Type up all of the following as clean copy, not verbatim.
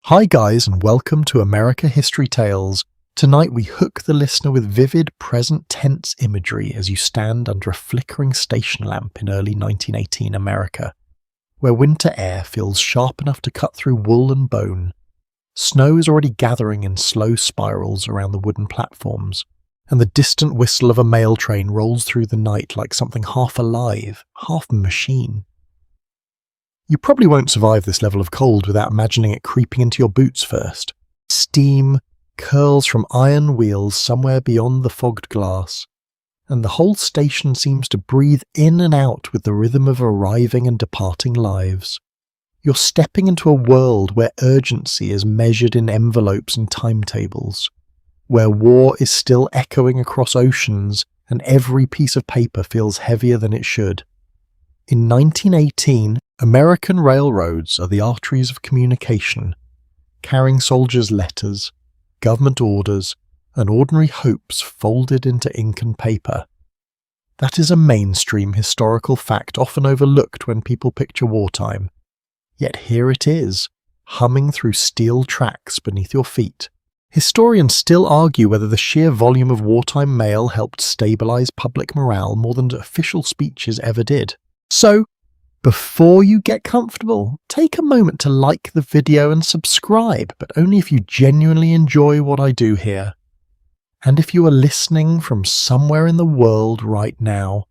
Hi guys, and welcome to America History Tales. Tonight we hook the listener with vivid present tense imagery as you stand under a flickering station lamp in early 1918 America, where winter air feels sharp enough to cut through wool and bone. Snow is already gathering in slow spirals around the wooden platforms, and the distant whistle of a mail train rolls through the night like something half alive, half machine. You probably won't survive this level of cold without imagining it creeping into your boots first. Steam curls from iron wheels somewhere beyond the fogged glass, and the whole station seems to breathe in and out with the rhythm of arriving and departing lives. You're stepping into a world where urgency is measured in envelopes and timetables, where war is still echoing across oceans and every piece of paper feels heavier than it should. In 1918, American railroads are the arteries of communication, carrying soldiers' letters, government orders, and ordinary hopes folded into ink and paper. That is a mainstream historical fact often overlooked when people picture wartime. Yet here it is, humming through steel tracks beneath your feet. Historians still argue whether the sheer volume of wartime mail helped stabilize public morale more than official speeches ever did. So, before you get comfortable, take a moment to like the video and subscribe, but only if you genuinely enjoy what I do here. And if you are listening from somewhere in the world right now,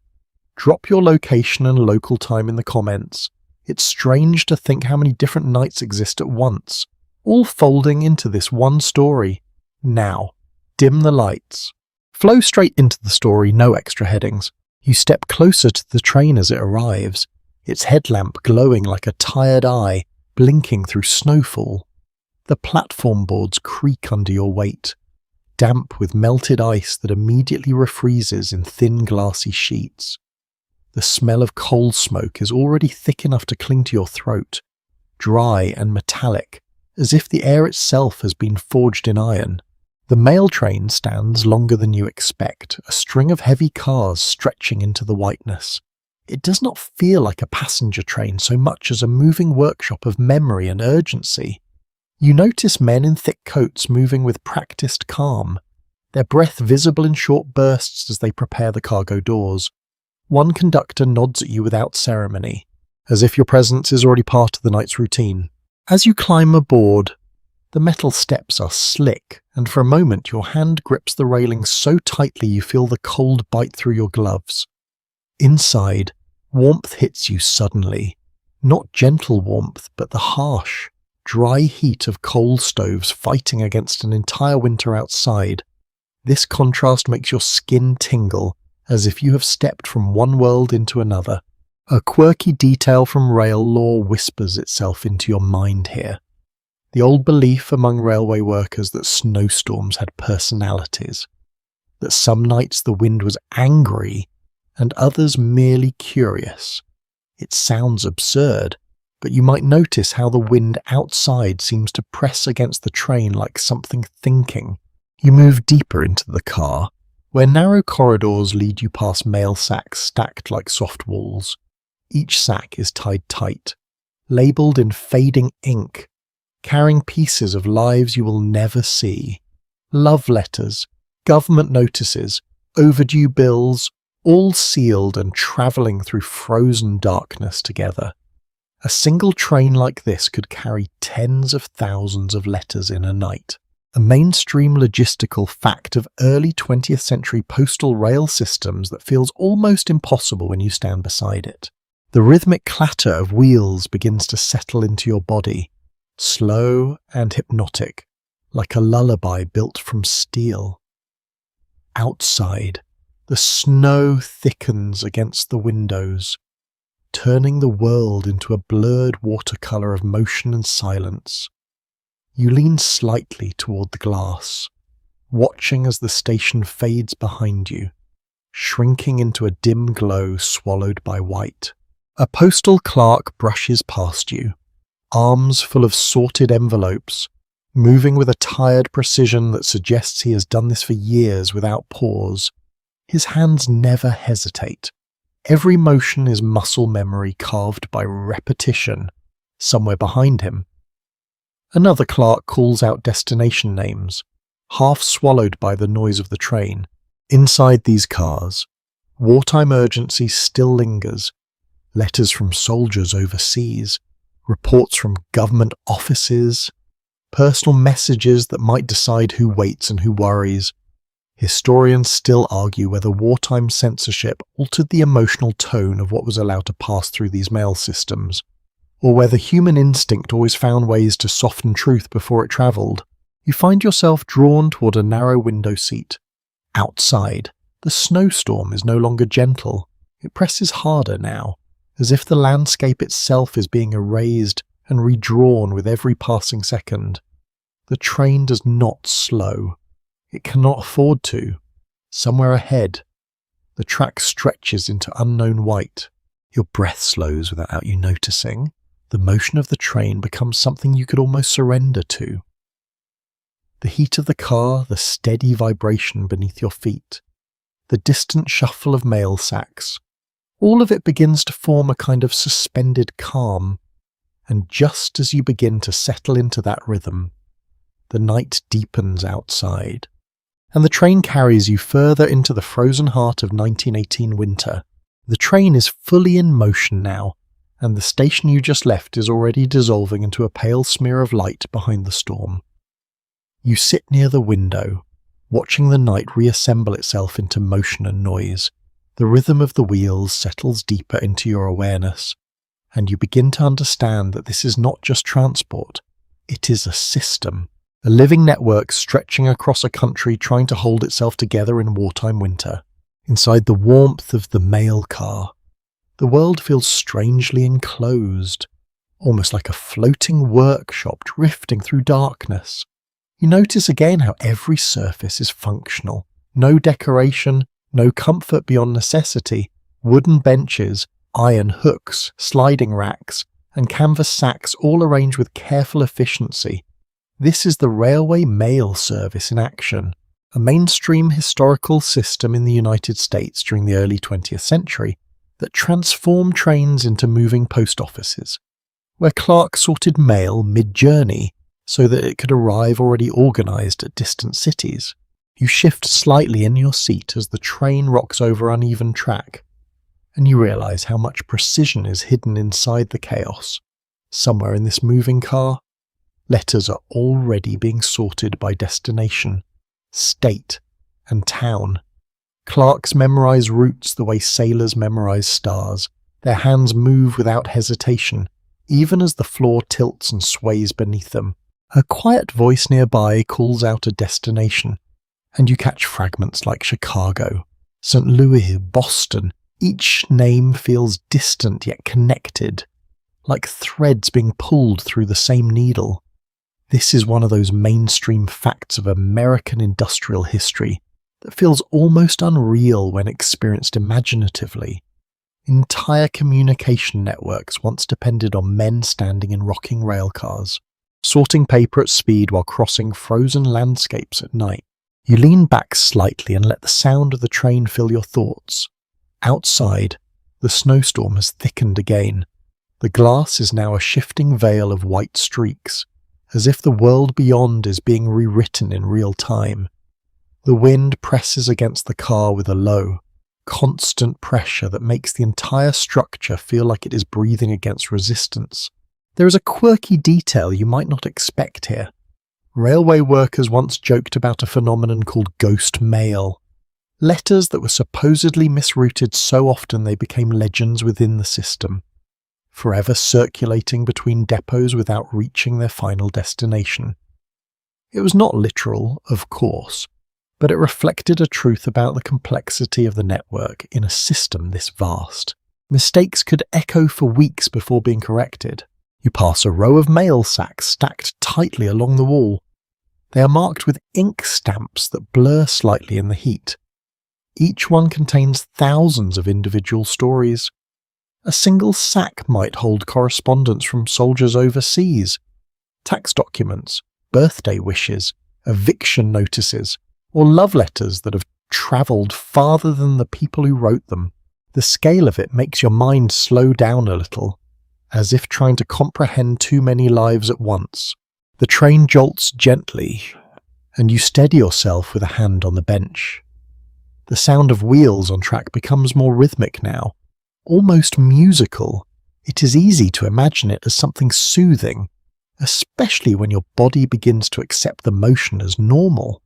drop your location and local time in the comments. It's strange to think how many different nights exist at once, all folding into this one story. Now, dim the lights. Flow straight into the story, no extra headings. You step closer to the train as it arrives, its headlamp glowing like a tired eye, blinking through snowfall. The platform boards creak under your weight, damp with melted ice that immediately refreezes in thin glassy sheets. The smell of coal smoke is already thick enough to cling to your throat, dry and metallic, as if the air itself has been forged in iron. The mail train stands longer than you expect, a string of heavy cars stretching into the whiteness. It does not feel like a passenger train so much as a moving workshop of memory and urgency. You notice men in thick coats moving with practiced calm, their breath visible in short bursts as they prepare the cargo doors. One conductor nods at you without ceremony, as if your presence is already part of the night's routine. As you climb aboard, the metal steps are slick, and for a moment your hand grips the railing so tightly you feel the cold bite through your gloves. Inside, warmth hits you suddenly. Not gentle warmth, but the harsh, dry heat of coal stoves fighting against an entire winter outside. This contrast makes your skin tingle, as if you have stepped from one world into another. A quirky detail from rail lore whispers itself into your mind here. The old belief among railway workers that snowstorms had personalities, that some nights the wind was angry and others merely curious. It sounds absurd, but you might notice how the wind outside seems to press against the train like something thinking. You move deeper into the car, where narrow corridors lead you past mail sacks stacked like soft walls. Each sack is tied tight, labelled in fading ink, carrying pieces of lives you will never see. Love letters, government notices, overdue bills, all sealed and travelling through frozen darkness together. A single train like this could carry tens of thousands of letters in a night. A mainstream logistical fact of early 20th century postal rail systems that feels almost impossible when you stand beside it. The rhythmic clatter of wheels begins to settle into your body, slow and hypnotic, like a lullaby built from steel. Outside, the snow thickens against the windows, turning the world into a blurred watercolour of motion and silence. You lean slightly toward the glass, watching as the station fades behind you, shrinking into a dim glow swallowed by white. A postal clerk brushes past you, arms full of sorted envelopes, moving with a tired precision that suggests he has done this for years without pause. His hands never hesitate. Every motion is muscle memory carved by repetition somewhere behind him. Another clerk calls out destination names, half swallowed by the noise of the train. Inside these cars, wartime urgency still lingers. Letters from soldiers overseas, reports from government offices, personal messages that might decide who waits and who worries. Historians still argue whether wartime censorship altered the emotional tone of what was allowed to pass through these mail systems, or whether human instinct always found ways to soften truth before it travelled. You find yourself drawn toward a narrow window seat. Outside, the snowstorm is no longer gentle. It presses harder now, as if the landscape itself is being erased and redrawn with every passing second. The train does not slow. It cannot afford to. Somewhere ahead, the track stretches into unknown white. Your breath slows without you noticing. The motion of the train becomes something you could almost surrender to. The heat of the car, the steady vibration beneath your feet, the distant shuffle of mail sacks, all of it begins to form a kind of suspended calm. And just as you begin to settle into that rhythm, the night deepens outside, and the train carries you further into the frozen heart of 1918 winter. The train is fully in motion now, and the station you just left is already dissolving into a pale smear of light behind the storm. You sit near the window, watching the night reassemble itself into motion and noise. The rhythm of the wheels settles deeper into your awareness, and you begin to understand that this is not just transport, it is a system. A living network stretching across a country trying to hold itself together in wartime winter. Inside the warmth of the mail car, the world feels strangely enclosed, almost like a floating workshop drifting through darkness. You notice again how every surface is functional. No decoration, no comfort beyond necessity. Wooden benches, iron hooks, sliding racks, and canvas sacks all arranged with careful efficiency. This is the railway mail service in action, a mainstream historical system in the United States during the early 20th century that transformed trains into moving post offices, where clerks sorted mail mid-journey so that it could arrive already organised at distant cities. You shift slightly in your seat as the train rocks over uneven track, and you realise how much precision is hidden inside the chaos. Somewhere in this moving car, letters are already being sorted by destination, state, and town. Clerks memorize routes the way sailors memorize stars. Their hands move without hesitation, even as the floor tilts and sways beneath them. A quiet voice nearby calls out a destination, and you catch fragments like Chicago, St. Louis, Boston. Each name feels distant yet connected, like threads being pulled through the same needle. This is one of those mainstream facts of American industrial history that feels almost unreal when experienced imaginatively. Entire communication networks once depended on men standing in rocking railcars, sorting paper at speed while crossing frozen landscapes at night. You lean back slightly and let the sound of the train fill your thoughts. Outside, the snowstorm has thickened again. The glass is now a shifting veil of white streaks, as if the world beyond is being rewritten in real time. The wind presses against the car with a low, constant pressure that makes the entire structure feel like it is breathing against resistance. There is a quirky detail you might not expect here. Railway workers once joked about a phenomenon called ghost mail. Letters that were supposedly misrouted so often they became legends within the system, forever circulating between depots without reaching their final destination. It was not literal, of course, but it reflected a truth about the complexity of the network in a system this vast. Mistakes could echo for weeks before being corrected. You pass a row of mail sacks stacked tightly along the wall. They are marked with ink stamps that blur slightly in the heat. Each one contains thousands of individual stories. A single sack might hold correspondence from soldiers overseas, tax documents, birthday wishes, eviction notices, or love letters that have travelled farther than the people who wrote them. The scale of it makes your mind slow down a little, as if trying to comprehend too many lives at once. The train jolts gently, and you steady yourself with a hand on the bench. The sound of wheels on track becomes more rhythmic now, almost musical. It is easy to imagine it as something soothing, especially when your body begins to accept the motion as normal.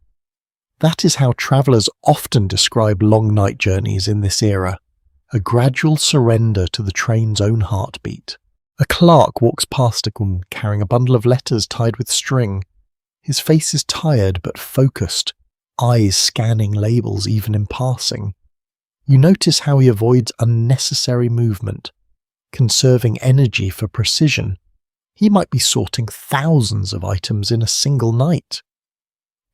That is how travellers often describe long night journeys in this era, a gradual surrender to the train's own heartbeat. A clerk walks past Agum carrying a bundle of letters tied with string. His face is tired but focused, eyes scanning labels even in passing. You notice how he avoids unnecessary movement, conserving energy for precision. He might be sorting thousands of items in a single night.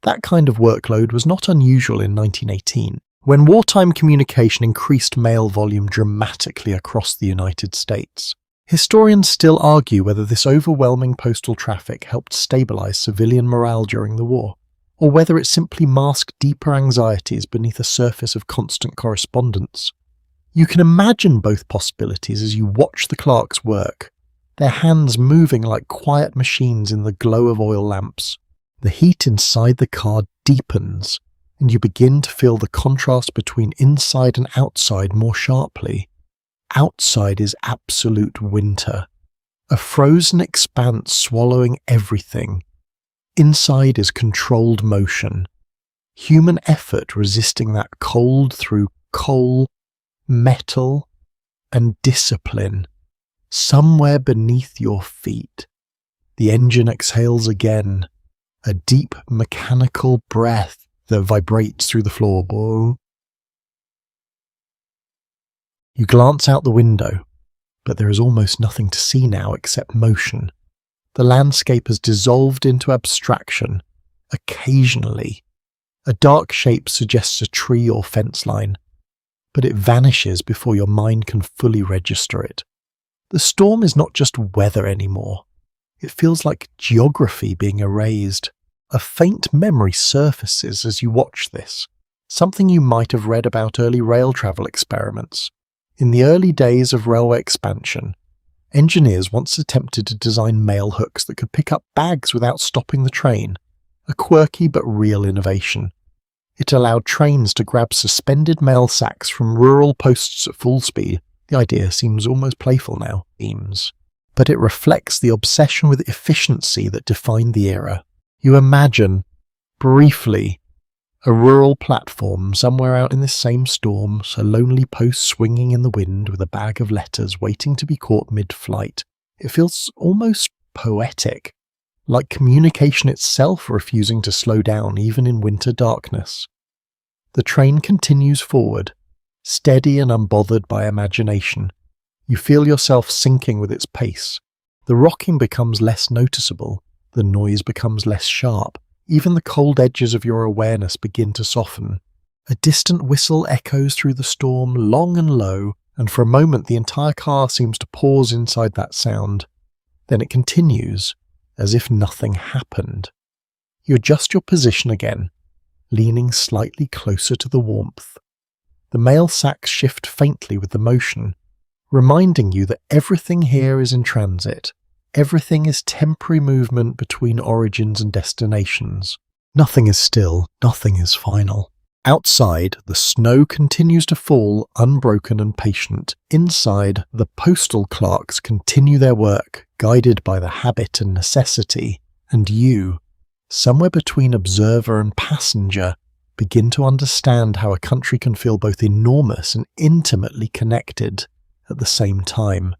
That kind of workload was not unusual in 1918, when wartime communication increased mail volume dramatically across the United States. Historians still argue whether this overwhelming postal traffic helped stabilize civilian morale during the war, or whether it simply masked deeper anxieties beneath a surface of constant correspondence. You can imagine both possibilities as you watch the clerks work, their hands moving like quiet machines in the glow of oil lamps. The heat inside the car deepens, and you begin to feel the contrast between inside and outside more sharply. Outside is absolute winter, a frozen expanse swallowing everything. Inside is controlled motion, human effort resisting that cold through coal, metal, and discipline. Somewhere beneath your feet, the engine exhales again, a deep mechanical breath that vibrates through the floorboard. You glance out the window, but there is almost nothing to see now except motion. The landscape has dissolved into abstraction. Occasionally, a dark shape suggests a tree or fence line, but it vanishes before your mind can fully register it. The storm is not just weather anymore. It feels like geography being erased. A faint memory surfaces as you watch this, something you might have read about early rail travel experiments. In the early days of railway expansion, engineers once attempted to design mail hooks that could pick up bags without stopping the train, a quirky but real innovation. It allowed trains to grab suspended mail sacks from rural posts at full speed. The idea seems almost playful now, but it reflects the obsession with efficiency that defined the era. You imagine, briefly, a rural platform somewhere out in this same storm, a lonely post swinging in the wind with a bag of letters waiting to be caught mid-flight. It feels almost poetic, like communication itself refusing to slow down even in winter darkness. The train continues forward, steady and unbothered by imagination. You feel yourself sinking with its pace. The rocking becomes less noticeable, the noise becomes less sharp. Even the cold edges of your awareness begin to soften. A distant whistle echoes through the storm, long and low, and for a moment the entire car seems to pause inside that sound. Then it continues, as if nothing happened. You adjust your position again, leaning slightly closer to the warmth. The mail sacks shift faintly with the motion, reminding you that everything here is in transit. Everything is temporary movement between origins and destinations. Nothing is still, nothing is final. Outside, the snow continues to fall, unbroken and patient. Inside, the postal clerks continue their work, guided by the habit and necessity. And you, somewhere between observer and passenger, begin to understand how a country can feel both enormous and intimately connected at the same time.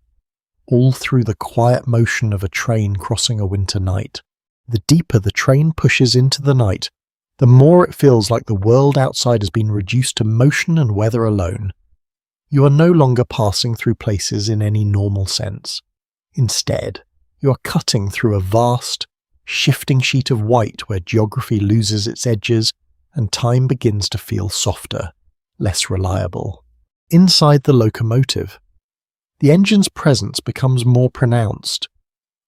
All through the quiet motion of a train crossing a winter night. The deeper the train pushes into the night, the more it feels like the world outside has been reduced to motion and weather alone. You are no longer passing through places in any normal sense. Instead, you are cutting through a vast, shifting sheet of white where geography loses its edges and time begins to feel softer, less reliable. Inside the locomotive, the engine's presence becomes more pronounced.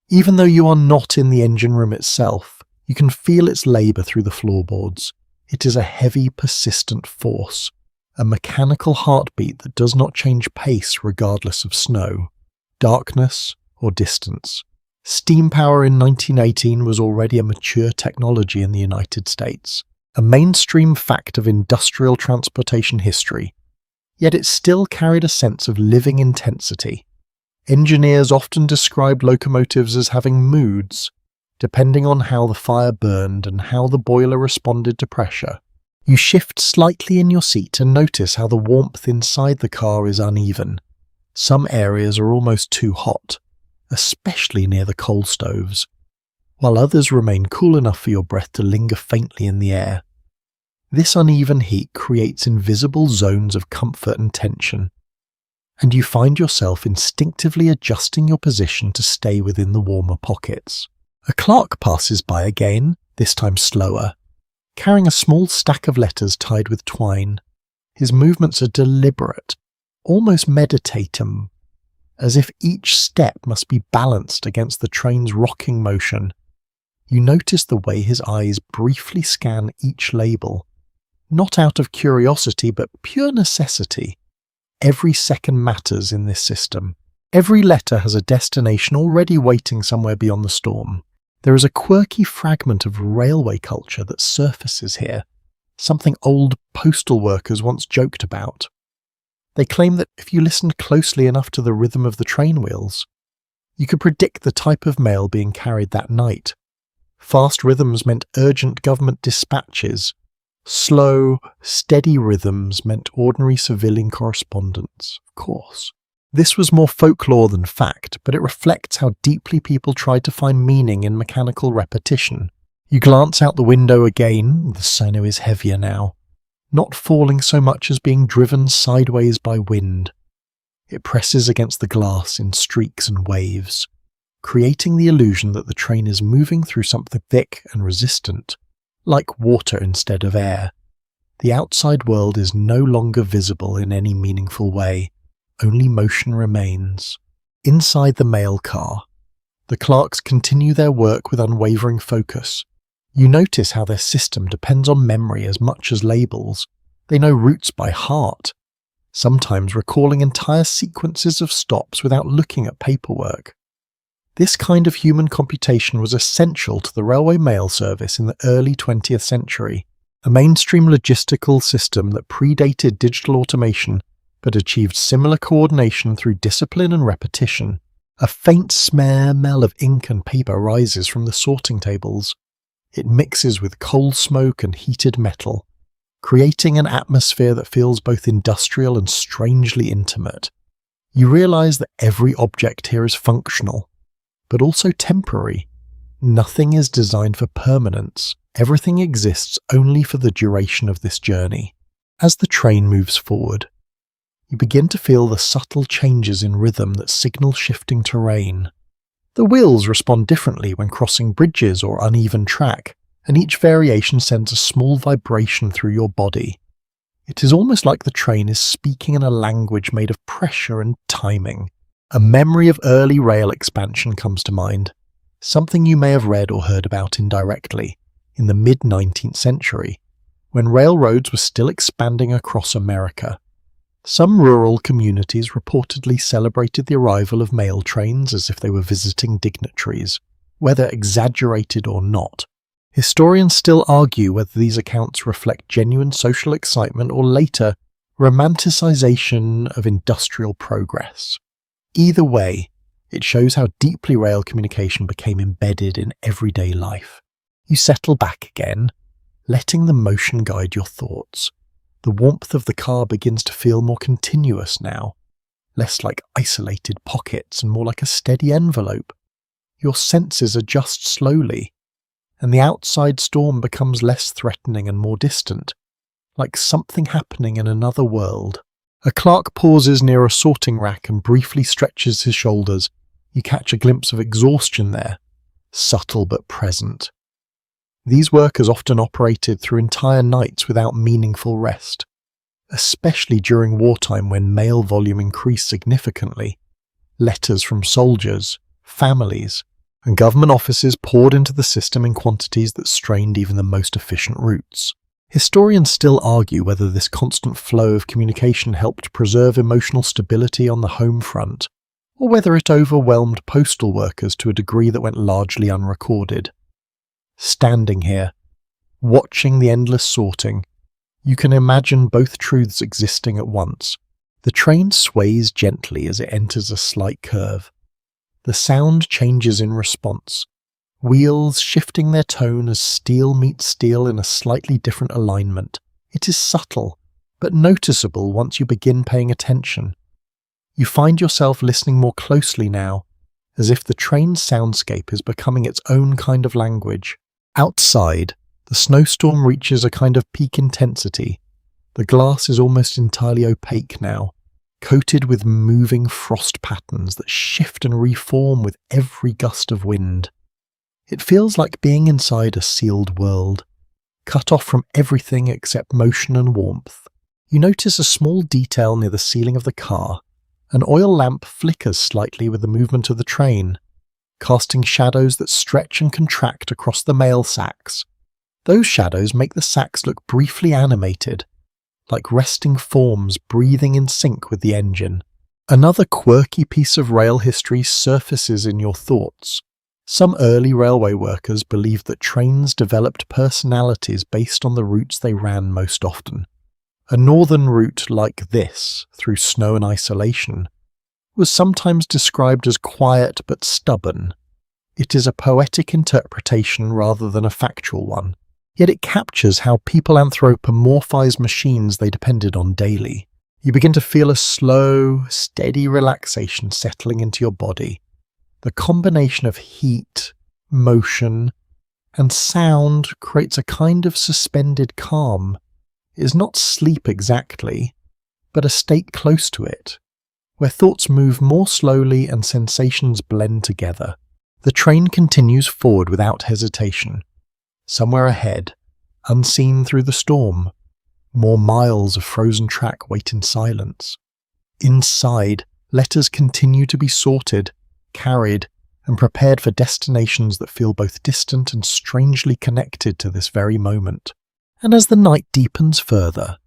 Even though you are not in the engine room itself, you can feel its labour through the floorboards. It is a heavy, persistent force, a mechanical heartbeat that does not change pace regardless of snow, darkness, or distance. Steam power in 1918 was already a mature technology in the United States, a mainstream fact of industrial transportation history, yet it still carried a sense of living intensity. Engineers often described locomotives as having moods, depending on how the fire burned and how the boiler responded to pressure. You shift slightly in your seat and notice how the warmth inside the car is uneven. Some areas are almost too hot, especially near the coal stoves, while others remain cool enough for your breath to linger faintly in the air. This uneven heat creates invisible zones of comfort and tension, and you find yourself instinctively adjusting your position to stay within the warmer pockets. A clerk passes by again, this time slower, carrying a small stack of letters tied with twine. His movements are deliberate, almost meditative, as if each step must be balanced against the train's rocking motion. You notice the way his eyes briefly scan each label, not out of curiosity but pure necessity. Every second matters in this system. Every letter has a destination already waiting somewhere beyond the storm. There is a quirky fragment of railway culture that surfaces here, something old postal workers once joked about. They claim that if you listened closely enough to the rhythm of the train wheels, you could predict the type of mail being carried that night. Fast rhythms meant urgent government dispatches. Slow, steady rhythms meant ordinary civilian correspondence, of course. This was more folklore than fact, but it reflects how deeply people tried to find meaning in mechanical repetition. You glance out the window again, the snow is heavier now, not falling so much as being driven sideways by wind. It presses against the glass in streaks and waves, creating the illusion that the train is moving through something thick and resistant, like water instead of air. The outside world is no longer visible in any meaningful way. Only motion remains. Inside the mail car, the clerks continue their work with unwavering focus. You notice how their system depends on memory as much as labels. They know routes by heart, sometimes recalling entire sequences of stops without looking at paperwork. This kind of human computation was essential to the railway mail service in the early 20th century, a mainstream logistical system that predated digital automation but achieved similar coordination through discipline and repetition. A faint smell of ink and paper rises from the sorting tables. It mixes with coal smoke and heated metal, creating an atmosphere that feels both industrial and strangely intimate. You realize that every object here is functional, but also temporary. Nothing is designed for permanence. Everything exists only for the duration of this journey. As the train moves forward, you begin to feel the subtle changes in rhythm that signal shifting terrain. The wheels respond differently when crossing bridges or uneven track, and each variation sends a small vibration through your body. It is almost like the train is speaking in a language made of pressure and timing. A memory of early rail expansion comes to mind, something you may have read or heard about indirectly, in the mid-19th century, when railroads were still expanding across America. Some rural communities reportedly celebrated the arrival of mail trains as if they were visiting dignitaries, whether exaggerated or not. Historians still argue whether these accounts reflect genuine social excitement or later romanticization of industrial progress. Either way, it shows how deeply rail communication became embedded in everyday life. You settle back again, letting the motion guide your thoughts. The warmth of the car begins to feel more continuous now, less like isolated pockets and more like a steady envelope. Your senses adjust slowly, and the outside storm becomes less threatening and more distant, like something happening in another world. A clerk pauses near a sorting rack and briefly stretches his shoulders. You catch a glimpse of exhaustion there, subtle but present. These workers often operated through entire nights without meaningful rest, especially during wartime when mail volume increased significantly. Letters from soldiers, families, and government offices poured into the system in quantities that strained even the most efficient routes. Historians still argue whether this constant flow of communication helped preserve emotional stability on the home front, or whether it overwhelmed postal workers to a degree that went largely unrecorded. Standing here, watching the endless sorting, you can imagine both truths existing at once. The train sways gently as it enters a slight curve. The sound changes in response, wheels shifting their tone as steel meets steel in a slightly different alignment. It is subtle, but noticeable once you begin paying attention. You find yourself listening more closely now, as if the train's soundscape is becoming its own kind of language. Outside, the snowstorm reaches a kind of peak intensity. The glass is almost entirely opaque now, coated with moving frost patterns that shift and reform with every gust of wind. It feels like being inside a sealed world, cut off from everything except motion and warmth. You notice a small detail near the ceiling of the car. An oil lamp flickers slightly with the movement of the train, casting shadows that stretch and contract across the mail sacks. Those shadows make the sacks look briefly animated, like resting forms breathing in sync with the engine. Another quirky piece of rail history surfaces in your thoughts. Some early railway workers believed that trains developed personalities based on the routes they ran most often. A northern route like this, through snow and isolation, was sometimes described as quiet but stubborn. It is a poetic interpretation rather than a factual one, yet it captures how people anthropomorphize machines they depended on daily. You begin to feel a slow, steady relaxation settling into your body. The combination of heat, motion, and sound creates a kind of suspended calm. It is not sleep exactly, but a state close to it, where thoughts move more slowly and sensations blend together. The train continues forward without hesitation. Somewhere ahead, unseen through the storm, more miles of frozen track wait in silence. Inside, letters continue to be sorted, carried, and prepared for destinations that feel both distant and strangely connected to this very moment. And as the night deepens further,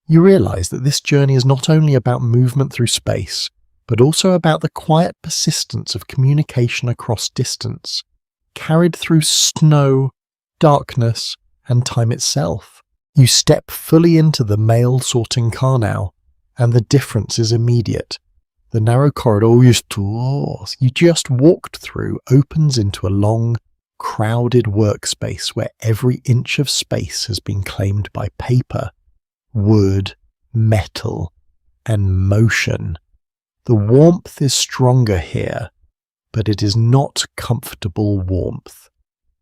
you realize that this journey is not only about movement through space, but also about the quiet persistence of communication across distance, carried through snow, darkness, and time itself. You step fully into the mail-sorting car now, and the difference is immediate. The narrow corridor you just walked through opens into a long, crowded workspace where every inch of space has been claimed by paper, wood, metal, and motion. The warmth is stronger here, but it is not comfortable warmth.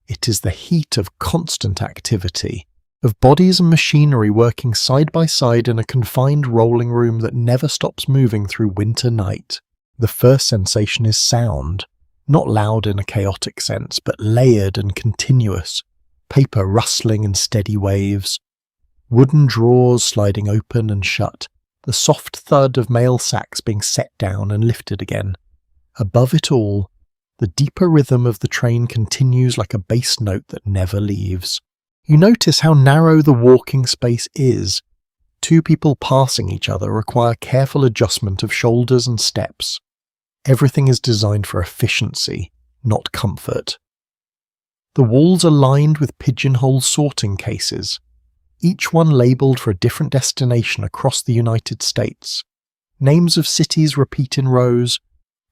It is the heat of constant activity, of bodies and machinery working side by side in a confined rolling room that never stops moving through winter night. The first sensation is sound. Not loud in a chaotic sense, but layered and continuous. Paper rustling in steady waves. Wooden drawers sliding open and shut. The soft thud of mail sacks being set down and lifted again. Above it all, the deeper rhythm of the train continues like a bass note that never leaves. You notice how narrow the walking space is. Two people passing each other require careful adjustment of shoulders and steps. Everything is designed for efficiency, not comfort. The walls are lined with pigeonhole sorting cases, each one labelled for a different destination across the United States. Names of cities repeat in rows,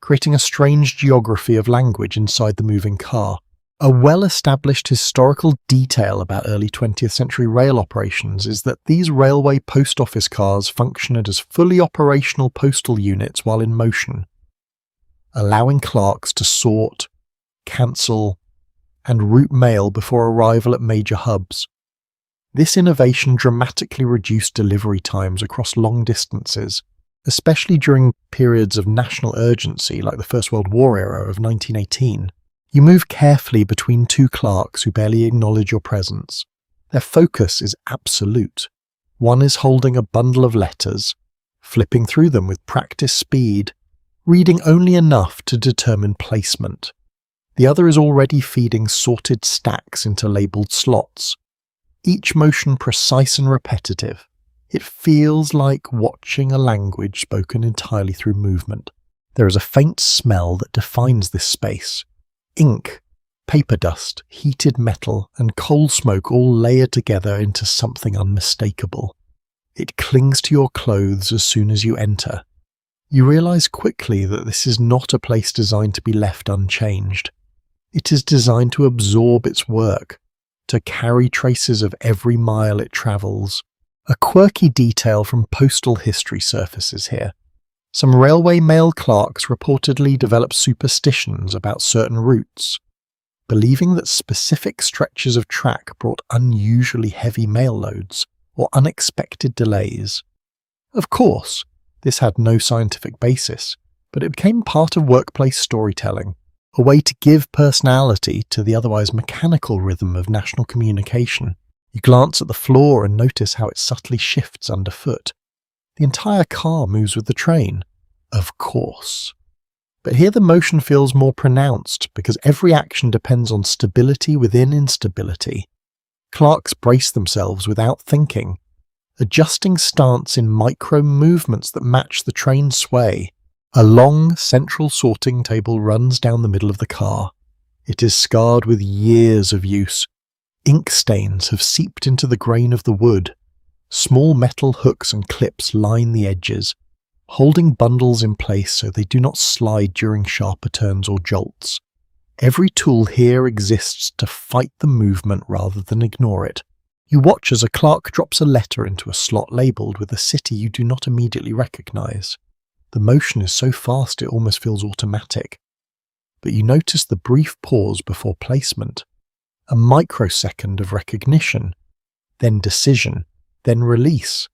creating a strange geography of language inside the moving car. A well-established historical detail about early 20th century rail operations is that these railway post office cars functioned as fully operational postal units while in motion, allowing clerks to sort, cancel, and route mail before arrival at major hubs. This innovation dramatically reduced delivery times across long distances, especially during periods of national urgency like the First World War era of 1918. You move carefully between two clerks who barely acknowledge your presence. Their focus is absolute. One is holding a bundle of letters, flipping through them with practiced speed, reading only enough to determine placement. The other is already feeding sorted stacks into labelled slots, each motion precise and repetitive. It feels like watching a language spoken entirely through movement. There is a faint smell that defines this space. Ink, paper dust, heated metal, and coal smoke all layered together into something unmistakable. It clings to your clothes as soon as you enter. You realize quickly that this is not a place designed to be left unchanged. It is designed to absorb its work, to carry traces of every mile it travels. A quirky detail from postal history surfaces here. Some railway mail clerks reportedly developed superstitions about certain routes, believing that specific stretches of track brought unusually heavy mail loads or unexpected delays. Of course, this had no scientific basis, but it became part of workplace storytelling, a way to give personality to the otherwise mechanical rhythm of national communication. You glance at the floor and notice how it subtly shifts underfoot. The entire car moves with the train, of course. But here the motion feels more pronounced because every action depends on stability within instability. Clerks brace themselves without thinking, adjusting stance in micro movements that match the train's sway. A long, central sorting table runs down the middle of the car. It is scarred with years of use. Ink stains have seeped into the grain of the wood. Small metal hooks and clips line the edges, holding bundles in place so they do not slide during sharper turns or jolts. Every tool here exists to fight the movement rather than ignore it. You watch as a clerk drops a letter into a slot labelled with a city you do not immediately recognise. The motion is so fast it almost feels automatic. But you notice the brief pause before placement, a microsecond of recognition, then decision, then release.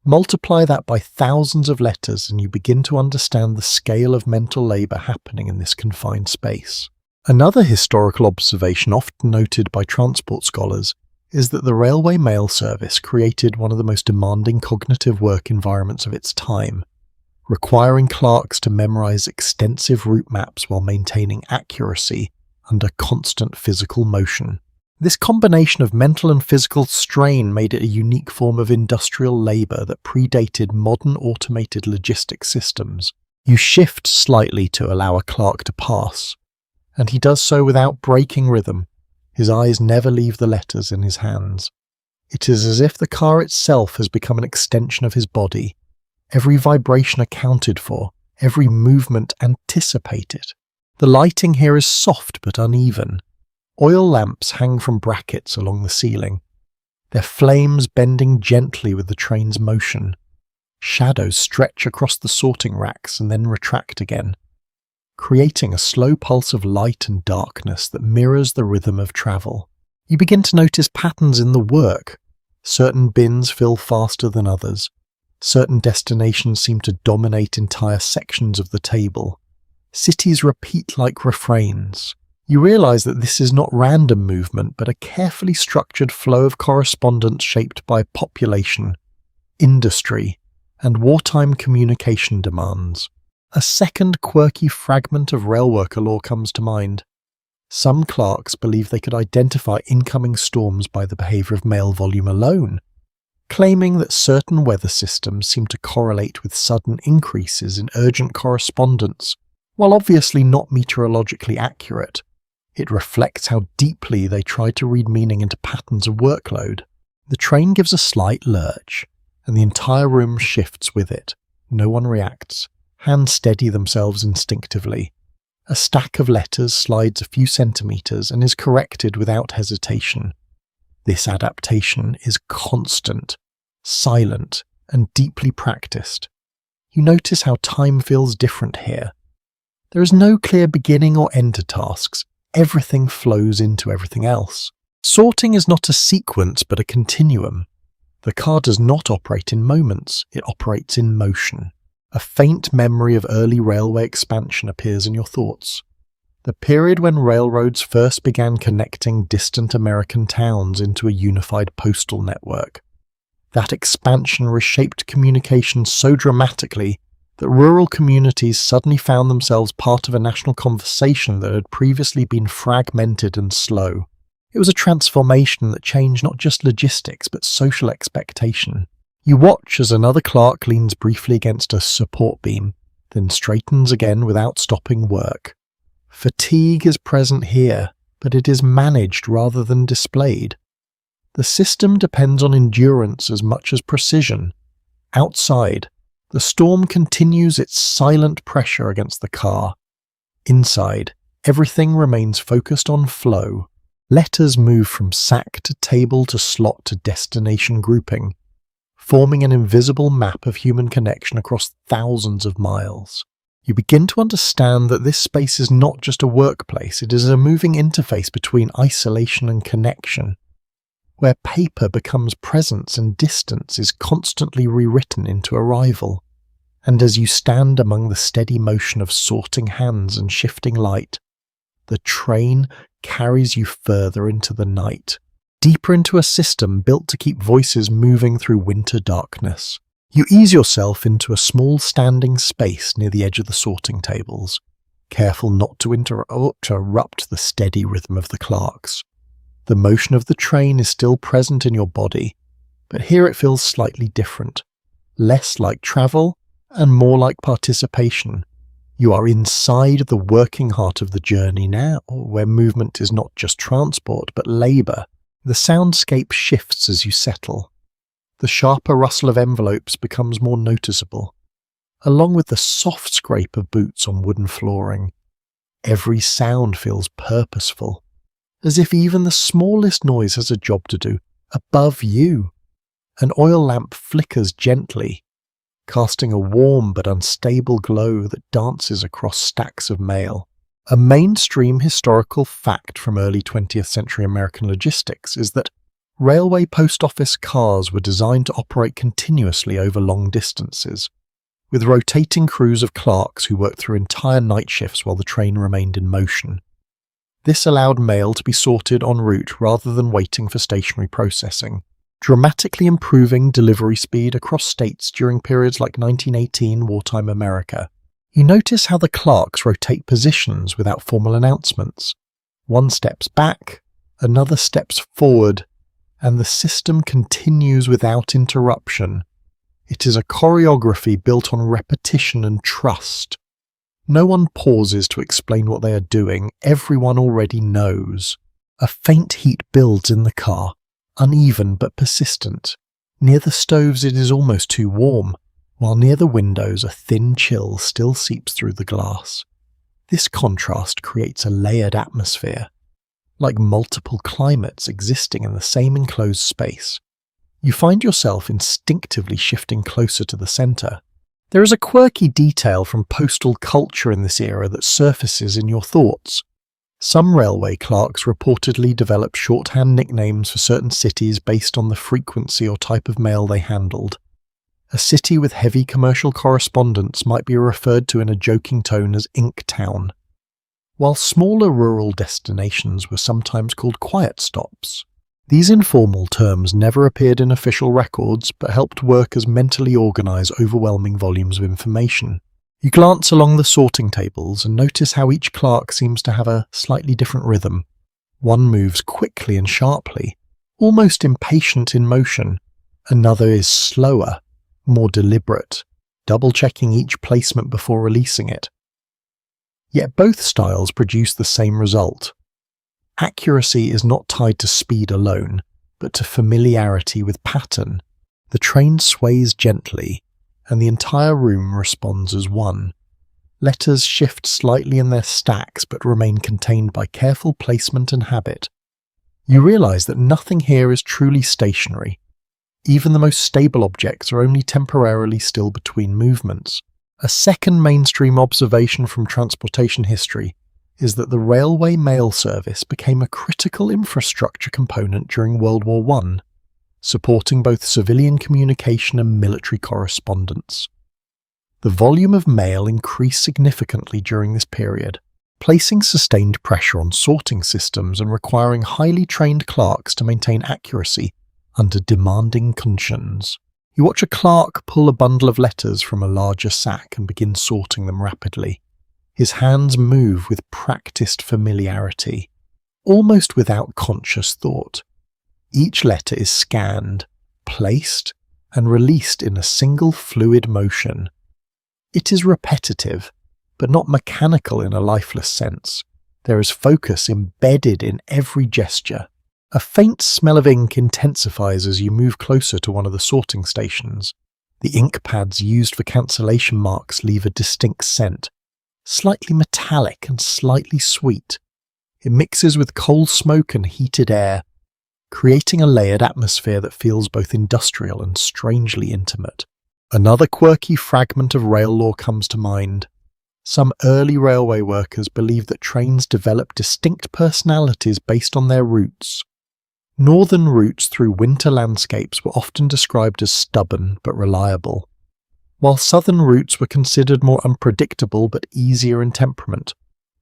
Multiply that by thousands of letters and you begin to understand the scale of mental labour happening in this confined space. Another historical observation often noted by transport scholars is that the railway mail service created one of the most demanding cognitive work environments of its time, requiring clerks to memorize extensive route maps while maintaining accuracy under constant physical motion. This combination of mental and physical strain made it a unique form of industrial labor that predated modern automated logistics systems. You shift slightly to allow a clerk to pass, and he does so without breaking rhythm. His eyes never leave the letters in his hands. It is as if the car itself has become an extension of his body, every vibration accounted for, every movement anticipated. The lighting here is soft but uneven. Oil lamps hang from brackets along the ceiling, their flames bending gently with the train's motion. Shadows stretch across the sorting racks and then retract again, creating a slow pulse of light and darkness that mirrors the rhythm of travel. You begin to notice patterns in the work. Certain bins fill faster than others. Certain destinations seem to dominate entire sections of the table. Cities repeat like refrains. You realize that this is not random movement, but a carefully structured flow of correspondence shaped by population, industry, and wartime communication demands. A second quirky fragment of railworker lore comes to mind. Some clerks believe they could identify incoming storms by the behavior of mail volume alone, claiming that certain weather systems seem to correlate with sudden increases in urgent correspondence. While obviously not meteorologically accurate, it reflects how deeply they try to read meaning into patterns of workload. The train gives a slight lurch, and the entire room shifts with it. No one reacts. Hands steady themselves instinctively. A stack of letters slides a few centimetres and is corrected without hesitation. This adaptation is constant, silent, and deeply practiced. You notice how time feels different here. There is no clear beginning or end to tasks. Everything flows into everything else. Sorting is not a sequence but a continuum. The car does not operate in moments, it operates in motion. A faint memory of early railway expansion appears in your thoughts. The period when railroads first began connecting distant American towns into a unified postal network. That expansion reshaped communication so dramatically that rural communities suddenly found themselves part of a national conversation that had previously been fragmented and slow. It was a transformation that changed not just logistics but social expectation. You watch as another clerk leans briefly against a support beam, then straightens again without stopping work. Fatigue is present here, but it is managed rather than displayed. The system depends on endurance as much as precision. Outside, the storm continues its silent pressure against the car. Inside, everything remains focused on flow. Letters move from sack to table to slot to destination grouping, forming an invisible map of human connection across thousands of miles. You begin to understand that this space is not just a workplace, it is a moving interface between isolation and connection, where paper becomes presence and distance is constantly rewritten into arrival. And as you stand among the steady motion of sorting hands and shifting light, the train carries you further into the night, deeper into a system built to keep voices moving through winter darkness. You ease yourself into a small standing space near the edge of the sorting tables, careful not to interrupt the steady rhythm of the clerks. The motion of the train is still present in your body, but here it feels slightly different, less like travel and more like participation. You are inside the working heart of the journey now, where movement is not just transport but labour. The soundscape shifts as you settle. The sharper rustle of envelopes becomes more noticeable, along with the soft scrape of boots on wooden flooring. Every sound feels purposeful, as if even the smallest noise has a job to do, above you. An oil lamp flickers gently, casting a warm but unstable glow that dances across stacks of mail. A mainstream historical fact from early 20th century American logistics is that railway post office cars were designed to operate continuously over long distances, with rotating crews of clerks who worked through entire night shifts while the train remained in motion. This allowed mail to be sorted en route rather than waiting for stationary processing, dramatically improving delivery speed across states during periods like 1918 wartime America. You notice how the clerks rotate positions without formal announcements. One steps back, another steps forward, and the system continues without interruption. It is a choreography built on repetition and trust. No one pauses to explain what they are doing, everyone already knows. A faint heat builds in the car, uneven but persistent. Near the stoves it is almost too warm, while near the windows a thin chill still seeps through the glass. This contrast creates a layered atmosphere, like multiple climates existing in the same enclosed space. You find yourself instinctively shifting closer to the centre. There is a quirky detail from postal culture in this era that surfaces in your thoughts. Some railway clerks reportedly developed shorthand nicknames for certain cities based on the frequency or type of mail they handled. A city with heavy commercial correspondence might be referred to in a joking tone as Ink Town, while smaller rural destinations were sometimes called quiet stops. These informal terms never appeared in official records but helped workers mentally organise overwhelming volumes of information. You glance along the sorting tables and notice how each clerk seems to have a slightly different rhythm. One moves quickly and sharply, almost impatient in motion. Another is slower, more deliberate, double-checking each placement before releasing it. Yet both styles produce the same result. Accuracy is not tied to speed alone, but to familiarity with pattern. The train sways gently, and the entire room responds as one. Letters shift slightly in their stacks but remain contained by careful placement and habit. You realise that nothing here is truly stationary. Even the most stable objects are only temporarily still between movements. A second mainstream observation from transportation history is that the railway mail service became a critical infrastructure component during World War I, supporting both civilian communication and military correspondence. The volume of mail increased significantly during this period, placing sustained pressure on sorting systems and requiring highly trained clerks to maintain accuracy under demanding conditions. You watch a clerk pull a bundle of letters from a larger sack and begin sorting them rapidly. His hands move with practiced familiarity, almost without conscious thought. Each letter is scanned, placed, and released in a single fluid motion. It is repetitive, but not mechanical in a lifeless sense. There is focus embedded in every gesture. A faint smell of ink intensifies as you move closer to one of the sorting stations. The ink pads used for cancellation marks leave a distinct scent, slightly metallic and slightly sweet. It mixes with coal smoke and heated air, creating a layered atmosphere that feels both industrial and strangely intimate. Another quirky fragment of rail lore comes to mind. Some early railway workers believed that trains develop distinct personalities based on their routes. Northern routes through winter landscapes were often described as stubborn but reliable, while southern routes were considered more unpredictable but easier in temperament.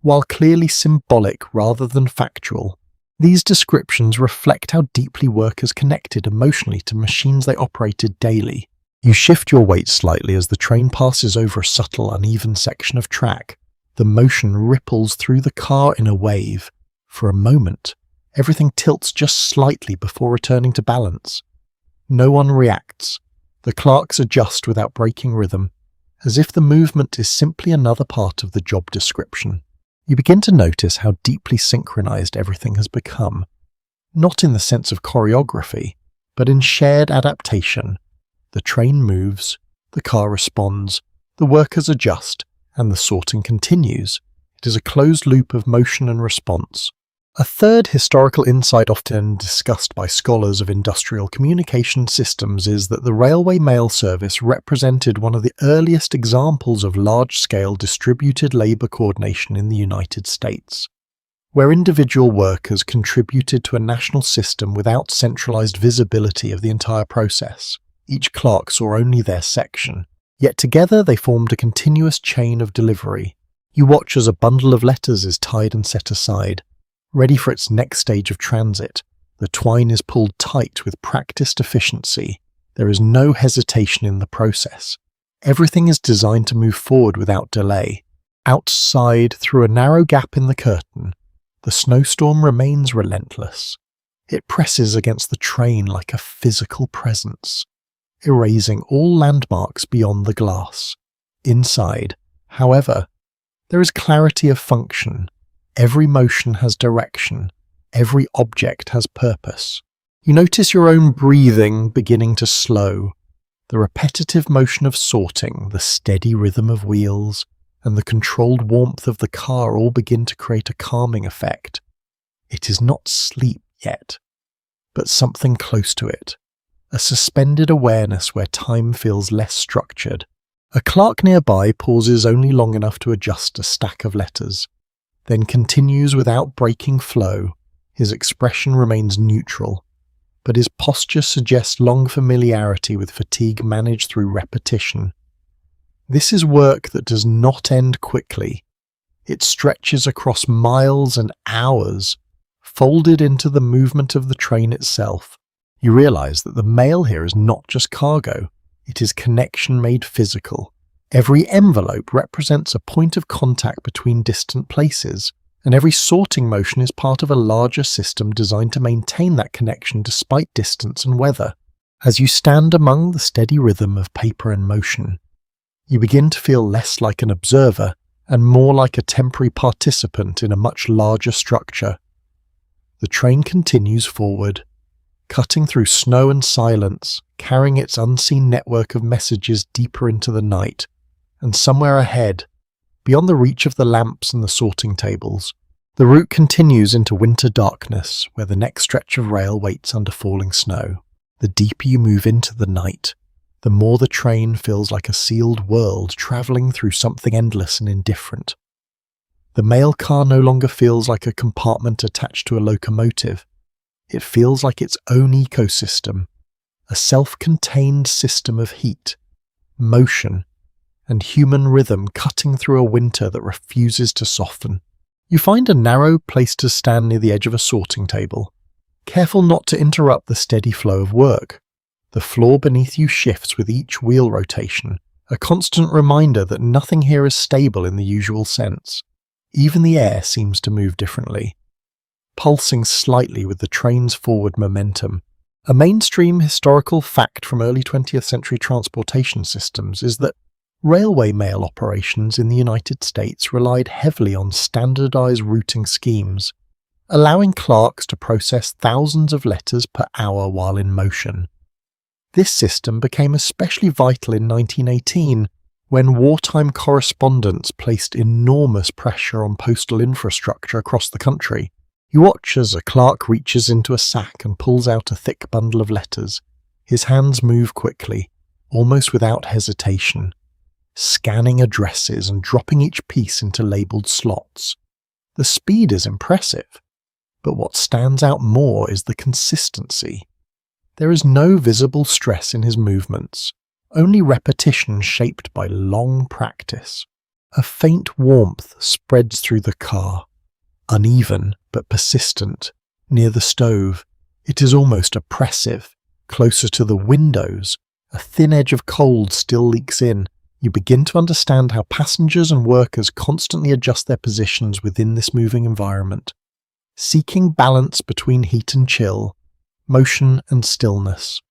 While clearly symbolic rather than factual, these descriptions reflect how deeply workers connected emotionally to machines they operated daily. You shift your weight slightly as the train passes over a subtle, uneven section of track. The motion ripples through the car in a wave. For a moment, everything tilts just slightly before returning to balance. No one reacts. The clerks adjust without breaking rhythm, as if the movement is simply another part of the job description. You begin to notice how deeply synchronized everything has become, not in the sense of choreography, but in shared adaptation. The train moves, the car responds, the workers adjust, and the sorting continues. It is a closed loop of motion and response. A third historical insight often discussed by scholars of industrial communication systems is that the railway mail service represented one of the earliest examples of large-scale distributed labour coordination in the United States, where individual workers contributed to a national system without centralised visibility of the entire process. Each clerk saw only their section, yet together they formed a continuous chain of delivery. You watch as a bundle of letters is tied and set aside, ready for its next stage of transit. The twine is pulled tight with practiced efficiency. There is no hesitation in the process. Everything is designed to move forward without delay. Outside, through a narrow gap in the curtain, the snowstorm remains relentless. It presses against the train like a physical presence, erasing all landmarks beyond the glass. Inside, however, there is clarity of function. Every motion has direction. Every object has purpose. You notice your own breathing beginning to slow. The repetitive motion of sorting, the steady rhythm of wheels, and the controlled warmth of the car all begin to create a calming effect. It is not sleep yet, but something close to it. A suspended awareness where time feels less structured. A clerk nearby pauses only long enough to adjust a stack of letters, then continues without breaking flow. His expression remains neutral, but his posture suggests long familiarity with fatigue managed through repetition. This is work that does not end quickly. It stretches across miles and hours, folded into the movement of the train itself. You realize that the mail here is not just cargo, it is connection made physical. Every envelope represents a point of contact between distant places, and every sorting motion is part of a larger system designed to maintain that connection despite distance and weather. As you stand among the steady rhythm of paper and motion, you begin to feel less like an observer and more like a temporary participant in a much larger structure. The train continues forward, cutting through snow and silence, carrying its unseen network of messages deeper into the night, and somewhere ahead, beyond the reach of the lamps and the sorting tables, the route continues into winter darkness, where the next stretch of rail waits under falling snow. The deeper you move into the night, the more the train feels like a sealed world travelling through something endless and indifferent. The mail car no longer feels like a compartment attached to a locomotive. It feels like its own ecosystem, a self-contained system of heat, motion, and human rhythm cutting through a winter that refuses to soften. You find a narrow place to stand near the edge of a sorting table, careful not to interrupt the steady flow of work. The floor beneath you shifts with each wheel rotation, a constant reminder that nothing here is stable in the usual sense. Even the air seems to move differently, pulsing slightly with the train's forward momentum. A mainstream historical fact from early 20th century transportation systems is that Railway mail operations in the United States relied heavily on standardized routing schemes, allowing clerks to process thousands of letters per hour while in motion. This system became especially vital in 1918, when wartime correspondence placed enormous pressure on postal infrastructure across the country. You watch as a clerk reaches into a sack and pulls out a thick bundle of letters. His hands move quickly, almost without hesitation, scanning addresses and dropping each piece into labelled slots. The speed is impressive, but what stands out more is the consistency. There is no visible stress in his movements, only repetition shaped by long practice. A faint warmth spreads through the car, uneven but persistent. Near the stove, it is almost oppressive. Closer to the windows, a thin edge of cold still leaks in. You begin to understand how passengers and workers constantly adjust their positions within this moving environment, seeking balance between heat and chill, motion and stillness.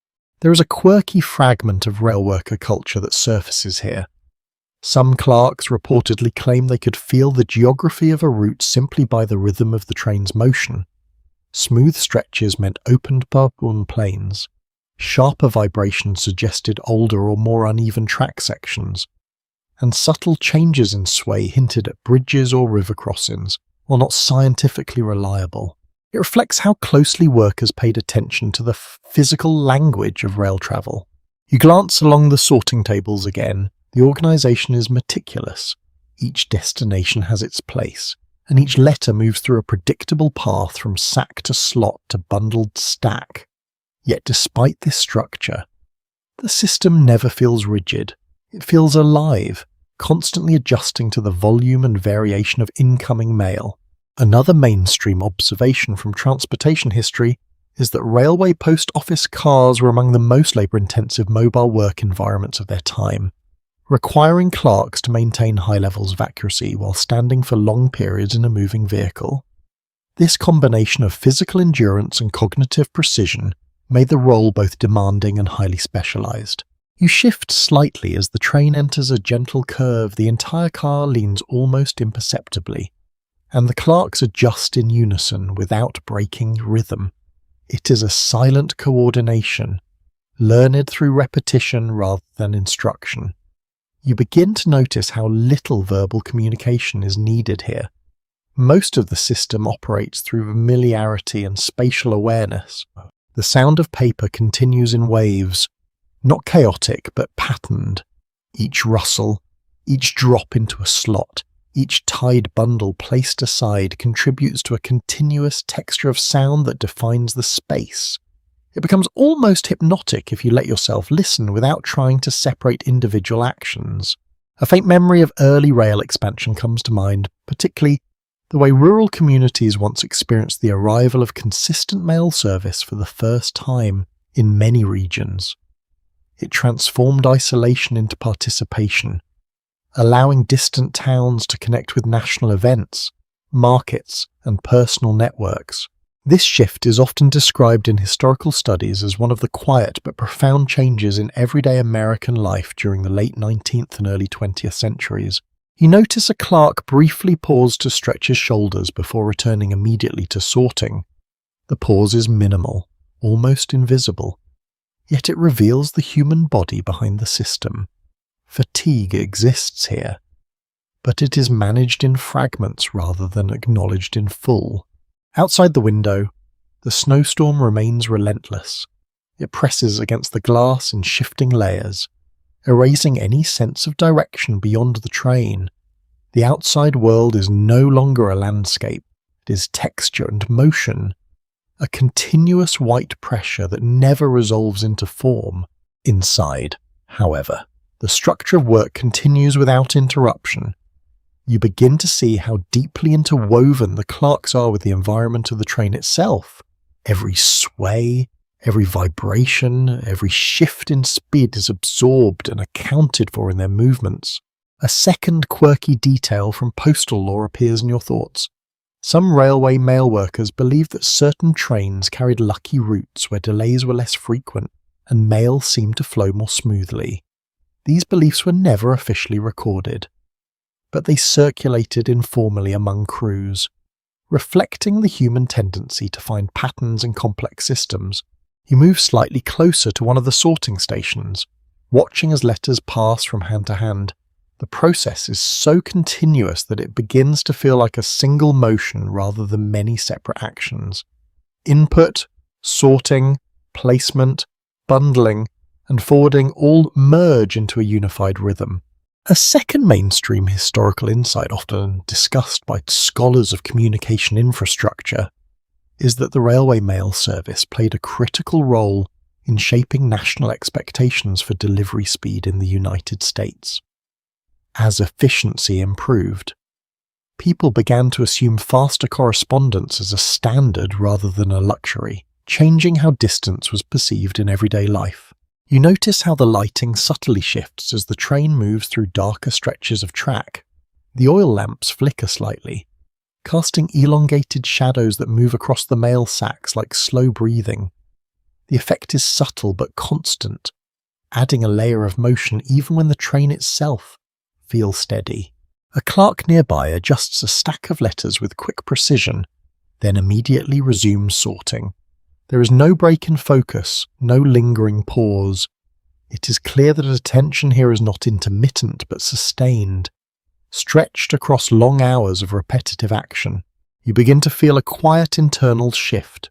There is a quirky fragment of rail worker culture that surfaces here. Some clerks reportedly claim they could feel the geography of a route simply by the rhythm of the train's motion. Smooth stretches meant opened purple plains. Sharper vibrations suggested older or more uneven track sections, and subtle changes in sway hinted at bridges or river crossings, while not scientifically reliable. It reflects how closely workers paid attention to the physical language of rail travel. You glance along the sorting tables again. The organisation is meticulous. Each destination has its place, and each letter moves through a predictable path from sack to slot to bundled stack. Yet despite this structure, the system never feels rigid. It feels alive, constantly adjusting to the volume and variation of incoming mail. Another mainstream observation from transportation history is that railway post office cars were among the most labour-intensive mobile work environments of their time, requiring clerks to maintain high levels of accuracy while standing for long periods in a moving vehicle. This combination of physical endurance and cognitive precision made the role both demanding and highly specialised. You shift slightly as the train enters a gentle curve. The entire car leans almost imperceptibly, and the clerks adjust in unison without breaking rhythm. It is a silent coordination, learned through repetition rather than instruction. You begin to notice how little verbal communication is needed here. Most of the system operates through familiarity and spatial awareness. The sound of paper continues in waves, not chaotic but patterned. Each rustle, each drop into a slot, each tied bundle placed aside contributes to a continuous texture of sound that defines the space. It becomes almost hypnotic if you let yourself listen without trying to separate individual actions. A faint memory of early rail expansion comes to mind, particularly the way rural communities once experienced the arrival of consistent mail service for the first time in many regions. It transformed isolation into participation, allowing distant towns to connect with national events, markets, and personal networks. This shift is often described in historical studies as one of the quiet but profound changes in everyday American life during the late 19th and early 20th centuries. You notice a clerk briefly pause to stretch his shoulders before returning immediately to sorting. The pause is minimal, almost invisible, yet it reveals the human body behind the system. Fatigue exists here, but it is managed in fragments rather than acknowledged in full. Outside the window, the snowstorm remains relentless. It presses against the glass in shifting layers, erasing any sense of direction beyond the train. The outside world is no longer a landscape. It is texture and motion, a continuous white pressure that never resolves into form. Inside, however, the structure of work continues without interruption. You begin to see how deeply interwoven the clerks are with the environment of the train itself. Every sway, every vibration, every shift in speed is absorbed and accounted for in their movements. A second quirky detail from postal law appears in your thoughts. Some railway mail workers believed that certain trains carried lucky routes where delays were less frequent and mail seemed to flow more smoothly. These beliefs were never officially recorded, but they circulated informally among crews. Reflecting the human tendency to find patterns in complex systems, you move slightly closer to one of the sorting stations, watching as letters pass from hand to hand. The process is so continuous that it begins to feel like a single motion rather than many separate actions. Input, sorting, placement, bundling, and forwarding all merge into a unified rhythm. A second mainstream historical insight often discussed by scholars of communication infrastructure is that the railway mail service played a critical role in shaping national expectations for delivery speed in the United States. As efficiency improved, people began to assume faster correspondence as a standard rather than a luxury, changing how distance was perceived in everyday life. You notice how the lighting subtly shifts as the train moves through darker stretches of track. The oil lamps flicker slightly, casting elongated shadows that move across the mail sacks like slow breathing. The effect is subtle but constant, adding a layer of motion even when the train itself feels steady. A clerk nearby adjusts a stack of letters with quick precision, then immediately resumes sorting. There is no break in focus, no lingering pause. It is clear that attention here is not intermittent but sustained, stretched across long hours of repetitive action. You begin to feel a quiet internal shift.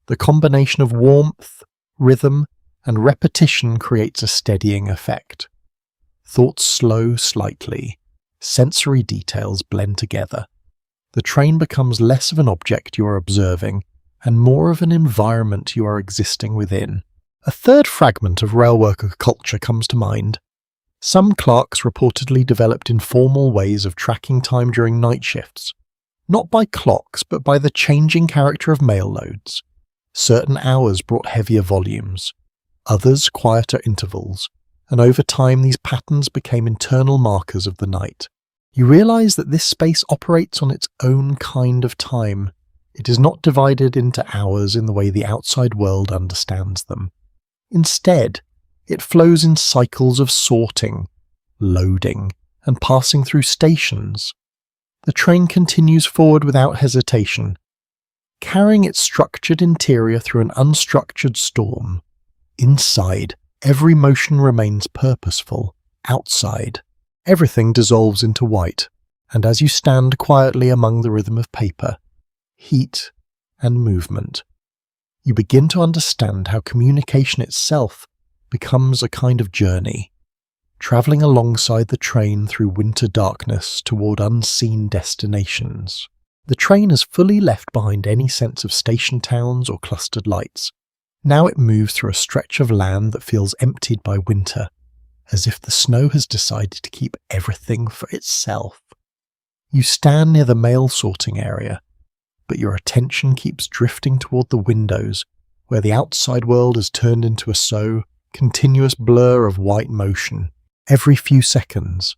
The combination of warmth, rhythm, and repetition creates a steadying effect. Thoughts slow slightly. Sensory details blend together. The train becomes less of an object you are observing and more of an environment you are existing within. A third fragment of rail worker culture comes to mind. Some clerks reportedly developed informal ways of tracking time during night shifts, not by clocks but by the changing character of mail loads. Certain hours brought heavier volumes, others quieter intervals, and over time these patterns became internal markers of the night. You realize that this space operates on its own kind of time. It is not divided into hours in the way the outside world understands them. Instead, it flows in cycles of sorting, loading, and passing through stations. The train continues forward without hesitation, carrying its structured interior through an unstructured storm. Inside, every motion remains purposeful. Outside, everything dissolves into white, and as you stand quietly among the rhythm of paper, heat, and movement, you begin to understand how communication itself becomes a kind of journey, travelling alongside the train through winter darkness toward unseen destinations. The train has fully left behind any sense of station towns or clustered lights. Now it moves through a stretch of land that feels emptied by winter, as if the snow has decided to keep everything for itself. You stand near the mail sorting area, but your attention keeps drifting toward the windows, where the outside world has turned into a continuous blur of white motion. Every few seconds,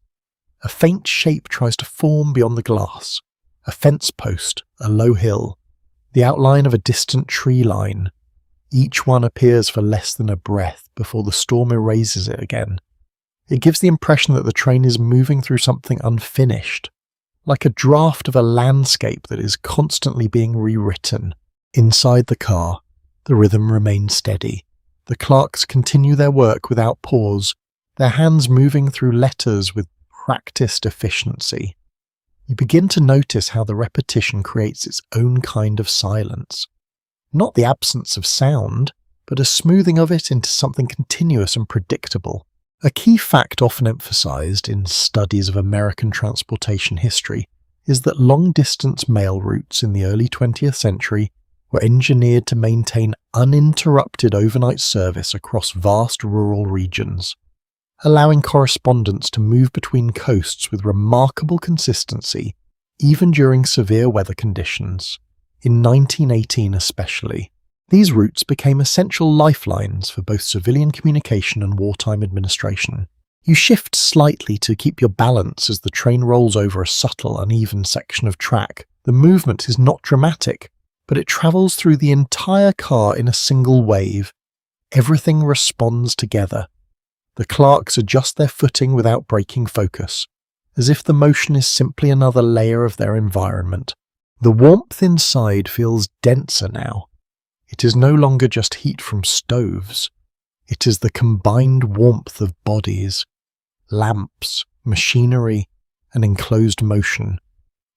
a faint shape tries to form beyond the glass. A fence post, a low hill, the outline of a distant tree line. Each one appears for less than a breath before the storm erases it again. It gives the impression that the train is moving through something unfinished, like a draft of a landscape that is constantly being rewritten. Inside the car, the rhythm remains steady. The clerks continue their work without pause, their hands moving through letters with practiced efficiency. You begin to notice how the repetition creates its own kind of silence. Not the absence of sound, but a smoothing of it into something continuous and predictable. A key fact often emphasized in studies of American transportation history is that long-distance mail routes in the early 20th century were engineered to maintain uninterrupted overnight service across vast rural regions, allowing correspondence to move between coasts with remarkable consistency, even during severe weather conditions. In 1918 especially, these routes became essential lifelines for both civilian communication and wartime administration. You shift slightly to keep your balance as the train rolls over a subtle, uneven section of track. The movement is not dramatic, but it travels through the entire car in a single wave. Everything responds together. The clerks adjust their footing without breaking focus, as if the motion is simply another layer of their environment. The warmth inside feels denser now. It is no longer just heat from stoves. It is the combined warmth of bodies, lamps, machinery, and enclosed motion.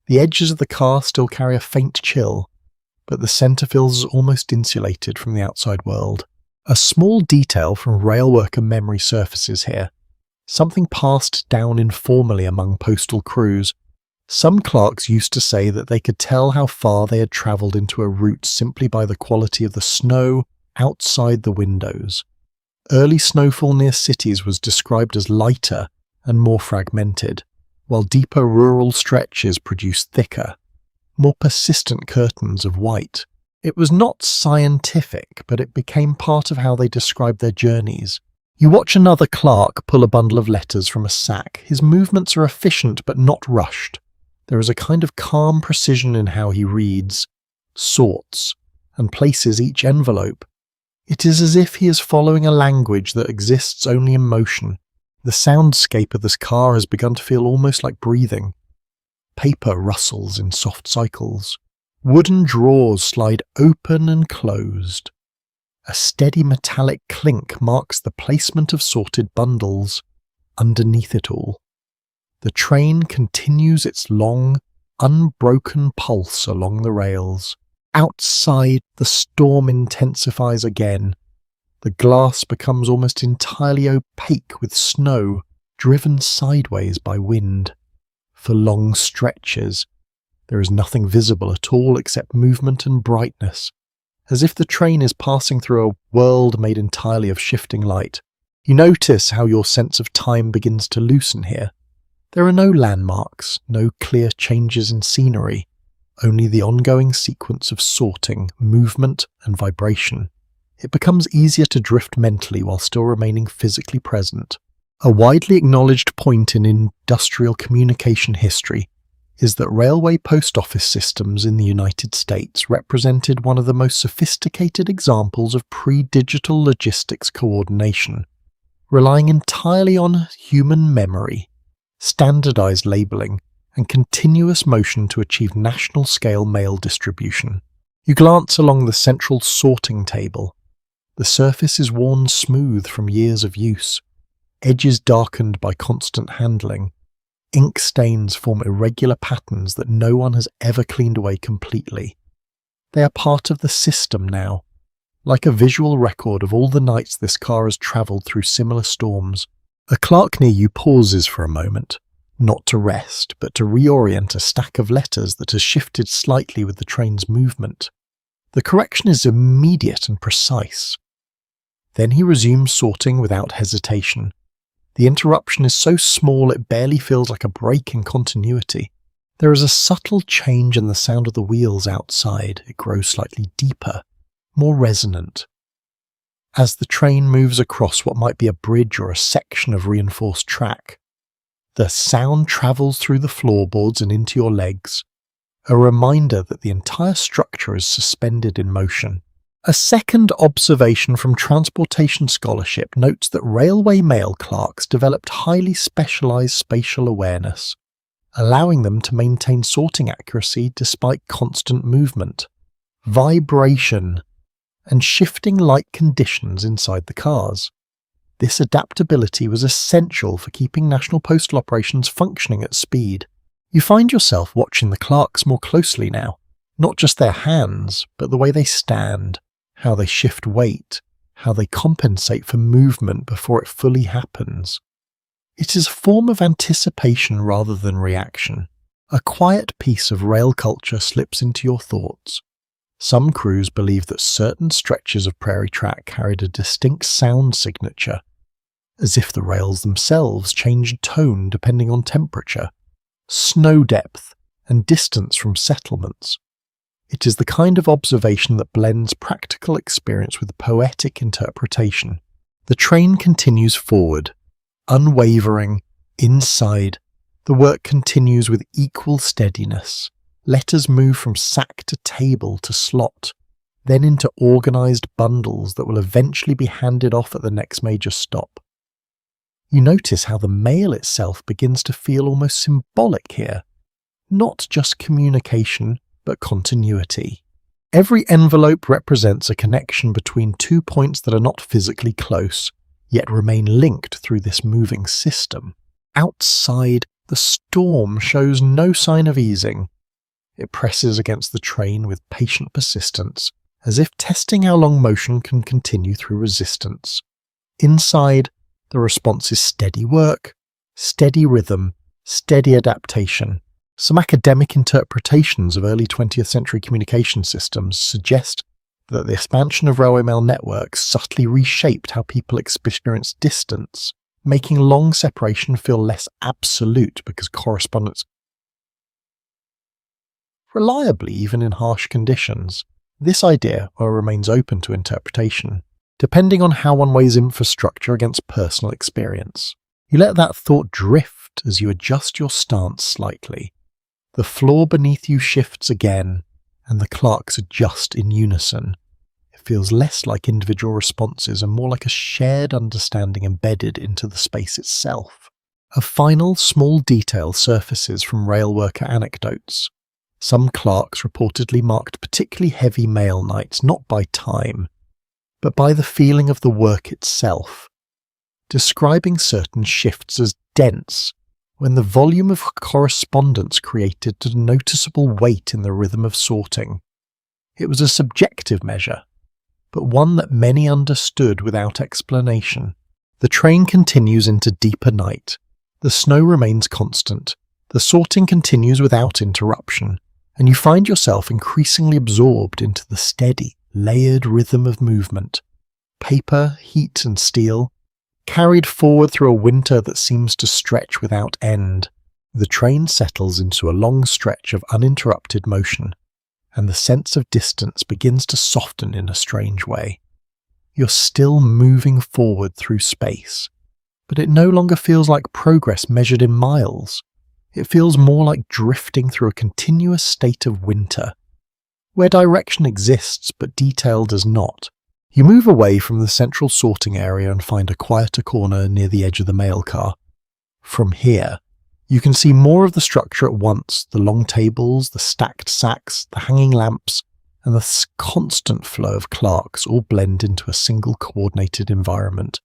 The edges of the car still carry a faint chill, but the centre feels almost insulated from the outside world. A small detail from rail worker memory surfaces here. Something passed down informally among postal crews. Some clerks used to say that they could tell how far they had travelled into a route simply by the quality of the snow outside the windows. Early snowfall near cities was described as lighter and more fragmented, while deeper rural stretches produced thicker, more persistent curtains of white. It was not scientific, but it became part of how they described their journeys. You watch another clerk pull a bundle of letters from a sack. His movements are efficient but not rushed. There is a kind of calm precision in how he reads, sorts, and places each envelope. It is as if he is following a language that exists only in motion. The soundscape of this car has begun to feel almost like breathing. Paper rustles in soft cycles. Wooden drawers slide open and closed. A steady metallic clink marks the placement of sorted bundles underneath it all. The train continues its long, unbroken pulse along the rails. Outside, the storm intensifies again. The glass becomes almost entirely opaque with snow, driven sideways by wind. For long stretches, there is nothing visible at all except movement and brightness, as if the train is passing through a world made entirely of shifting light. You notice how your sense of time begins to loosen here. There are no landmarks, no clear changes in scenery, only the ongoing sequence of sorting, movement, and vibration. It becomes easier to drift mentally while still remaining physically present. A widely acknowledged point in industrial communication history is that railway post office systems in the United States represented one of the most sophisticated examples of pre-digital logistics coordination, relying entirely on human memory, standardized labeling, and continuous motion to achieve national-scale mail distribution. You glance along the central sorting table. The surface is worn smooth from years of use, edges darkened by constant handling. Ink stains form irregular patterns that no one has ever cleaned away completely. They are part of the system now, like a visual record of all the nights this car has travelled through similar storms. A clerk near you pauses for a moment, not to rest, but to reorient a stack of letters that has shifted slightly with the train's movement. The correction is immediate and precise. Then he resumes sorting without hesitation. The interruption is so small it barely feels like a break in continuity. There is a subtle change in the sound of the wheels outside. It grows slightly deeper, more resonant. As the train moves across what might be a bridge or a section of reinforced track, the sound travels through the floorboards and into your legs, a reminder that the entire structure is suspended in motion. A second observation from transportation scholarship notes that railway mail clerks developed highly specialised spatial awareness, allowing them to maintain sorting accuracy despite constant movement, vibration, and shifting light conditions inside the cars. This adaptability was essential for keeping national postal operations functioning at speed. You find yourself watching the clerks more closely now, not just their hands, but the way they stand, how they shift weight, how they compensate for movement before it fully happens. It is a form of anticipation rather than reaction. A quiet piece of rail culture slips into your thoughts. Some crews believed that certain stretches of prairie track carried a distinct sound signature, as if the rails themselves changed tone depending on temperature, snow depth, and distance from settlements. It is the kind of observation that blends practical experience with poetic interpretation. The train continues forward, unwavering, inside. The work continues with equal steadiness. Letters move from sack to table to slot, then into organised bundles that will eventually be handed off at the next major stop. You notice how the mail itself begins to feel almost symbolic here. Not just communication, but continuity. Every envelope represents a connection between 2 points that are not physically close, yet remain linked through this moving system. Outside, the storm shows no sign of easing. It presses against the train with patient persistence, as if testing how long motion can continue through resistance. Inside, the response is steady work, steady rhythm, steady adaptation. Some academic interpretations of early 20th century communication systems suggest that the expansion of railway mail networks subtly reshaped how people experienced distance, making long separation feel less absolute because correspondence reliably even in harsh conditions. This idea remains open to interpretation, depending on how one weighs infrastructure against personal experience. You let that thought drift as you adjust your stance slightly. The floor beneath you shifts again, and the clocks adjust in unison. It feels less like individual responses and more like a shared understanding embedded into the space itself. A final small detail surfaces from rail worker anecdotes. Some clerks reportedly marked particularly heavy mail nights not by time, but by the feeling of the work itself, describing certain shifts as dense, when the volume of correspondence created a noticeable weight in the rhythm of sorting. It was a subjective measure, but one that many understood without explanation. The train continues into deeper night. The snow remains constant. The sorting continues without interruption, and you find yourself increasingly absorbed into the steady, layered rhythm of movement. Paper, heat, and steel, carried forward through a winter that seems to stretch without end. The train settles into a long stretch of uninterrupted motion, and the sense of distance begins to soften in a strange way. You're still moving forward through space, but it no longer feels like progress measured in miles. It feels more like drifting through a continuous state of winter, where direction exists but detail does not. You move away from the central sorting area and find a quieter corner near the edge of the mail car. From here, you can see more of the structure at once: the long tables, the stacked sacks, the hanging lamps, and the constant flow of clerks all blend into a single coordinated environment.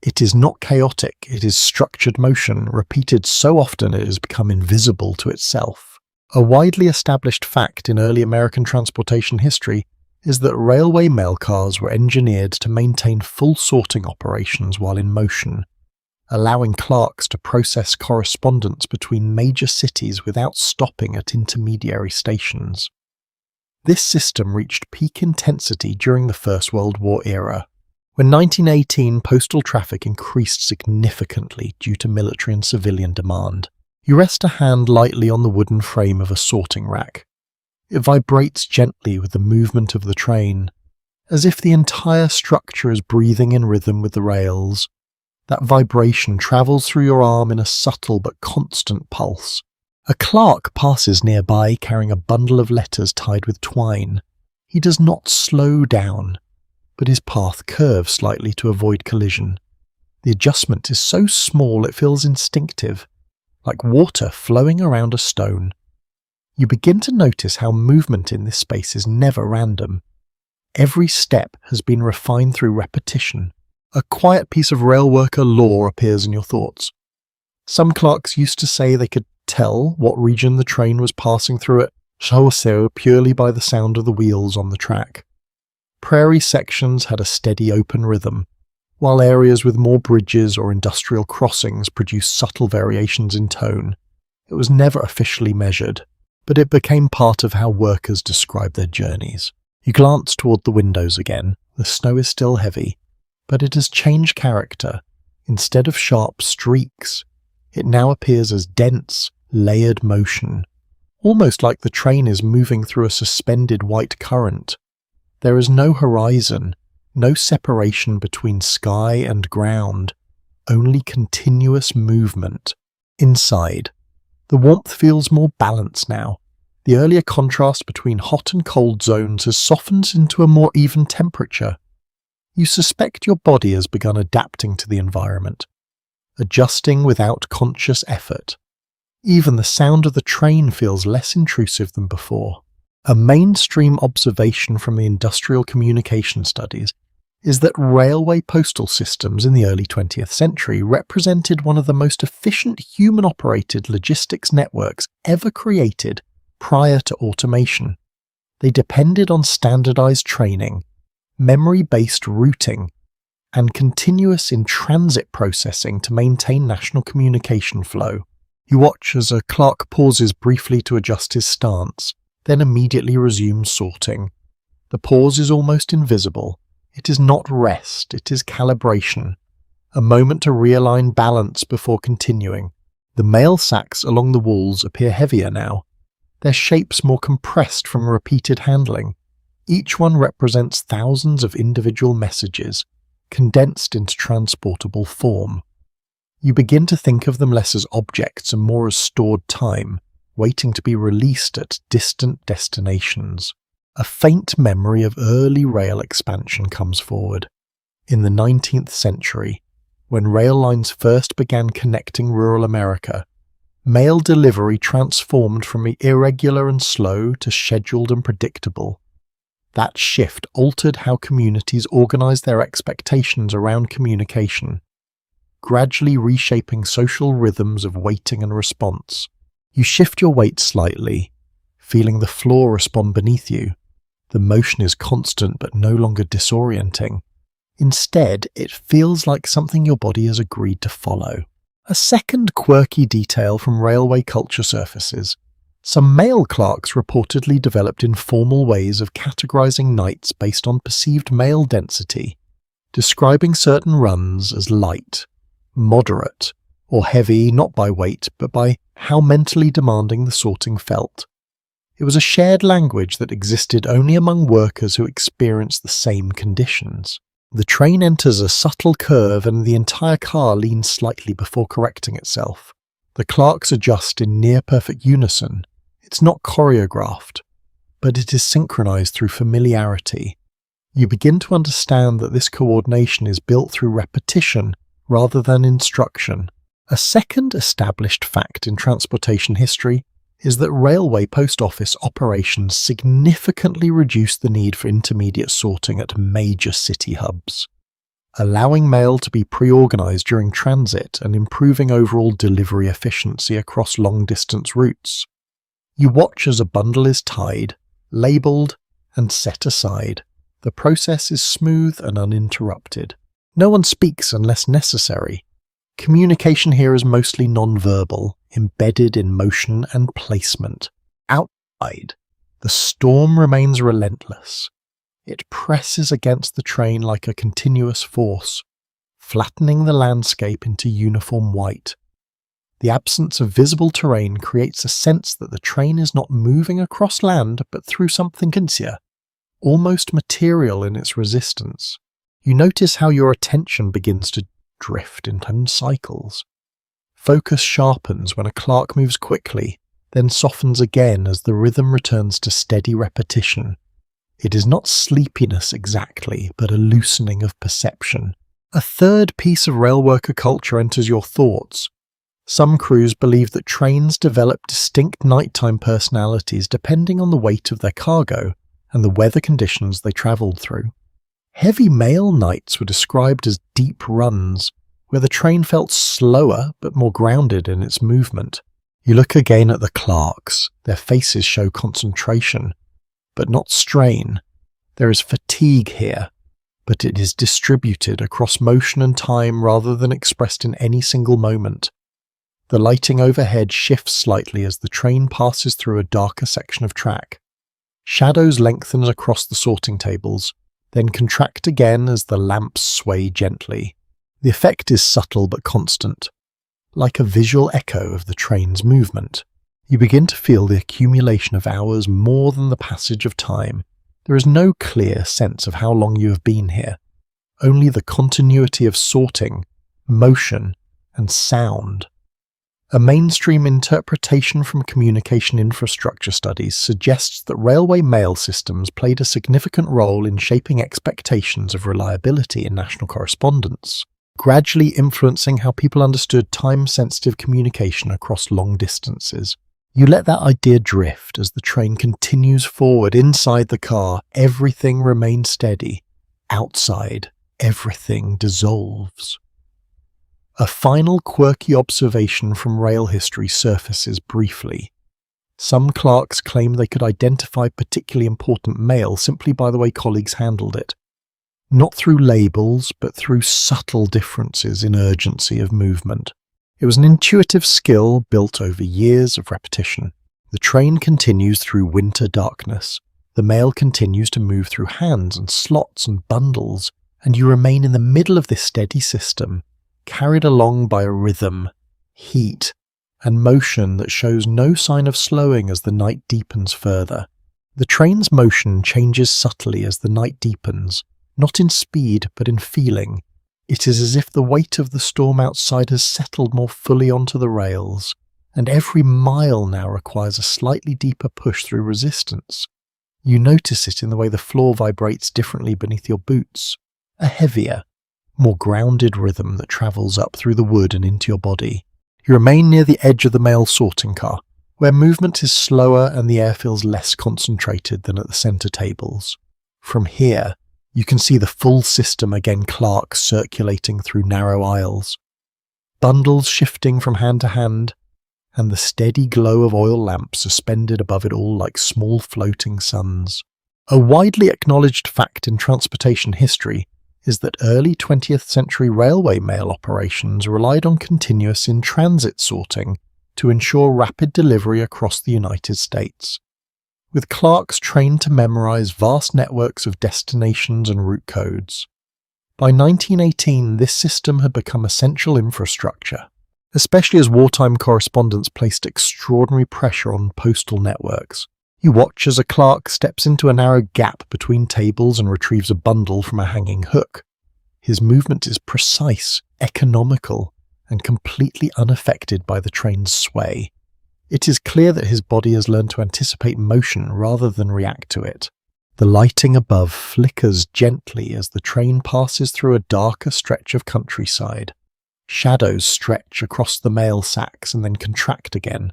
It is not chaotic, it is structured motion, repeated so often it has become invisible to itself. A widely established fact in early American transportation history is that railway mail cars were engineered to maintain full sorting operations while in motion, allowing clerks to process correspondence between major cities without stopping at intermediary stations. This system reached peak intensity during the First World War era, when 1918 postal traffic increased significantly due to military and civilian demand. You rest a hand lightly on the wooden frame of a sorting rack. It vibrates gently with the movement of the train, as if the entire structure is breathing in rhythm with the rails. That vibration travels through your arm in a subtle but constant pulse. A clerk passes nearby carrying a bundle of letters tied with twine. He does not slow down, but his path curves slightly to avoid collision. The adjustment is so small it feels instinctive, like water flowing around a stone. You begin to notice how movement in this space is never random. Every step has been refined through repetition. A quiet piece of rail worker lore appears in your thoughts. Some clerks used to say they could tell what region the train was passing through at Chausseur purely by the sound of the wheels on the track. Prairie sections had a steady open rhythm, while areas with more bridges or industrial crossings produced subtle variations in tone. It was never officially measured, but it became part of how workers described their journeys. You glance toward the windows again. The snow is still heavy, but it has changed character. Instead of sharp streaks, it now appears as dense, layered motion, almost like the train is moving through a suspended white current. There is no horizon, no separation between sky and ground, only continuous movement. Inside, the warmth feels more balanced now. The earlier contrast between hot and cold zones has softened into a more even temperature. You suspect your body has begun adapting to the environment. adjusting without conscious effort. Even the sound of the train feels less intrusive than before. A mainstream observation from the industrial communication studies is that railway postal systems in the early 20th century represented one of the most efficient human-operated logistics networks ever created prior to automation. They depended on standardized training, memory-based routing, and continuous in-transit processing to maintain national communication flow. You watch as a clerk pauses briefly to adjust his stance, then immediately resumes sorting. The pause is almost invisible. It is not rest, it is calibration. A moment to realign balance before continuing. The mail sacks along the walls appear heavier now, their shapes more compressed from repeated handling. Each one represents thousands of individual messages, condensed into transportable form. You begin to think of them less as objects and more as stored time, waiting to be released at distant destinations. A faint memory of early rail expansion comes forward. In the 19th century, when rail lines first began connecting rural America, mail delivery transformed from irregular and slow to scheduled and predictable. That shift altered how communities organized their expectations around communication, gradually reshaping social rhythms of waiting and response. You shift your weight slightly, feeling the floor respond beneath you. The motion is constant but no longer disorienting. Instead, it feels like something your body has agreed to follow. A second quirky detail from railway culture surfaces. Some mail clerks reportedly developed informal ways of categorizing nights based on perceived mail density, describing certain runs as light, moderate, or heavy not by weight but by how mentally demanding the sorting felt. It was a shared language that existed only among workers who experienced the same conditions. The train enters a subtle curve and the entire car leans slightly before correcting itself. The clerks adjust in near-perfect unison. It's not choreographed, but it is synchronized through familiarity. You begin to understand that this coordination is built through repetition rather than instruction. A second established fact in transportation history is that railway post office operations significantly reduced the need for intermediate sorting at major city hubs, allowing mail to be pre-organized during transit and improving overall delivery efficiency across long-distance routes. You watch as a bundle is tied, labeled, and set aside. The process is smooth and uninterrupted. No one speaks unless necessary. Communication here is mostly non-verbal, embedded in motion and placement. Outside, the storm remains relentless. It presses against the train like a continuous force, flattening the landscape into uniform white. The absence of visible terrain creates a sense that the train is not moving across land but through something denser, almost material in its resistance. You notice how your attention begins to drift in 10 cycles. Focus sharpens when a clerk moves quickly, then softens again as the rhythm returns to steady repetition. It is not sleepiness exactly, but a loosening of perception. A third piece of railworker culture enters your thoughts. Some crews believe that trains develop distinct nighttime personalities depending on the weight of their cargo and the weather conditions they travelled through. Heavy mail nights were described as deep runs, where the train felt slower but more grounded in its movement. You look again at the clerks. Their faces show concentration, but not strain. There is fatigue here, but it is distributed across motion and time rather than expressed in any single moment. The lighting overhead shifts slightly as the train passes through a darker section of track. Shadows lengthen across the sorting tables, then contract again as the lamps sway gently. The effect is subtle but constant, like a visual echo of the train's movement. You begin to feel the accumulation of hours more than the passage of time. There is no clear sense of how long you have been here, only the continuity of sorting, motion, and sound. A mainstream interpretation from communication infrastructure studies suggests that railway mail systems played a significant role in shaping expectations of reliability in national correspondence. gradually influencing how people understood time-sensitive communication across long distances. You let that idea drift as the train continues forward. Inside the car, everything remains steady. Outside, everything dissolves. A final quirky observation from rail history surfaces briefly. Some clerks claim they could identify particularly important mail simply by the way colleagues handled it. Not through labels, but through subtle differences in urgency of movement. It was an intuitive skill built over years of repetition. The train continues through winter darkness. The mail continues to move through hands and slots and bundles, and you remain in the middle of this steady system, carried along by a rhythm, heat, and motion that shows no sign of slowing as the night deepens further. The train's motion changes subtly as the night deepens, not in speed but in feeling. It is as if the weight of the storm outside has settled more fully onto the rails, and every mile now requires a slightly deeper push through resistance. You notice it in the way the floor vibrates differently beneath your boots, a heavier, more grounded rhythm that travels up through the wood and into your body. You remain near the edge of the mail sorting car, where movement is slower and the air feels less concentrated than at the centre tables. From here, you can see the full system again, clerks circulating through narrow aisles, bundles shifting from hand to hand, and the steady glow of oil lamps suspended above it all like small floating suns. A widely acknowledged fact in transportation history is that early 20th century railway mail operations relied on continuous in-transit sorting to ensure rapid delivery across the United States, with clerks trained to memorize vast networks of destinations and route codes. By 1918, this system had become essential infrastructure, especially as wartime correspondence placed extraordinary pressure on postal networks. You watch as a clerk steps into a narrow gap between tables and retrieves a bundle from a hanging hook. His movement is precise, economical, and completely unaffected by the train's sway. It is clear that his body has learned to anticipate motion rather than react to it. The lighting above flickers gently as the train passes through a darker stretch of countryside. Shadows stretch across the mail sacks and then contract again,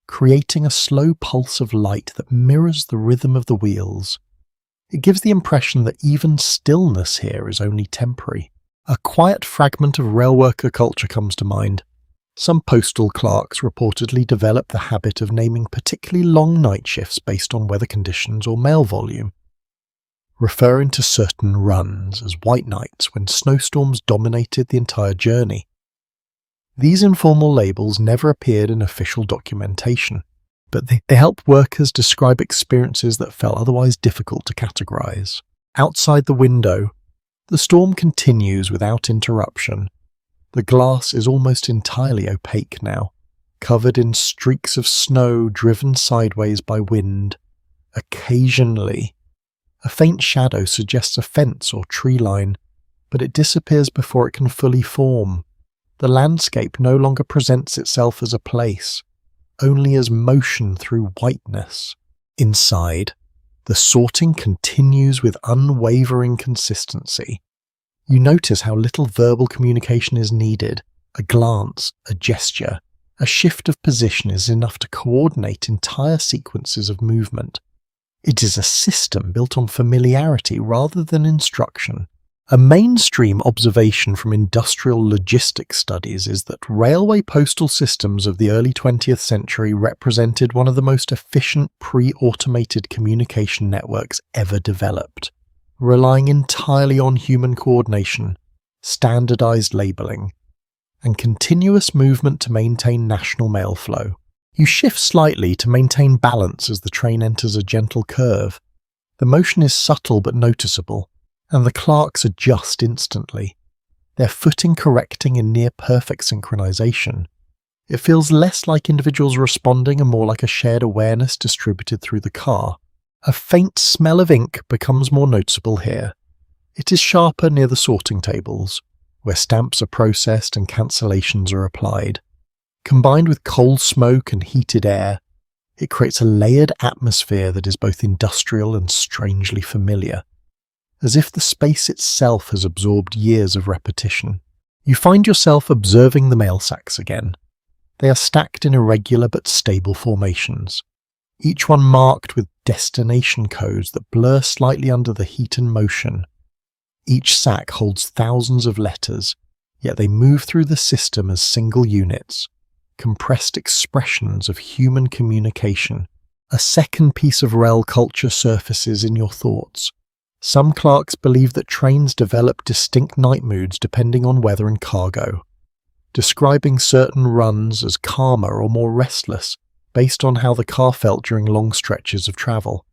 creating a slow pulse of light that mirrors the rhythm of the wheels. It gives the impression that even stillness here is only temporary. A quiet fragment of rail worker culture comes to mind. Some postal clerks reportedly developed the habit of naming particularly long night shifts based on weather conditions or mail volume, referring to certain runs as white nights when snowstorms dominated the entire journey. These informal labels never appeared in official documentation, but they help workers describe experiences that felt otherwise difficult to categorize. Outside the window, the storm continues without interruption. The glass is almost entirely opaque now, covered in streaks of snow driven sideways by wind. Occasionally, a faint shadow suggests a fence or tree line, but it disappears before it can fully form. The landscape no longer presents itself as a place, only as motion through whiteness. Inside, the sorting continues with unwavering consistency. You notice how little verbal communication is needed. A glance, a gesture, a shift of position is enough to coordinate entire sequences of movement. It is a system built on familiarity rather than instruction. A mainstream observation from industrial logistics studies is that railway postal systems of the early 20th century represented one of the most efficient pre-automated communication networks ever developed, relying entirely on human coordination, standardized labeling, and continuous movement to maintain national mail flow. You shift slightly to maintain balance as the train enters a gentle curve. The motion is subtle but noticeable, and the clerks adjust instantly, their footing correcting in near-perfect synchronization. It feels less like individuals responding and more like a shared awareness distributed through the car. A faint smell of ink becomes more noticeable here. It is sharper near the sorting tables, where stamps are processed and cancellations are applied. Combined with coal smoke and heated air, it creates a layered atmosphere that is both industrial and strangely familiar, as if the space itself has absorbed years of repetition. You find yourself observing the mail sacks again. They are stacked in irregular but stable formations, each one marked with destination codes that blur slightly under the heat and motion. Each sack holds thousands of letters, yet they move through the system as single units, compressed expressions of human communication. A second piece of rail culture surfaces in your thoughts. Some clerks believe that trains develop distinct night moods depending on weather and cargo, describing certain runs as calmer or more restless based on how the car felt during long stretches of travel.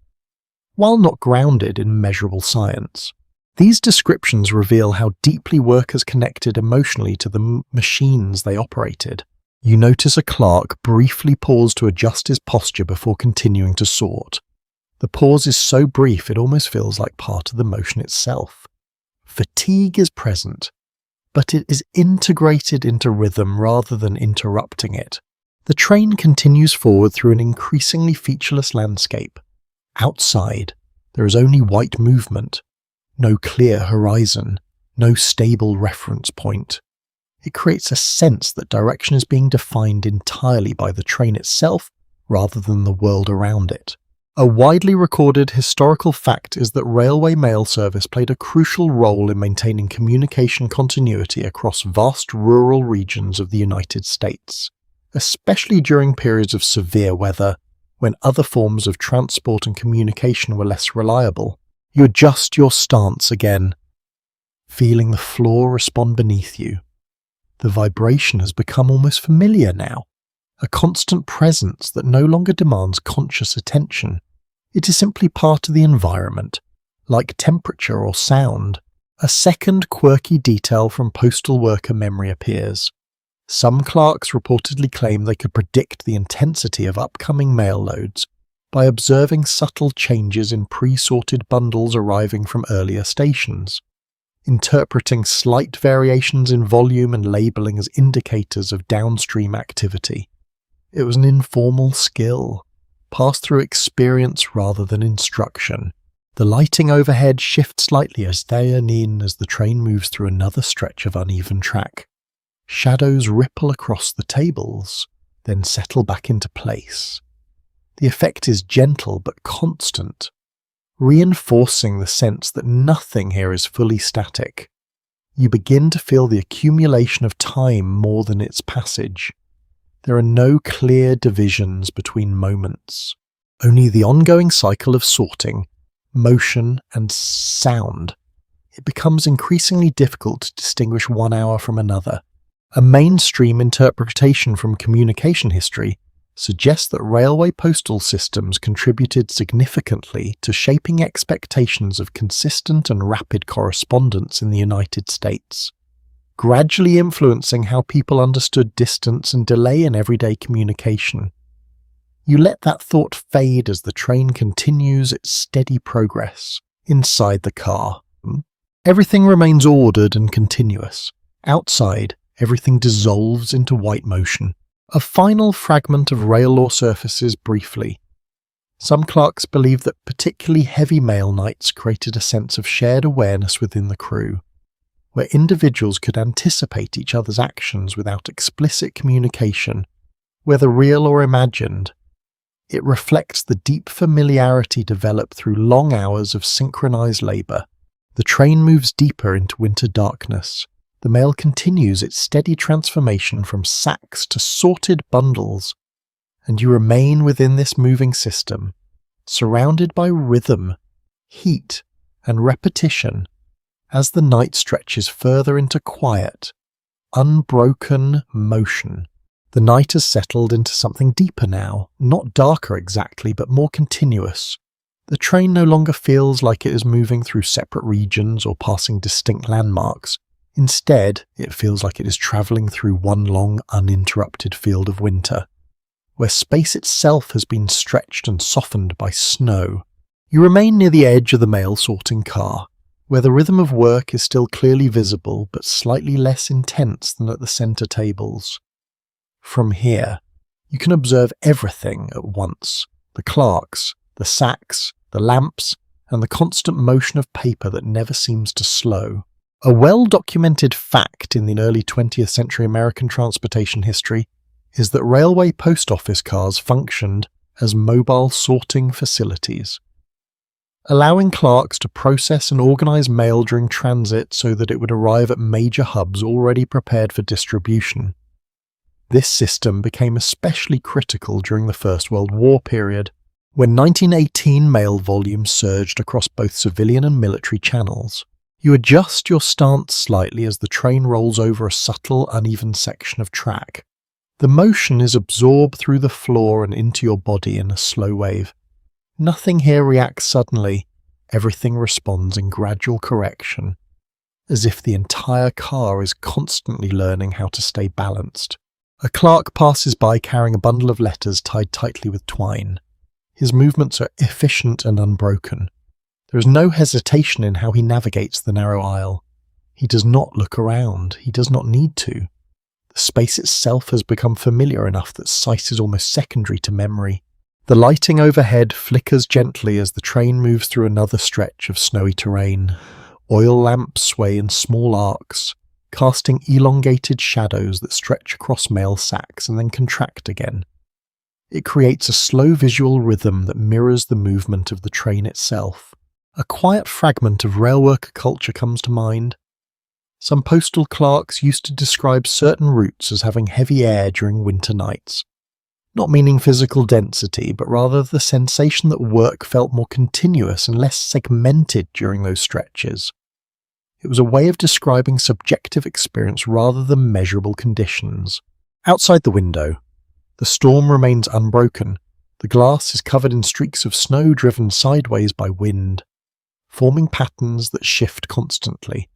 While not grounded in measurable science, these descriptions reveal how deeply workers connected emotionally to the machines they operated. You notice a clerk briefly pause to adjust his posture before continuing to sort. The pause is so brief it almost feels like part of the motion itself. Fatigue is present, but it is integrated into rhythm rather than interrupting it. The train continues forward through an increasingly featureless landscape. Outside, there is only white movement, no clear horizon, no stable reference point. It creates a sense that direction is being defined entirely by the train itself rather than the world around it. A widely recorded historical fact is that railway mail service played a crucial role in maintaining communication continuity across vast rural regions of the United States, especially during periods of severe weather, when other forms of transport and communication were less reliable. You adjust your stance again, feeling the floor respond beneath you. The vibration has become almost familiar now, a constant presence that no longer demands conscious attention. It is simply part of the environment, like temperature or sound. A second quirky detail from postal worker memory appears. Some clerks reportedly claim they could predict the intensity of upcoming mail loads by observing subtle changes in pre-sorted bundles arriving from earlier stations, interpreting slight variations in volume and labeling as indicators of downstream activity. It was an informal skill, passed through experience rather than instruction. The lighting overhead shifts slightly as the train moves through another stretch of uneven track. Shadows ripple across the tables, then settle back into place. The effect is gentle but constant, reinforcing the sense that nothing here is fully static. You begin to feel the accumulation of time more than its passage. There are no clear divisions between moments, only the ongoing cycle of sorting, motion, and sound. It becomes increasingly difficult to distinguish one hour from another. A mainstream interpretation from communication history suggests that railway postal systems contributed significantly to shaping expectations of consistent and rapid correspondence in the United States, gradually influencing how people understood distance and delay in everyday communication. You let that thought fade as the train continues its steady progress. Inside the car, everything remains ordered and continuous. Outside, everything dissolves into white motion. A final fragment of rail law surfaces briefly. Some clerks believe that particularly heavy mail nights created a sense of shared awareness within the crew, where individuals could anticipate each other's actions without explicit communication, whether real or imagined. It reflects the deep familiarity developed through long hours of synchronized labor. The train moves deeper into winter darkness. The mail continues its steady transformation from sacks to sorted bundles, and you remain within this moving system, surrounded by rhythm, heat, and repetition, as the night stretches further into quiet, unbroken motion. The night has settled into something deeper now, not darker exactly, but more continuous. The train no longer feels like it is moving through separate regions or passing distinct landmarks. Instead, it feels like it is travelling through one long, uninterrupted field of winter, where space itself has been stretched and softened by snow. You remain near the edge of the mail sorting car, where the rhythm of work is still clearly visible but slightly less intense than at the centre tables. From here, you can observe everything at once: the clerks, the sacks, the lamps, and the constant motion of paper that never seems to slow. A well-documented fact in the early 20th century American transportation history is that railway post office cars functioned as mobile sorting facilities, allowing clerks to process and organize mail during transit so that it would arrive at major hubs already prepared for distribution. This system became especially critical during the First World War period, when 1918 mail volume surged across both civilian and military channels. You adjust your stance slightly as the train rolls over a subtle, uneven section of track. The motion is absorbed through the floor and into your body in a slow wave. Nothing here reacts suddenly. Everything responds in gradual correction, as if the entire car is constantly learning how to stay balanced. A clerk passes by carrying a bundle of letters tied tightly with twine. His movements are efficient and unbroken. There is no hesitation in how he navigates the narrow aisle. He does not look around. He does not need to. The space itself has become familiar enough that sight is almost secondary to memory. The lighting overhead flickers gently as the train moves through another stretch of snowy terrain. Oil lamps sway in small arcs, casting elongated shadows that stretch across mail sacks and then contract again. It creates a slow visual rhythm that mirrors the movement of the train itself. A quiet fragment of railworker culture comes to mind. Some postal clerks used to describe certain routes as having heavy air during winter nights, not meaning physical density, but rather the sensation that work felt more continuous and less segmented during those stretches. It was a way of describing subjective experience rather than measurable conditions. Outside the window, the storm remains unbroken. The glass is covered in streaks of snow driven sideways by wind, forming patterns that shift constantly.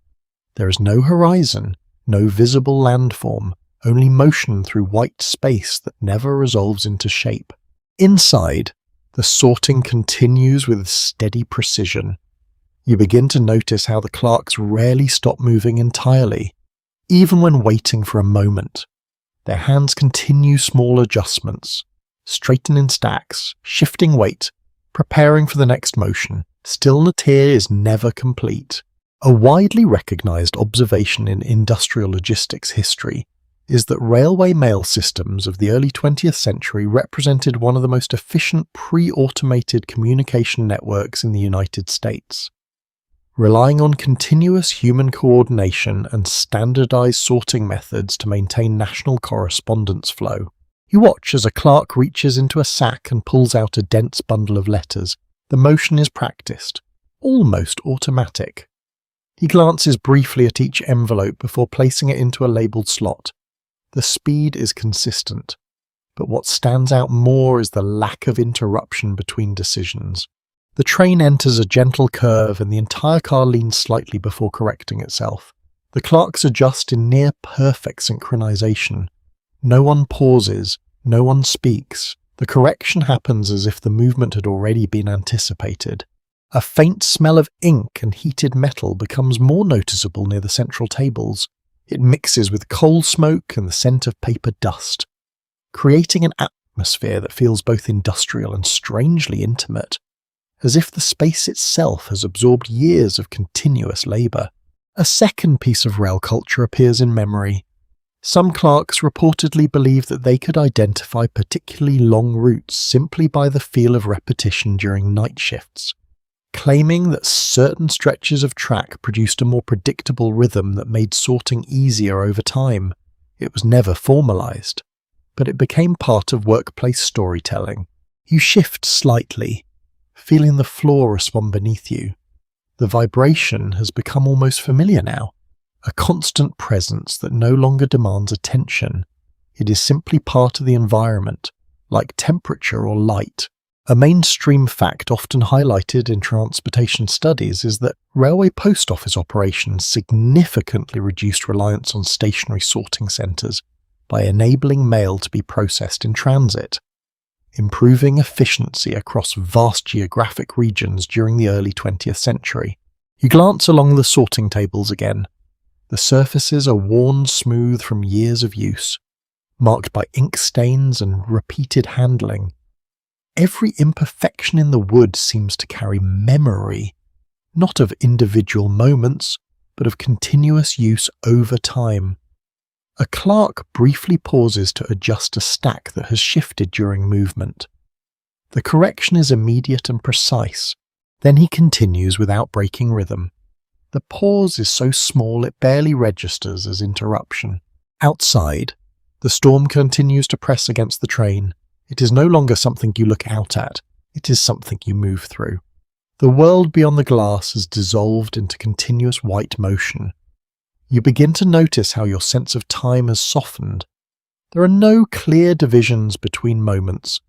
There is no horizon, no visible landform, only motion through white space that never resolves into shape. Inside, the sorting continues with steady precision. You begin to notice how the clerks rarely stop moving entirely, even when waiting for a moment. Their hands continue small adjustments, straightening stacks, shifting weight, preparing for the next motion. Still, the tier is never complete. A widely recognized observation in industrial logistics history is that railway mail systems of the early 20th century represented one of the most efficient pre-automated communication networks in the United States. Relying on continuous human coordination and standardized sorting methods to maintain national correspondence flow. You watch as a clerk reaches into a sack and pulls out a dense bundle of letters. The motion is practiced, almost automatic. He glances briefly at each envelope before placing it into a labelled slot. The speed is consistent, but what stands out more is the lack of interruption between decisions. The train enters a gentle curve and the entire car leans slightly before correcting itself. The clerks adjust in near perfect synchronization. No one pauses, no one speaks. The correction happens as if the movement had already been anticipated. A faint smell of ink and heated metal becomes more noticeable near the central tables. It mixes with coal smoke and the scent of paper dust, creating an atmosphere that feels both industrial and strangely intimate, as if the space itself has absorbed years of continuous labour. A second piece of rail culture appears in memory. Some clerks reportedly believed that they could identify particularly long routes simply by the feel of repetition during night shifts, claiming that certain stretches of track produced a more predictable rhythm that made sorting easier over time. It was never formalized, but it became part of workplace storytelling. You shift slightly, feeling the floor respond beneath you. The vibration has become almost familiar now, a constant presence that no longer demands attention. It is simply part of the environment, like temperature or light. A mainstream fact often highlighted in transportation studies is that railway post office operations significantly reduced reliance on stationary sorting centres by enabling mail to be processed in transit, improving efficiency across vast geographic regions during the early 20th century. You glance along the sorting tables again. The surfaces are worn smooth from years of use, marked by ink stains and repeated handling. Every imperfection in the wood seems to carry memory, not of individual moments, but of continuous use over time. A clerk briefly pauses to adjust a stack that has shifted during movement. The correction is immediate and precise. Then he continues without breaking rhythm. The pause is so small it barely registers as interruption. Outside, the storm continues to press against the train. It is no longer something you look out at. It is something you move through. The world beyond the glass has dissolved into continuous white motion. You begin to notice how your sense of time has softened. There are no clear divisions between moments,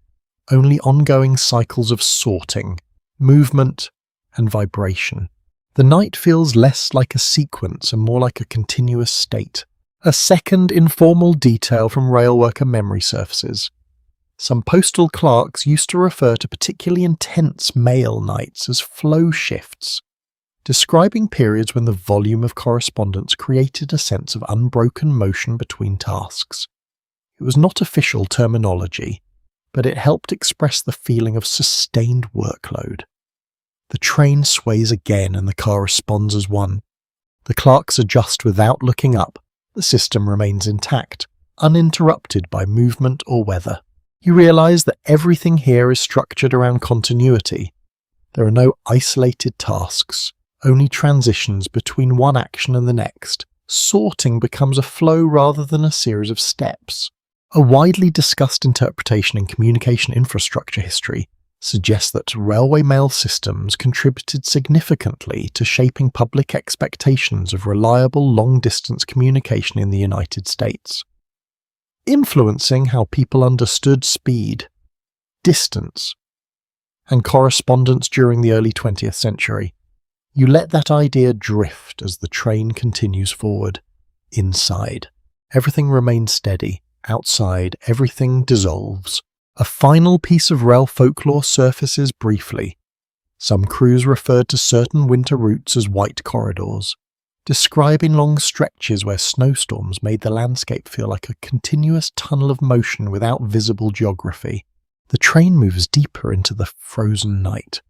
only ongoing cycles of sorting, movement, and vibration. The night feels less like a sequence and more like a continuous state. A second informal detail from railworker memory surfaces. Some postal clerks used to refer to particularly intense mail nights as flow shifts, describing periods when the volume of correspondence created a sense of unbroken motion between tasks. It was not official terminology, but it helped express the feeling of sustained workload. The train sways again and the car responds as one. The clerks adjust without looking up. The system remains intact, uninterrupted by movement or weather. You realize that everything here is structured around continuity. There are no isolated tasks, only transitions between one action and the next. Sorting becomes a flow rather than a series of steps. A widely discussed interpretation in communication infrastructure history suggests that railway mail systems contributed significantly to shaping public expectations of reliable long-distance communication in the United States, influencing how people understood speed, distance, and correspondence during the early 20th century. You let that idea drift as the train continues forward. Inside, everything remains steady. Outside, everything dissolves. A final piece of rail folklore surfaces briefly. Some crews referred to certain winter routes as white corridors, describing long stretches where snowstorms made the landscape feel like a continuous tunnel of motion without visible geography. The train moves deeper into the frozen night.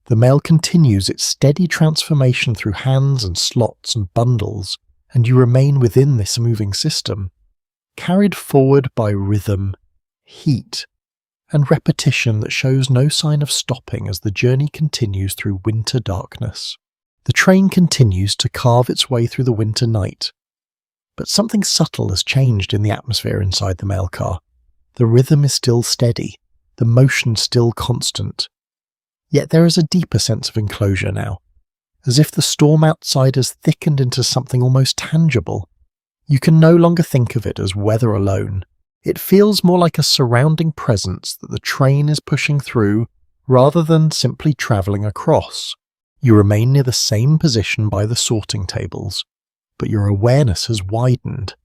The mail continues its steady transformation through hands and slots and bundles, and you remain within this moving system, carried forward by rhythm, heat, and repetition that shows no sign of stopping as the journey continues through winter darkness. The train continues to carve its way through the winter night, but something subtle has changed in the atmosphere inside the mail car. The rhythm is still steady, the motion still constant. Yet there is a deeper sense of enclosure now, as if the storm outside has thickened into something almost tangible. You can no longer think of it as weather alone. It feels more like a surrounding presence that the train is pushing through rather than simply travelling across. You remain near the same position by the sorting tables, but your awareness has widened.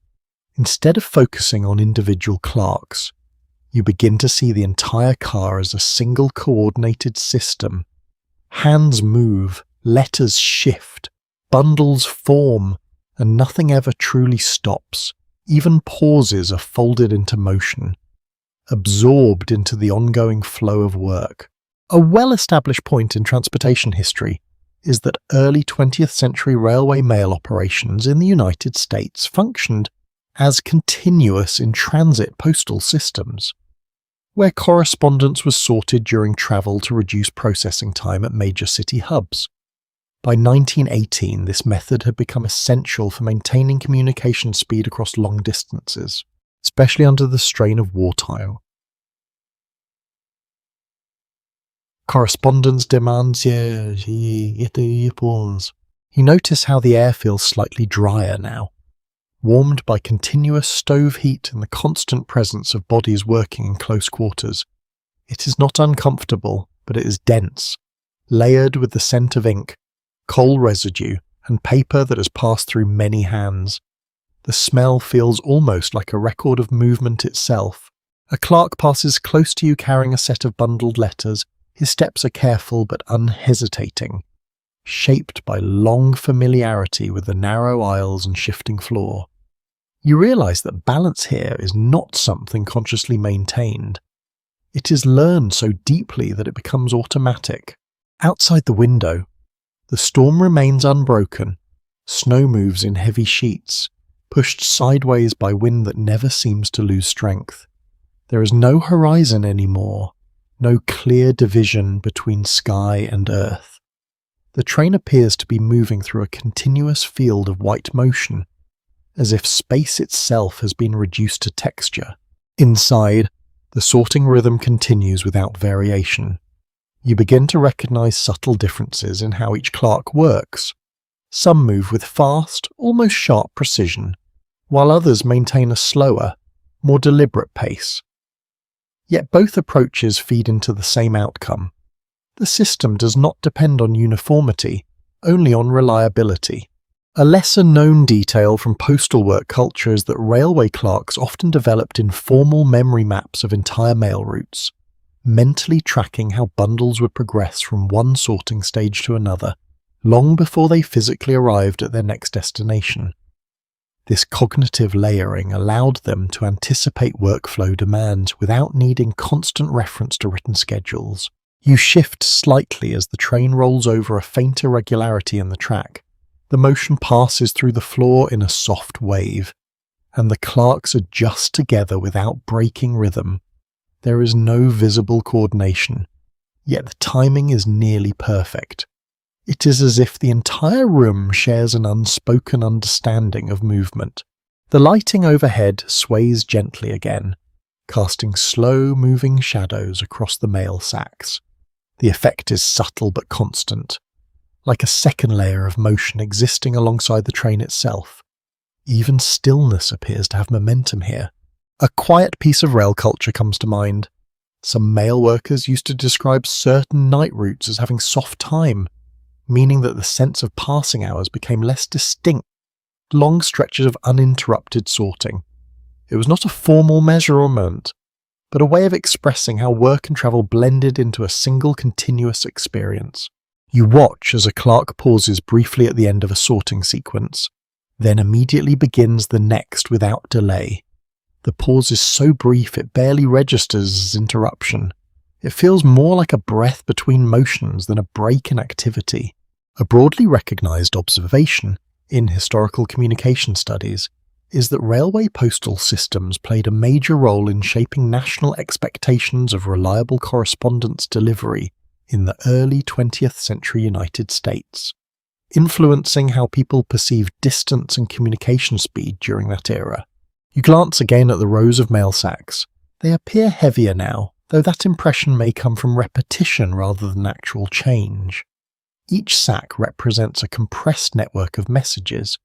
Instead of focusing on individual clerks, you begin to see the entire car as a single coordinated system. Hands move, letters shift, bundles form, and nothing ever truly stops. Even pauses are folded into motion, absorbed into the ongoing flow of work. A well-established point in transportation history is that early 20th century railway mail operations in the United States functioned as continuous in-transit postal systems, where correspondence was sorted during travel to reduce processing time at major city hubs. By 1918, this method had become essential for maintaining communication speed across long distances, especially under the strain of wartime. Correspondence demands You notice how the air feels slightly drier now, warmed by continuous stove heat and the constant presence of bodies working in close quarters. It is not uncomfortable, but it is dense, layered with the scent of ink, coal residue, and paper that has passed through many hands. The smell feels almost like a record of movement itself. A clerk passes close to you carrying a set of bundled letters. His steps are careful but unhesitating, shaped by long familiarity with the narrow aisles and shifting floor. You realize that balance here is not something consciously maintained. It is learned so deeply that it becomes automatic. Outside the window, the storm remains unbroken, Snow moves in heavy sheets, pushed sideways by wind that never seems to lose strength. There is no horizon anymore, no clear division between sky and earth. The train appears to be moving through a continuous field of white motion, as if space itself has been reduced to texture. Inside, the sorting rhythm continues without variation. You begin to recognize subtle differences in how each clock works. Some move with fast, almost sharp precision, while others maintain a slower, more deliberate pace. Yet both approaches feed into the same outcome. The system does not depend on uniformity, only on reliability. A lesser-known detail from postal work culture is that railway clerks often developed informal memory maps of entire mail routes, mentally tracking how bundles would progress from one sorting stage to another, long before they physically arrived at their next destination. This cognitive layering allowed them to anticipate workflow demands without needing constant reference to written schedules. You shift slightly as the train rolls over a faint irregularity in the track. The motion passes through the floor in a soft wave, and the clerks adjust together without breaking rhythm. There is no visible coordination, yet the timing is nearly perfect. It is as if the entire room shares an unspoken understanding of movement. The lighting overhead sways gently again, casting slow-moving shadows across the mail sacks. The effect is subtle but constant, like a second layer of motion existing alongside the train itself. Even stillness appears to have momentum here. A quiet piece of rail culture comes to mind. Some mail workers used to describe certain night routes as having soft time, meaning that the sense of passing hours became less distinct, long stretches of uninterrupted sorting. It was not a formal measurement, but a way of expressing how work and travel blended into a single continuous experience. You watch as a clerk pauses briefly at the end of a sorting sequence, then immediately begins the next without delay. The pause is so brief it barely registers as interruption. It feels more like a breath between motions than a break in activity. A broadly recognized observation in historical communication studies is that railway postal systems played a major role in shaping national expectations of reliable correspondence delivery in the early 20th century United States, influencing how people perceived distance and communication speed during that era. You glance again at the rows of mail sacks. They appear heavier now, though that impression may come from repetition rather than actual change. Each sack represents a compressed network of messages,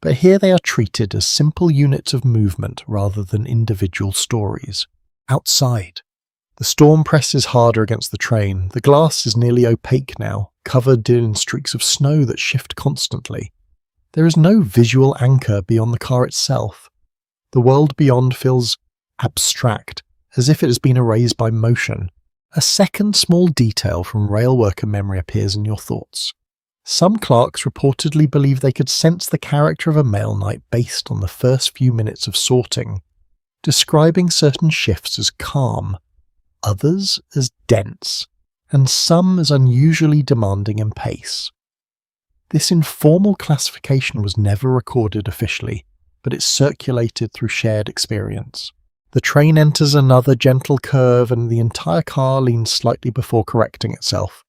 but here they are treated as simple units of movement rather than individual stories. Outside, the storm presses harder against the train. The glass is nearly opaque now, covered in streaks of snow that shift constantly. There is no visual anchor beyond the car itself. The world beyond feels abstract, as if it has been erased by motion. A second small detail from rail worker memory appears in your thoughts. Some clerks reportedly believe they could sense the character of a mail night based on the first few minutes of sorting, describing certain shifts as calm, others as dense, and some as unusually demanding in pace. This informal classification was never recorded officially, but it circulated through shared experience. The train enters another gentle curve and the entire car leans slightly before correcting itself.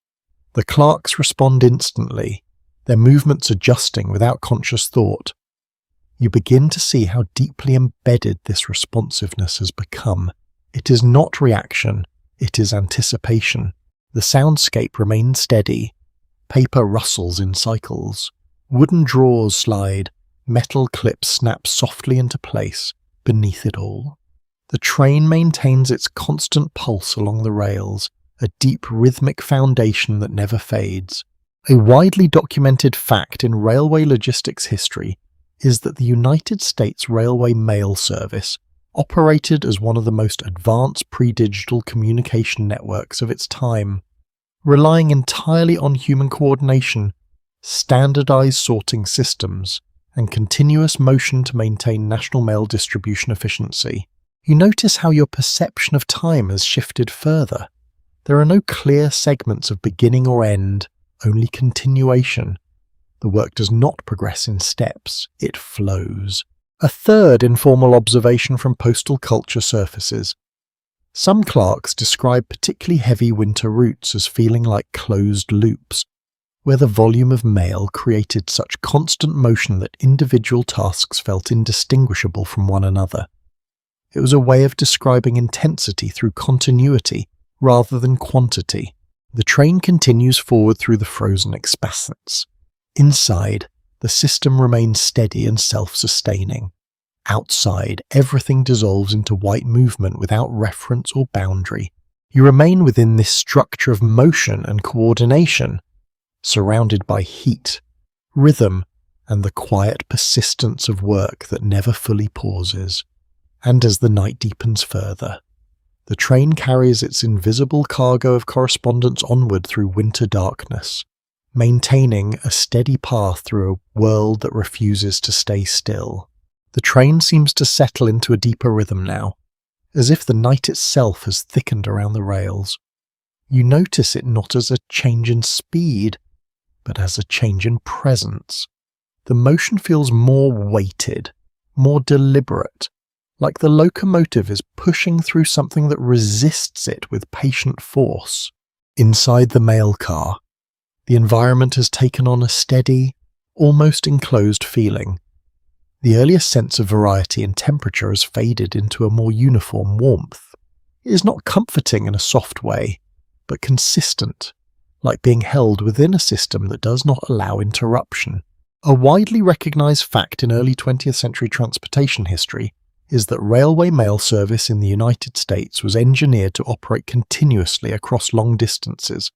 The clerks respond instantly, their movements adjusting without conscious thought. You begin to see how deeply embedded this responsiveness has become. It is not reaction, it is anticipation. The soundscape remains steady. Paper rustles in cycles. Wooden drawers slide. Metal clips snap softly into place beneath it all. The train maintains its constant pulse along the rails, a deep rhythmic foundation that never fades. A widely documented fact in railway logistics history is that the United States Railway Mail Service operated as one of the most advanced pre-digital communication networks of its time, relying entirely on human coordination, standardized sorting systems, and continuous motion to maintain national mail distribution efficiency. You notice how your perception of time has shifted further. There are no clear segments of beginning or end, only continuation. The work does not progress in steps, it flows. A third informal observation from postal culture surfaces. Some clerks describe particularly heavy winter routes as feeling like closed loops, where the volume of mail created such constant motion that individual tasks felt indistinguishable from one another. It was a way of describing intensity through continuity rather than quantity. The train continues forward through the frozen expanse. Inside, the system remains steady and self-sustaining. Outside, everything dissolves into white movement without reference or boundary. You remain within this structure of motion and coordination, surrounded by heat, rhythm, and the quiet persistence of work that never fully pauses. And as the night deepens further, the train carries its invisible cargo of correspondence onward through winter darkness, maintaining a steady path through a world that refuses to stay still. The train seems to settle into a deeper rhythm now, as if the night itself has thickened around the rails. You notice it not as a change in speed, but as a change in presence. The motion feels more weighted, more deliberate, like the locomotive is pushing through something that resists it with patient force. Inside the mail car, the environment has taken on a steady, almost enclosed feeling. The earlier sense of variety and temperature has faded into a more uniform warmth. It is not comforting in a soft way, but consistent, like being held within a system that does not allow interruption. A widely recognized fact in early 20th century transportation history is that railway mail service in the United States was engineered to operate continuously across long distances,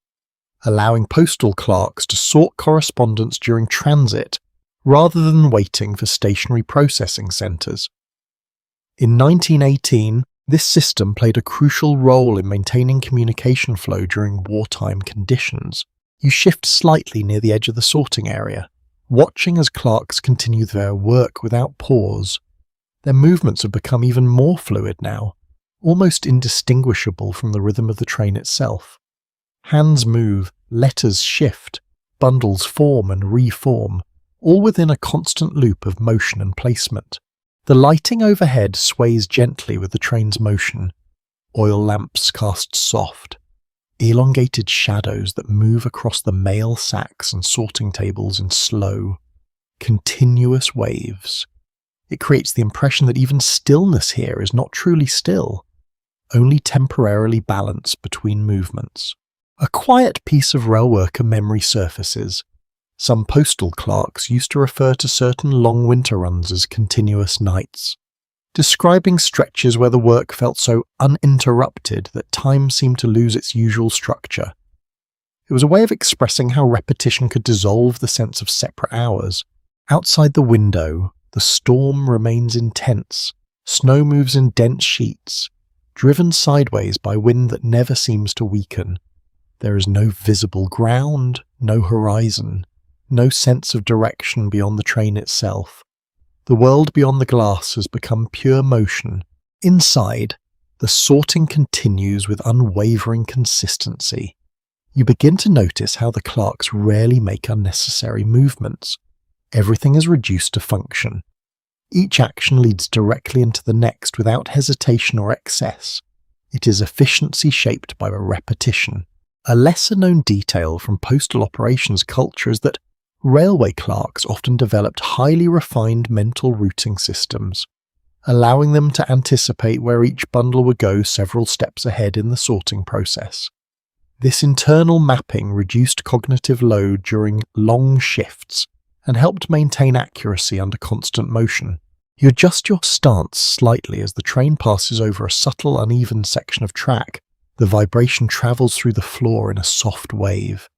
allowing postal clerks to sort correspondence during transit rather than waiting for stationary processing centres. In 1918, this system played a crucial role in maintaining communication flow during wartime conditions. You shift slightly near the edge of the sorting area, watching as clerks continue their work without pause. Their movements have become even more fluid now, almost indistinguishable from the rhythm of the train itself. Hands move, letters shift, bundles form and reform, all within a constant loop of motion and placement. The lighting overhead sways gently with the train's motion. Oil lamps cast soft, elongated shadows that move across the mail sacks and sorting tables in slow, continuous waves. It creates the impression that even stillness here is not truly still, only temporarily balanced between movements. A quiet piece of rail worker memory surfaces. Some postal clerks used to refer to certain long winter runs as continuous nights, describing stretches where the work felt so uninterrupted that time seemed to lose its usual structure. It was a way of expressing how repetition could dissolve the sense of separate hours. Outside the window, the storm remains intense. Snow moves in dense sheets, driven sideways by wind that never seems to weaken. There is no visible ground, no horizon, no sense of direction beyond the train itself. The world beyond the glass has become pure motion. Inside, the sorting continues with unwavering consistency. You begin to notice how the clerks rarely make unnecessary movements. Everything is reduced to function. Each action leads directly into the next without hesitation or excess. It is efficiency shaped by repetition. A lesser-known detail from postal operations culture is that railway clerks often developed highly refined mental routing systems, allowing them to anticipate where each bundle would go several steps ahead in the sorting process. This internal mapping reduced cognitive load during long shifts and helped maintain accuracy under constant motion. You adjust your stance slightly as the train passes over a subtle, uneven section of track. The vibration travels through the floor in a soft wave.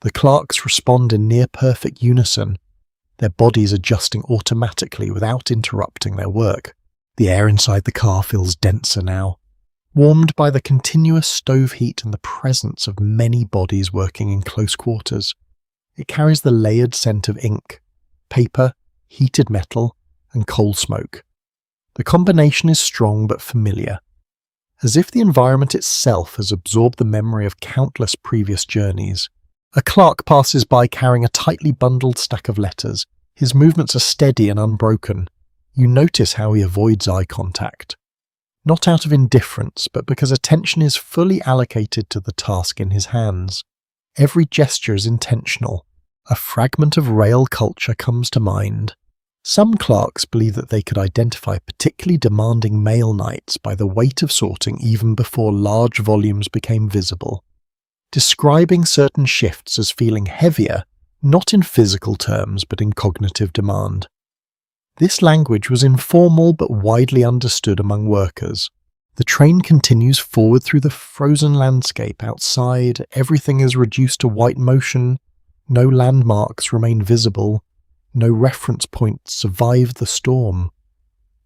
The clerks respond in near-perfect unison, their bodies adjusting automatically without interrupting their work. The air inside the car feels denser now, warmed by the continuous stove heat and the presence of many bodies working in close quarters. It carries the layered scent of ink, paper, heated metal, and coal smoke. The combination is strong but familiar, as if the environment itself has absorbed the memory of countless previous journeys. A clerk passes by carrying a tightly bundled stack of letters. His movements are steady and unbroken. You notice how he avoids eye contact. Not out of indifference, but because attention is fully allocated to the task in his hands. Every gesture is intentional. A fragment of rail culture comes to mind. Some clerks believe that they could identify particularly demanding mail nights by the weight of sorting even before large volumes became visible, describing certain shifts as feeling heavier, not in physical terms but in cognitive demand. This language was informal but widely understood among workers. The train continues forward through the frozen landscape outside. Everything is reduced to white motion. No landmarks remain visible. No reference points survive the storm.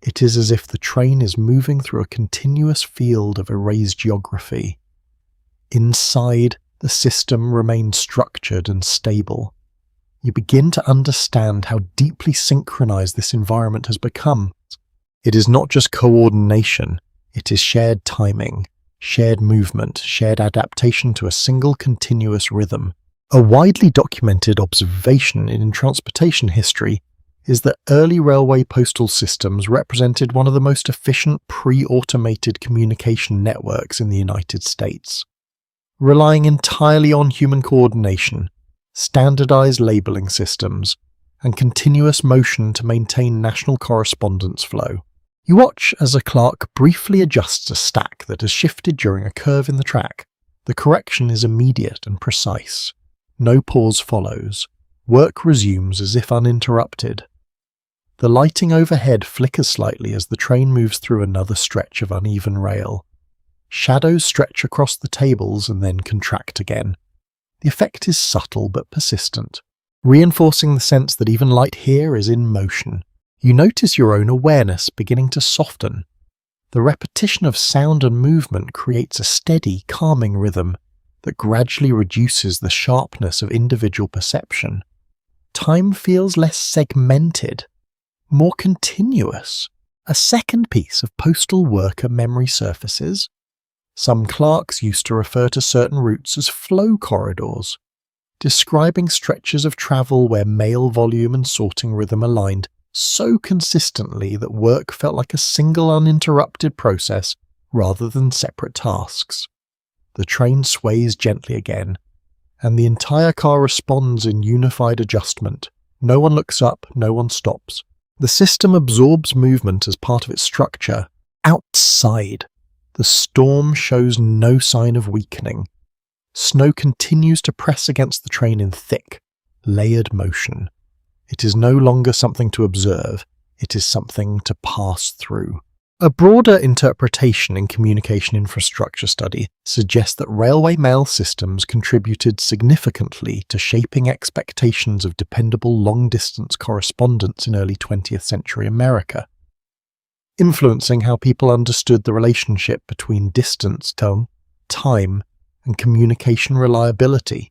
It is as if the train is moving through a continuous field of erased geography. Inside, the system remains structured and stable. You begin to understand how deeply synchronized this environment has become. It is not just coordination, it is shared timing, shared movement, shared adaptation to a single continuous rhythm. A widely documented observation in transportation history is that early railway postal systems represented one of the most efficient pre-automated communication networks in the United States. Relying entirely on human coordination, standardized labeling systems, and continuous motion to maintain national correspondence flow. You watch as a clerk briefly adjusts a stack that has shifted during a curve in the track. The correction is immediate and precise. No pause follows. Work resumes as if uninterrupted. The lighting overhead flickers slightly as the train moves through another stretch of uneven rail. Shadows stretch across the tables and then contract again. The effect is subtle but persistent, reinforcing the sense that even light here is in motion. You notice your own awareness beginning to soften. The repetition of sound and movement creates a steady, calming rhythm that gradually reduces the sharpness of individual perception. Time feels less segmented, more continuous. A second piece of postal worker memory surfaces. Some clerks used to refer to certain routes as flow corridors, describing stretches of travel where mail volume and sorting rhythm aligned so consistently that work felt like a single uninterrupted process rather than separate tasks. The train sways gently again, and the entire car responds in unified adjustment. No one looks up, no one stops. The system absorbs movement as part of its structure. Outside, the storm shows no sign of weakening. Snow continues to press against the train in thick, layered motion. It is no longer something to observe, it is something to pass through. A broader interpretation in communication infrastructure study suggests that railway mail systems contributed significantly to shaping expectations of dependable long-distance correspondence in early 20th century America, influencing how people understood the relationship between distance, time, and communication reliability.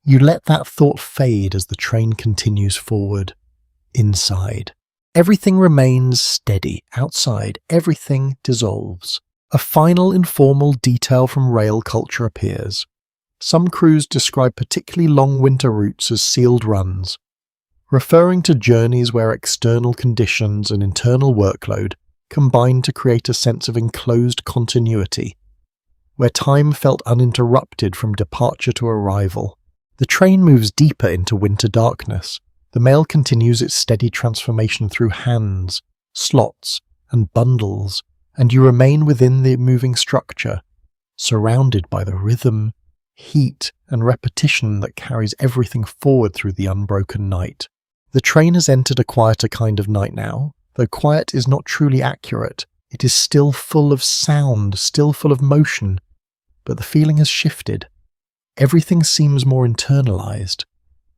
You let that thought fade as the train continues forward. Inside, everything remains steady. Outside, everything dissolves. A final informal detail from rail culture appears. Some crews describe particularly long winter routes as sealed runs, referring to journeys where external conditions and internal workload combine to create a sense of enclosed continuity, where time felt uninterrupted from departure to arrival. The train moves deeper into winter darkness. The mail continues its steady transformation through hands, slots, and bundles, and you remain within the moving structure, surrounded by the rhythm, heat, and repetition that carries everything forward through the unbroken night. The train has entered a quieter kind of night now. Though quiet is not truly accurate, it is still full of sound, still full of motion, but the feeling has shifted. Everything seems more internalized,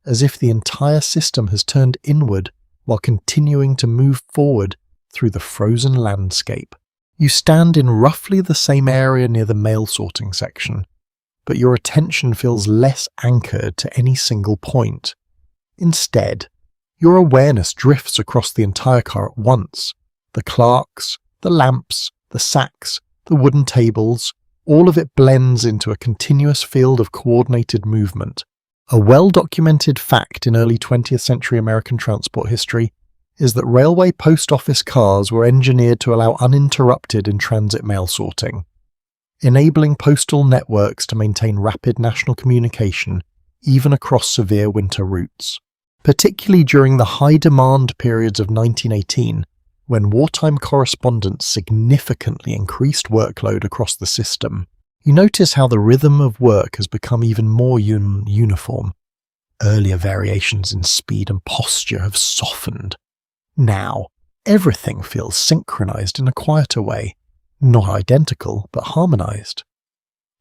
as if the entire system has turned inward while continuing to move forward through the frozen landscape. You stand in roughly the same area near the mail sorting section, but your attention feels less anchored to any single point. Instead, your awareness drifts across the entire car at once. The clerks, the lamps, the sacks, the wooden tables, All of it blends into a continuous field of coordinated movement. A well-documented fact in early 20th century American transport history is that railway post office cars were engineered to allow uninterrupted in-transit mail sorting, enabling postal networks to maintain rapid national communication even across severe winter routes. Particularly during the high-demand periods of 1918, when wartime correspondence significantly increased workload across the system, you notice how the rhythm of work has become even more uniform. Earlier variations in speed and posture have softened. Now, everything feels synchronized in a quieter way, not identical, but harmonized.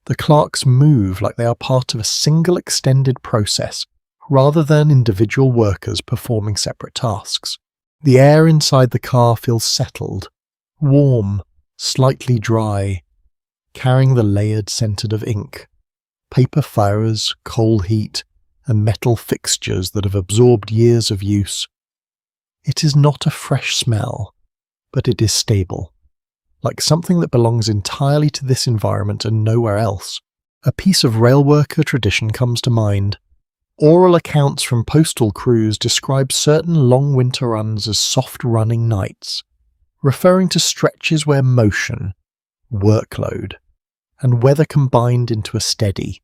The clerks move like they are part of a single extended process, rather than individual workers performing separate tasks. The air inside the car feels settled, warm, slightly dry, carrying the layered scent of ink, paper fires, coal heat, and metal fixtures that have absorbed years of use. It is not a fresh smell, but it is stable, like something that belongs entirely to this environment and nowhere else. A piece of railworker tradition comes to mind. Oral accounts from postal crews describe certain long winter runs as soft running nights, referring to stretches where motion, workload, and weather combined into a steady,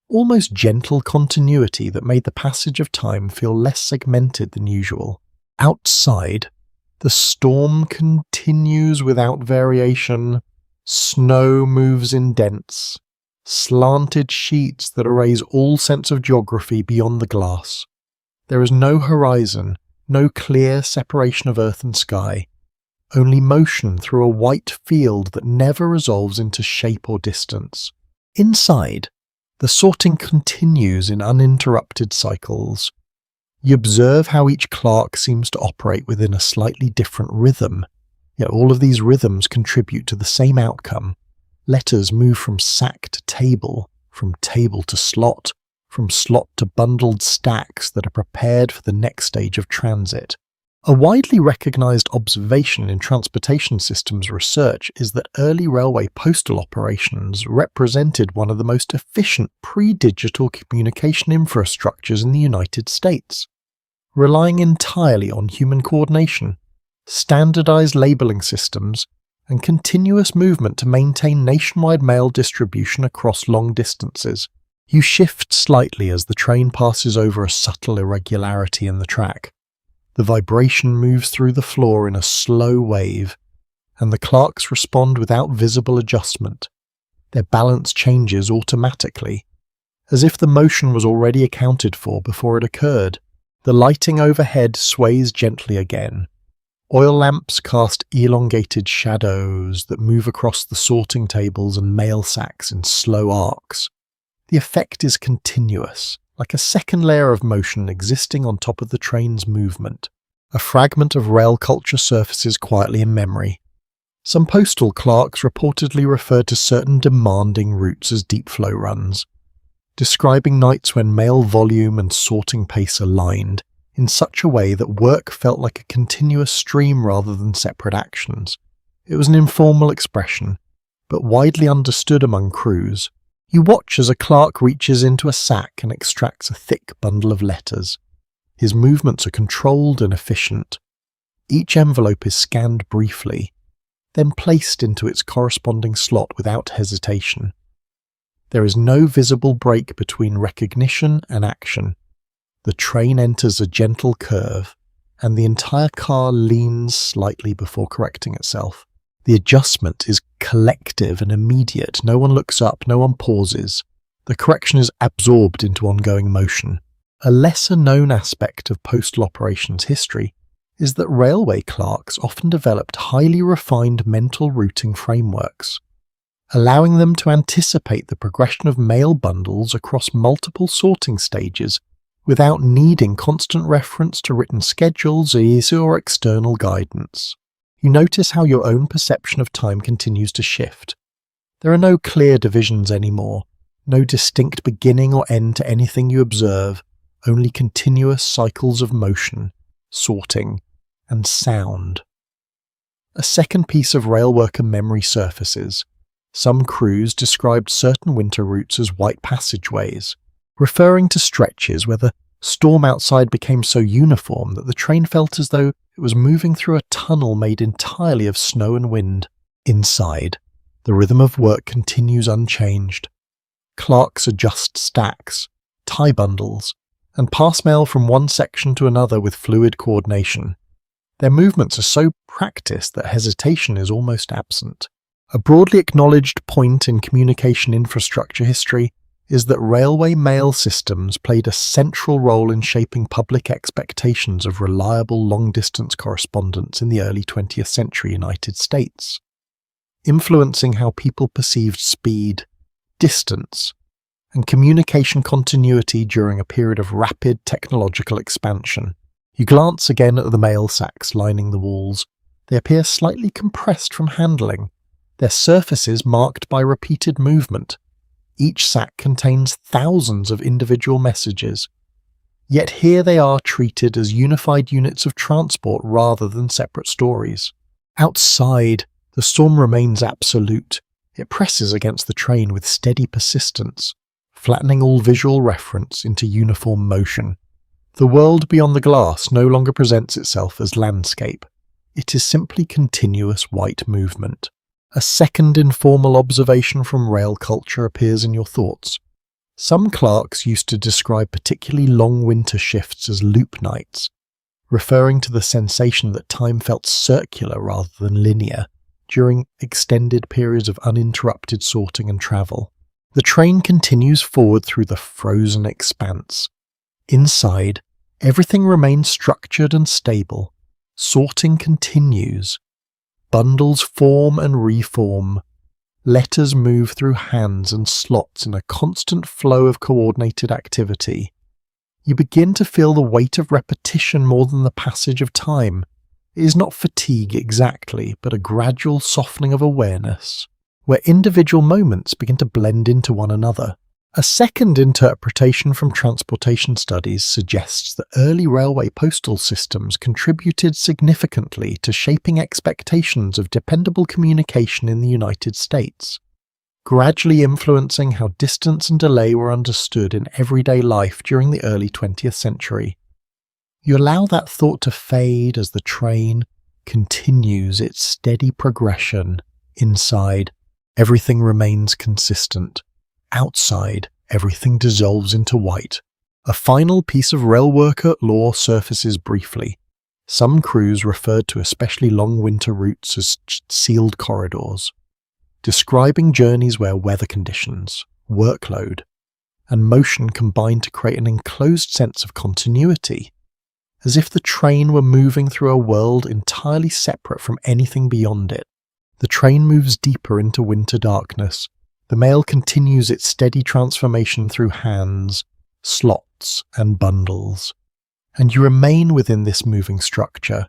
almost gentle continuity that made the passage of time feel less segmented than usual. Outside, the storm continues without variation. Snow moves in dents, slanted sheets that erase all sense of geography beyond the glass. There is no horizon, no clear separation of earth and sky, only motion through a white field that never resolves into shape or distance. Inside, the sorting continues in uninterrupted cycles. You observe how each clerk seems to operate within a slightly different rhythm, yet all of these rhythms contribute to the same outcome. Letters move from sack to table, from table to slot, from slot to bundled stacks that are prepared for the next stage of transit. A widely recognized observation in transportation systems research is that early railway postal operations represented one of the most efficient pre-digital communication infrastructures in the United States, relying entirely on human coordination, standardized labeling systems, and continuous movement to maintain nationwide mail distribution across long distances. You shift slightly as the train passes over a subtle irregularity in the track. The vibration moves through the floor in a slow wave, and the clerks respond without visible adjustment. Their balance changes automatically, as if the motion was already accounted for before it occurred. The lighting overhead sways gently again. Oil lamps cast elongated shadows that move across the sorting tables and mail sacks in slow arcs. The effect is continuous, like a second layer of motion existing on top of the train's movement. A fragment of rail culture surfaces quietly in memory. Some postal clerks reportedly referred to certain demanding routes as deep flow runs, describing nights when mail volume and sorting pace aligned in such a way that work felt like a continuous stream rather than separate actions. It was an informal expression, but widely understood among crews. You watch as a clerk reaches into a sack and extracts a thick bundle of letters. His movements are controlled and efficient. Each envelope is scanned briefly, then placed into its corresponding slot without hesitation. There is no visible break between recognition and action. The train enters a gentle curve, and the entire car leans slightly before correcting itself. The adjustment is collective and immediate. No one looks up, no one pauses. The correction is absorbed into ongoing motion. A lesser-known aspect of postal operations history is that railway clerks often developed highly refined mental routing frameworks, allowing them to anticipate the progression of mail bundles across multiple sorting stages without needing constant reference to written schedules or external guidance. You notice how your own perception of time continues to shift. There are no clear divisions anymore, no distinct beginning or end to anything you observe, only continuous cycles of motion, sorting, and sound. A second piece of railworker memory surfaces, Some crews described certain winter routes as white passageways, referring to stretches where the storm outside became so uniform that the train felt as though it was moving through a tunnel made entirely of snow and wind. Inside, the rhythm of work continues unchanged. Clerks adjust stacks, tie bundles, and pass mail from one section to another with fluid coordination. Their movements are so practiced that hesitation is almost absent. A broadly acknowledged point in communication infrastructure history is that railway mail systems played a central role in shaping public expectations of reliable long-distance correspondence in the early 20th century United States, influencing how people perceived speed, distance, and communication continuity during a period of rapid technological expansion. You glance again at the mail sacks lining the walls. They appear slightly compressed from handling, their surfaces marked by repeated movement. Each sack contains thousands of individual messages. Yet here they are treated as unified units of transport rather than separate stories. Outside, the storm remains absolute. It presses against the train with steady persistence, flattening all visual reference into uniform motion. The world beyond the glass no longer presents itself as landscape. It is simply continuous white movement. A second informal observation from rail culture appears in your thoughts. Some clerks used to describe particularly long winter shifts as loop nights, referring to the sensation that time felt circular rather than linear during extended periods of uninterrupted sorting and travel. The train continues forward through the frozen expanse. Inside, everything remains structured and stable. Sorting continues. Bundles form and reform. Letters move through hands and slots in a constant flow of coordinated activity. You begin to feel the weight of repetition more than the passage of time. It is not fatigue exactly, but a gradual softening of awareness, where individual moments begin to blend into one another. A second interpretation from transportation studies suggests that early railway postal systems contributed significantly to shaping expectations of dependable communication in the United States, gradually influencing how distance and delay were understood in everyday life during the early 20th century. You allow that thought to fade as the train continues its steady progression. Inside, everything remains consistent. Outside, everything dissolves into white. A final piece of railworker lore surfaces briefly. Some crews referred to especially long winter routes as sealed corridors, describing journeys where weather conditions, workload, and motion combined to create an enclosed sense of continuity, as if the train were moving through a world entirely separate from anything beyond it. The train moves deeper into winter darkness. The mail continues its steady transformation through hands, slots, and bundles, and you remain within this moving structure,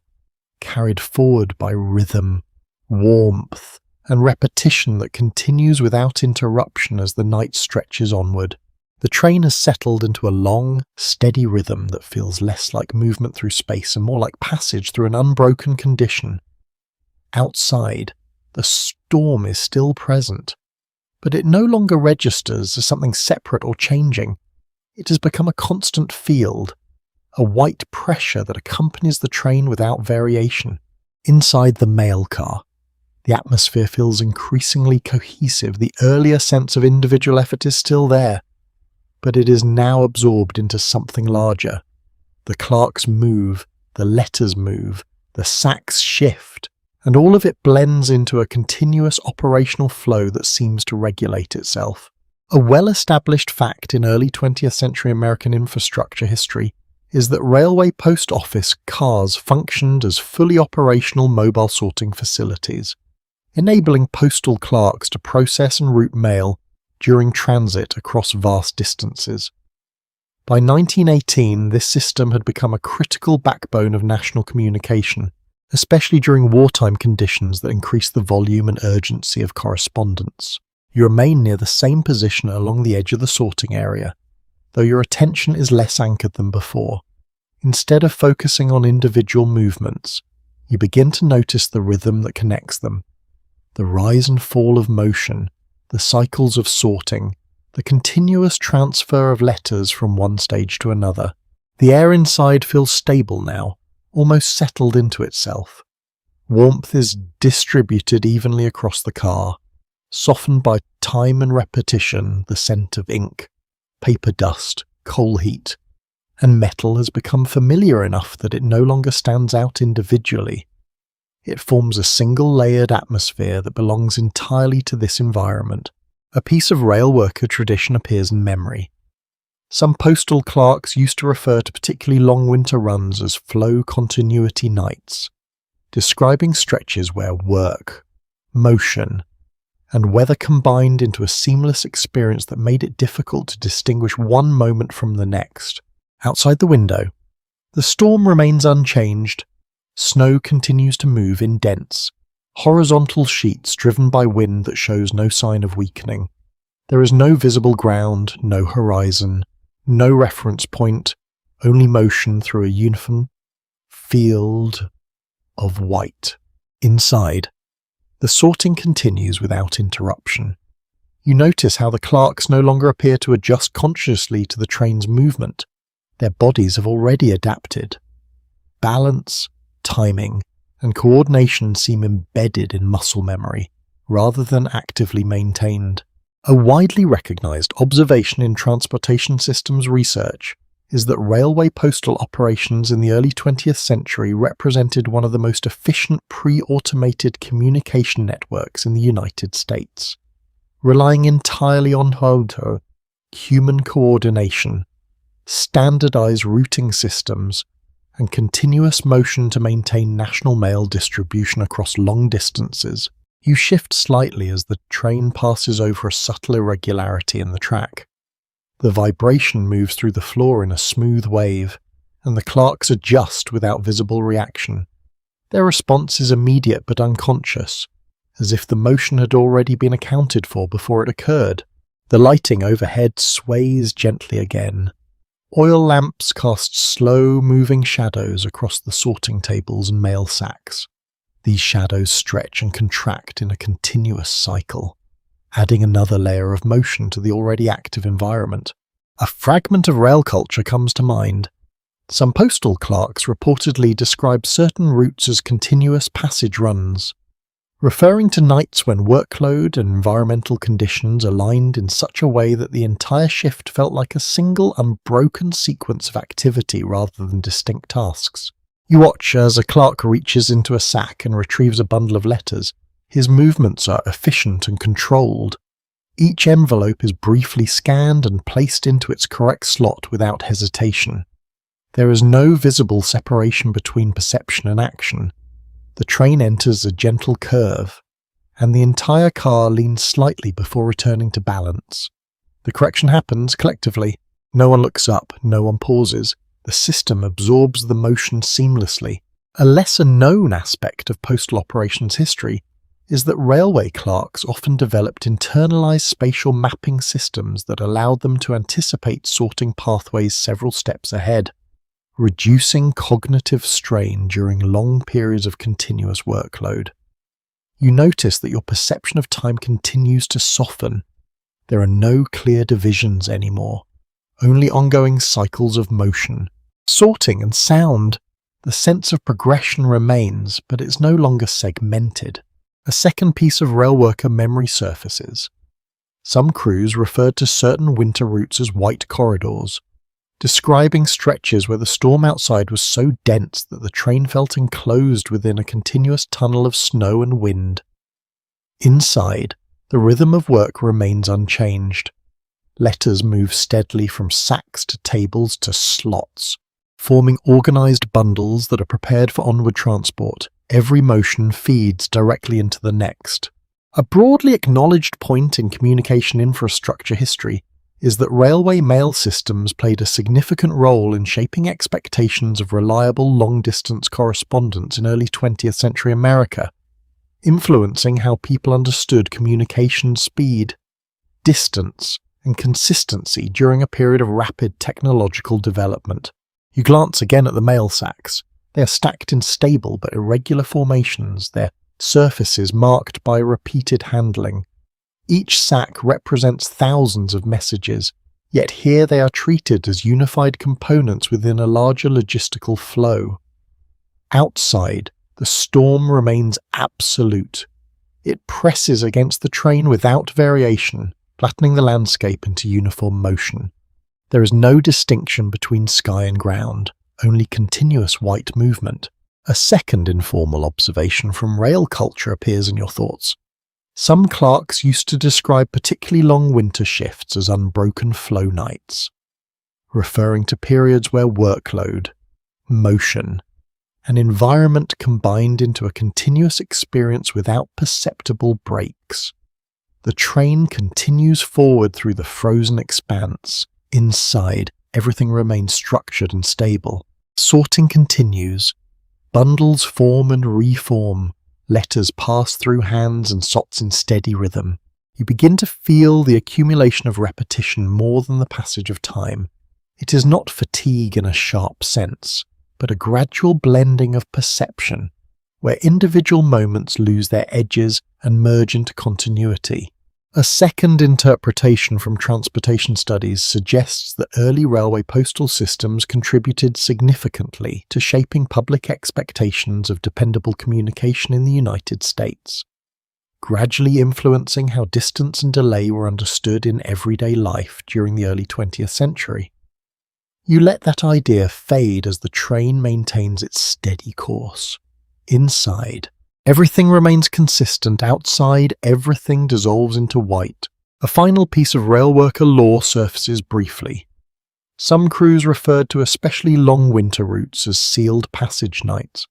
carried forward by rhythm, warmth, and repetition that continues without interruption as the night stretches onward. The train has settled into a long, steady rhythm that feels less like movement through space and more like passage through an unbroken condition. Outside, the storm is still present, but it no longer registers as something separate or changing. It has become a constant field, a white pressure that accompanies the train without variation. Inside the mail car, the atmosphere feels increasingly cohesive. The earlier sense of individual effort is still there, but it is now absorbed into something larger. The clerks move, the letters move, the sacks shift, and all of it blends into a continuous operational flow that seems to regulate itself. A well-established fact in early 20th century American infrastructure history is that railway post office cars functioned as fully operational mobile sorting facilities, enabling postal clerks to process and route mail during transit across vast distances. By 1918, this system had become a critical backbone of national communication, especially during wartime conditions that increased the volume and urgency of correspondence. You remain near the same position along the edge of the sorting area, though your attention is less anchored than before. Instead of focusing on individual movements, you begin to notice the rhythm that connects them. The rise and fall of motion, the cycles of sorting, the continuous transfer of letters from one stage to another. The air inside feels stable now, almost settled into itself. Warmth is distributed evenly across the car, softened by time and repetition. The scent of ink, paper dust, coal heat, and metal has become familiar enough that it no longer stands out individually. It forms a single-layered atmosphere that belongs entirely to this environment. A piece of rail worker tradition appears in memory. Some postal clerks used to refer to particularly long winter runs as flow continuity nights, describing stretches where work, motion, and weather combined into a seamless experience that made it difficult to distinguish one moment from the next. Outside the window, the storm remains unchanged. Snow continues to move in dense, horizontal sheets driven by wind that shows no sign of weakening. There is no visible ground, no horizon, no reference point, only motion through a uniform field of white. Inside, the sorting continues without interruption. You notice how the clerks no longer appear to adjust consciously to the train's movement. Their bodies have already adapted. Balance, timing, and coordination seem embedded in muscle memory, rather than actively maintained. A widely recognized observation in transportation systems research is that railway postal operations in the early 20th century represented one of the most efficient pre-automated communication networks in the United States, relying entirely on human coordination, standardized routing systems, and continuous motion to maintain national mail distribution across long distances. You shift slightly as the train passes over a subtle irregularity in the track. The vibration moves through the floor in a smooth wave, and the clerks adjust without visible reaction. Their response is immediate but unconscious, as if the motion had already been accounted for before it occurred. The lighting overhead sways gently again. Oil lamps cast slow-moving shadows across the sorting tables and mail sacks. These shadows stretch and contract in a continuous cycle, adding another layer of motion to the already active environment. A fragment of rail culture comes to mind. Some postal clerks reportedly describe certain routes as continuous passage runs, referring to nights when workload and environmental conditions aligned in such a way that the entire shift felt like a single unbroken sequence of activity rather than distinct tasks. You watch as a clerk reaches into a sack and retrieves a bundle of letters. His movements are efficient and controlled. Each envelope is briefly scanned and placed into its correct slot without hesitation. There is no visible separation between perception and action. The train enters a gentle curve, and the entire car leans slightly before returning to balance. The correction happens collectively. No one looks up, no one pauses. The system absorbs the motion seamlessly. A lesser-known aspect of postal operations history is that railway clerks often developed internalized spatial mapping systems that allowed them to anticipate sorting pathways several steps ahead, reducing cognitive strain during long periods of continuous workload. You notice that your perception of time continues to soften. There are no clear divisions anymore, only ongoing cycles of motion. Sorting and sound, the sense of progression remains, but it's no longer segmented. A second piece of rail worker memory surfaces. Some crews referred to certain winter routes as white corridors, describing stretches where the storm outside was so dense that the train felt enclosed within a continuous tunnel of snow and wind. Inside, the rhythm of work remains unchanged. Letters move steadily from sacks to tables to slots, forming organized bundles that are prepared for onward transport. Every motion feeds directly into the next. A broadly acknowledged point in communication infrastructure history is that railway mail systems played a significant role in shaping expectations of reliable long-distance correspondence in early 20th century America, influencing how people understood communication speed, distance, and consistency during a period of rapid technological development. You glance again at the mail sacks. They are stacked in stable but irregular formations, their surfaces marked by repeated handling. Each sack represents thousands of messages, yet here they are treated as unified components within a larger logistical flow. Outside, the storm remains absolute. It presses against the train without variation, flattening the landscape into uniform motion. There is no distinction between sky and ground, only continuous white movement. A second informal observation from rail culture appears in your thoughts. Some clerks used to describe particularly long winter shifts as unbroken flow nights, referring to periods where workload, motion, and environment combined into a continuous experience without perceptible breaks. The train continues forward through the frozen expanse. Inside, everything remains structured and stable. Sorting continues. Bundles form and reform. Letters pass through hands and sots in steady rhythm. You begin to feel the accumulation of repetition more than the passage of time. It is not fatigue in a sharp sense, but a gradual blending of perception, where individual moments lose their edges and merge into continuity. A second interpretation from transportation studies suggests that early railway postal systems contributed significantly to shaping public expectations of dependable communication in the United States, gradually influencing how distance and delay were understood in everyday life during the early 20th century. You let that idea fade as the train maintains its steady course. Inside, everything remains consistent. Outside, everything dissolves into white. A final piece of railworker lore surfaces briefly. Some crews referred to especially long winter routes as sealed passage nights,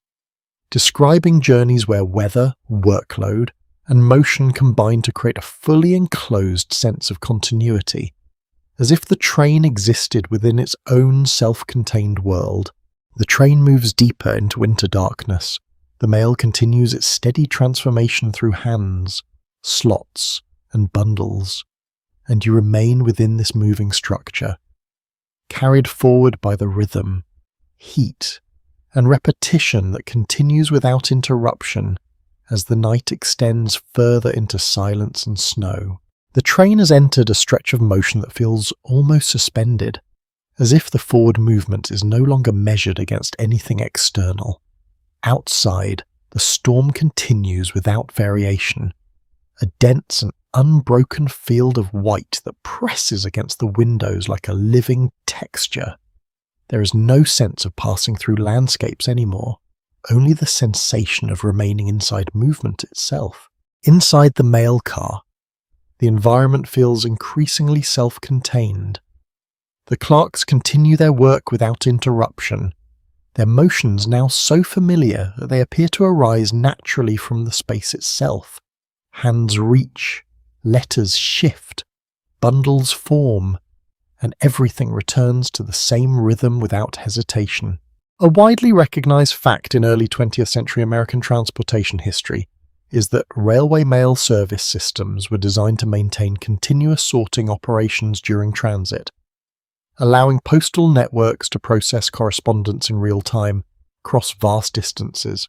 describing journeys where weather, workload, and motion combine to create a fully enclosed sense of continuity, as if the train existed within its own self-contained world. The train moves deeper into winter darkness. The mail continues its steady transformation through hands, slots, and bundles, and you remain within this moving structure, carried forward by the rhythm, heat, and repetition that continues without interruption as the night extends further into silence and snow. The train has entered a stretch of motion that feels almost suspended, as if the forward movement is no longer measured against anything external. Outside, the storm continues without variation, a dense and unbroken field of white that presses against the windows like a living texture. There is no sense of passing through landscapes anymore, only the sensation of remaining inside movement itself. Inside the mail car, the environment feels increasingly self-contained. The clerks continue their work without interruption, their motions now so familiar that they appear to arise naturally from the space itself. Hands reach, letters shift, bundles form, and everything returns to the same rhythm without hesitation. A widely recognized fact in early 20th century American transportation history is that railway mail service systems were designed to maintain continuous sorting operations during transit, allowing postal networks to process correspondence in real time across vast distances.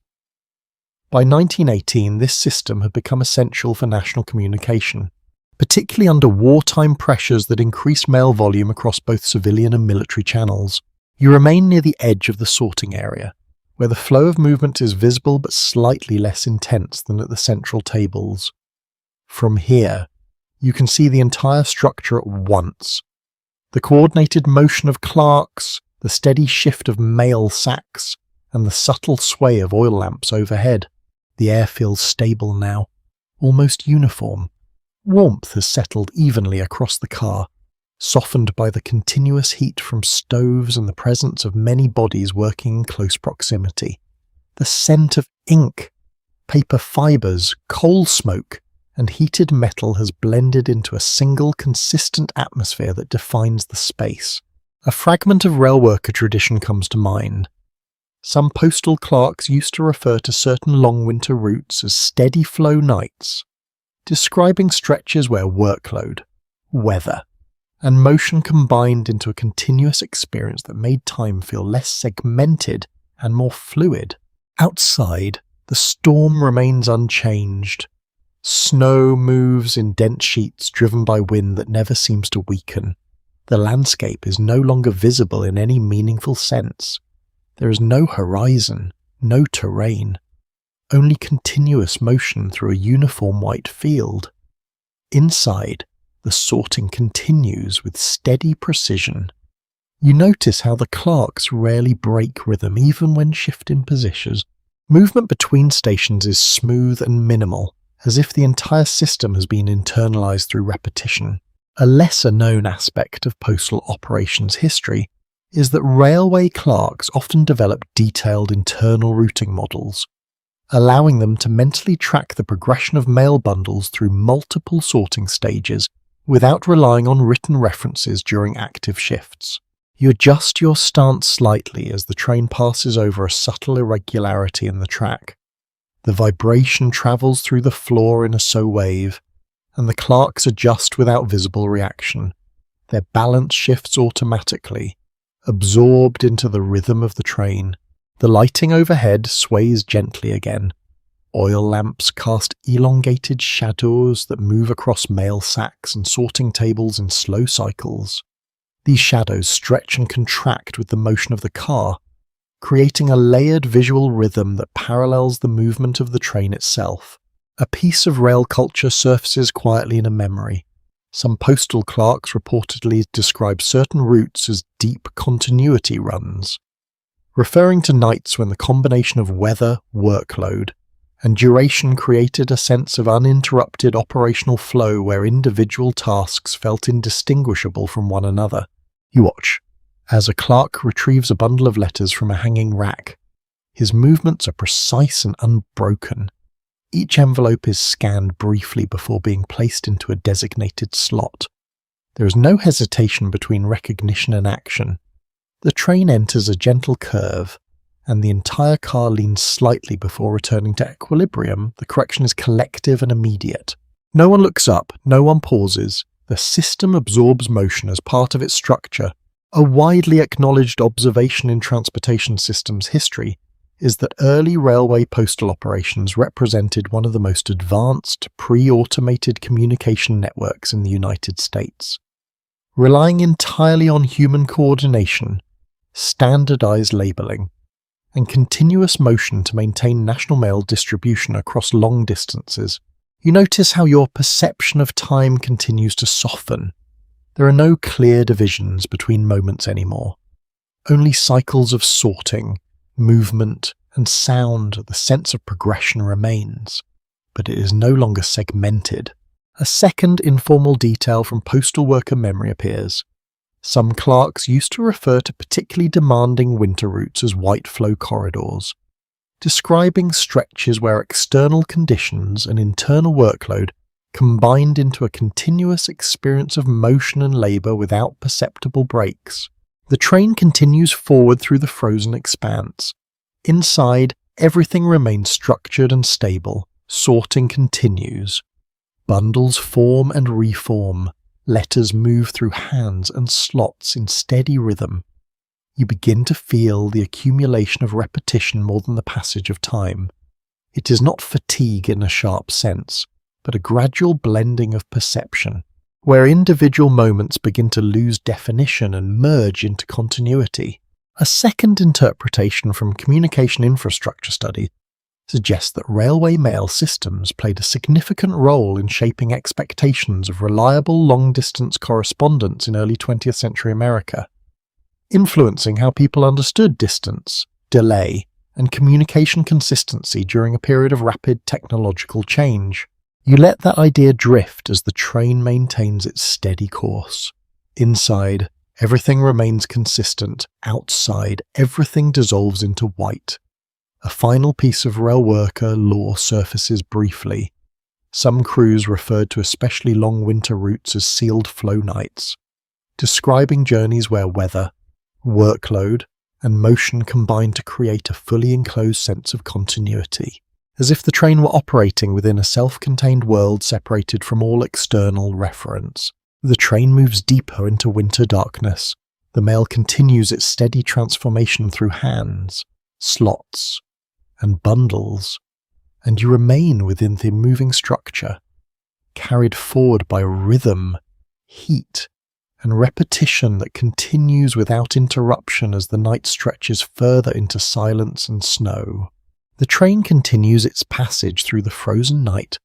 By 1918, this system had become essential for national communication, particularly under wartime pressures that increased mail volume across both civilian and military channels. You remain near the edge of the sorting area, where the flow of movement is visible but slightly less intense than at the central tables. From here, you can see the entire structure at once. The coordinated motion of clerks, the steady shift of mail sacks, and the subtle sway of oil lamps overhead. The air feels stable now, almost uniform. Warmth has settled evenly across the car, softened by the continuous heat from stoves and the presence of many bodies working in close proximity. The scent of ink, paper fibres, coal smoke, and heated metal has blended into a single consistent atmosphere that defines the space. A fragment of railworker tradition comes to mind. Some postal clerks used to refer to certain long winter routes as steady flow nights, describing stretches where workload, weather, and motion combined into a continuous experience that made time feel less segmented and more fluid. Outside, The storm remains unchanged. Snow moves in dense sheets driven by wind that never seems to weaken. The landscape is no longer visible in any meaningful sense. There is no horizon, no terrain, only continuous motion through a uniform white field. Inside, the sorting continues with steady precision. You notice how the clocks rarely break rhythm even when shifting positions. Movement between stations is smooth and minimal, as if the entire system has been internalized through repetition. A lesser-known aspect of postal operations history is that railway clerks often develop detailed internal routing models, allowing them to mentally track the progression of mail bundles through multiple sorting stages without relying on written references during active shifts. You adjust your stance slightly as the train passes over a subtle irregularity in the track. The vibration travels through the floor in a slow wave, and the clerks adjust without visible reaction. Their balance shifts automatically, absorbed into the rhythm of the train. The lighting overhead sways gently again. Oil lamps cast elongated shadows that move across mail sacks and sorting tables in slow cycles. These shadows stretch and contract with the motion of the car, creating a layered visual rhythm that parallels the movement of the train itself. A piece of rail culture surfaces quietly in a memory. Some postal clerks reportedly describe certain routes as deep continuity runs, referring to nights when the combination of weather, workload, and duration created a sense of uninterrupted operational flow where individual tasks felt indistinguishable from one another. You watch as a clerk retrieves a bundle of letters from a hanging rack. His movements are precise and unbroken. Each envelope is scanned briefly before being placed into a designated slot. There is no hesitation between recognition and action. The train enters a gentle curve, and the entire car leans slightly before returning to equilibrium. The correction is collective and immediate. No one looks up, no one pauses. The system absorbs motion as part of its structure. A widely acknowledged observation in transportation systems history is that early railway postal operations represented one of the most advanced, pre-automated communication networks in the United States. Relying entirely on human coordination, standardized labeling, and continuous motion to maintain national mail distribution across long distances, you notice how your perception of time continues to soften. There are no clear divisions between moments anymore. Only cycles of sorting, movement, and sound. The sense of progression remains, but it is no longer segmented. A second informal detail from postal worker memory appears. Some clerks used to refer to particularly demanding winter routes as white flow corridors, describing stretches where external conditions and internal workload combined into a continuous experience of motion and labour without perceptible breaks. The train continues forward through the frozen expanse. Inside, everything remains structured and stable. Sorting continues. Bundles form and reform. Letters move through hands and slots in steady rhythm. You begin to feel the accumulation of repetition more than the passage of time. It is not fatigue in a sharp sense, but a gradual blending of perception, where individual moments begin to lose definition and merge into continuity. A second interpretation from communication infrastructure studies suggests that railway mail systems played a significant role in shaping expectations of reliable long-distance correspondence in early 20th century America, influencing how people understood distance, delay, and communication consistency during a period of rapid technological change. You let that idea drift as the train maintains its steady course. Inside, everything remains consistent. Outside, everything dissolves into white. A final piece of rail worker lore surfaces briefly. Some crews referred to especially long winter routes as sealed flow nights, describing journeys where weather, workload, and motion combined to create a fully enclosed sense of continuity, as if the train were operating within a self-contained world separated from all external reference. The train moves deeper into winter darkness. The mail continues its steady transformation through hands, slots, and bundles. and you remain within the moving structure, carried forward by rhythm, heat, and repetition that continues without interruption as the night stretches further into silence and snow. The train continues its passage through the frozen night,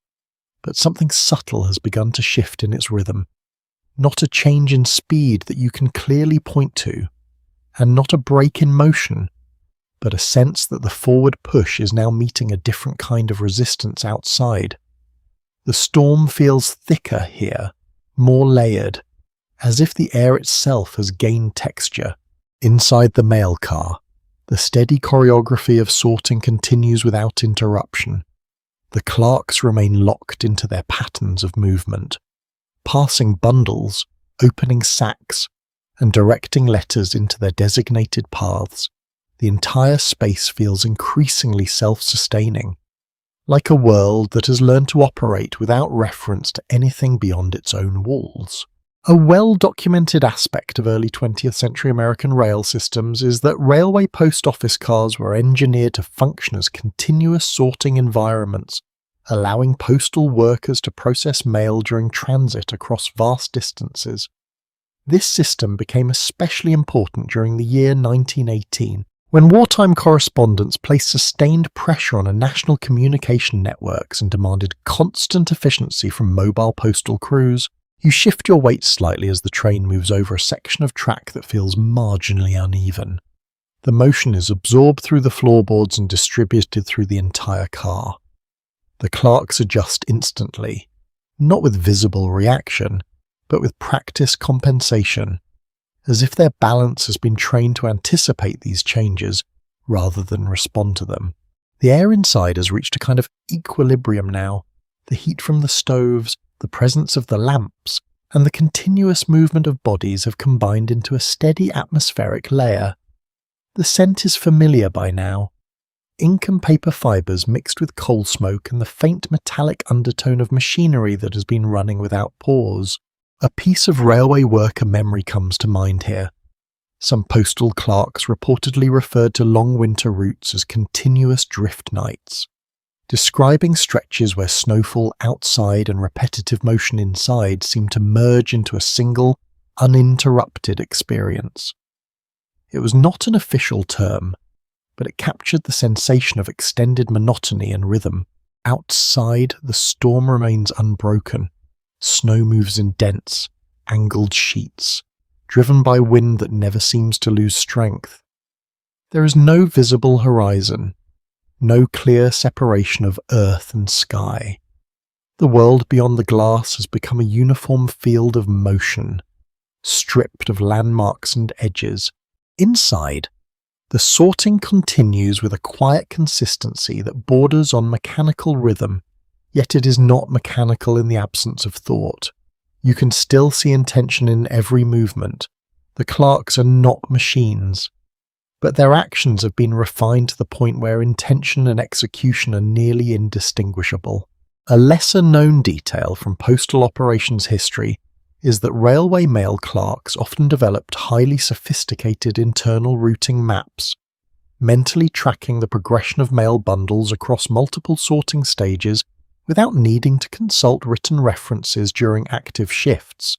but something subtle has begun to shift in its rhythm. Not a change in speed that you can clearly point to, and not a break in motion, but a sense that the forward push is now meeting a different kind of resistance outside. The storm feels thicker here, more layered, as if the air itself has gained texture. Inside the mail car, the steady choreography of sorting continues without interruption. The clerks remain locked into their patterns of movement, passing bundles, opening sacks, and directing letters into their designated paths. The entire space feels increasingly self-sustaining, like a world that has learned to operate without reference to anything beyond its own walls. A well-documented aspect of early 20th century American rail systems is that railway post office cars were engineered to function as continuous sorting environments, allowing postal workers to process mail during transit across vast distances. This system became especially important during the year 1918, when wartime correspondents placed sustained pressure on national communication networks and demanded constant efficiency from mobile postal crews. You shift your weight slightly as the train moves over a section of track that feels marginally uneven. The motion is absorbed through the floorboards and distributed through the entire car. The clerks adjust instantly, not with visible reaction, but with practiced compensation, as if their balance has been trained to anticipate these changes rather than respond to them. The air inside has reached a kind of equilibrium now. The heat from the stoves, the presence of the lamps, and the continuous movement of bodies have combined into a steady atmospheric layer. The scent is familiar by now. Ink and paper fibres mixed with coal smoke and the faint metallic undertone of machinery that has been running without pause. A piece of railway worker memory comes to mind here. Some postal clerks reportedly referred to long winter routes as continuous drift nights, describing stretches where snowfall outside and repetitive motion inside seemed to merge into a single, uninterrupted experience. It was not an official term, but it captured the sensation of extended monotony and rhythm. Outside, the storm remains unbroken. Snow moves in dense, angled sheets, driven by wind that never seems to lose strength. There is no visible horizon, no clear separation of earth and sky. The world beyond the glass has become a uniform field of motion, stripped of landmarks and edges. Inside, the sorting continues with a quiet consistency that borders on mechanical rhythm, yet it is not mechanical in the absence of thought. You can still see intention in every movement. The clerks are not machines, but their actions have been refined to the point where intention and execution are nearly indistinguishable. A lesser-known detail from postal operations history is that railway mail clerks often developed highly sophisticated internal routing maps, mentally tracking the progression of mail bundles across multiple sorting stages without needing to consult written references during active shifts.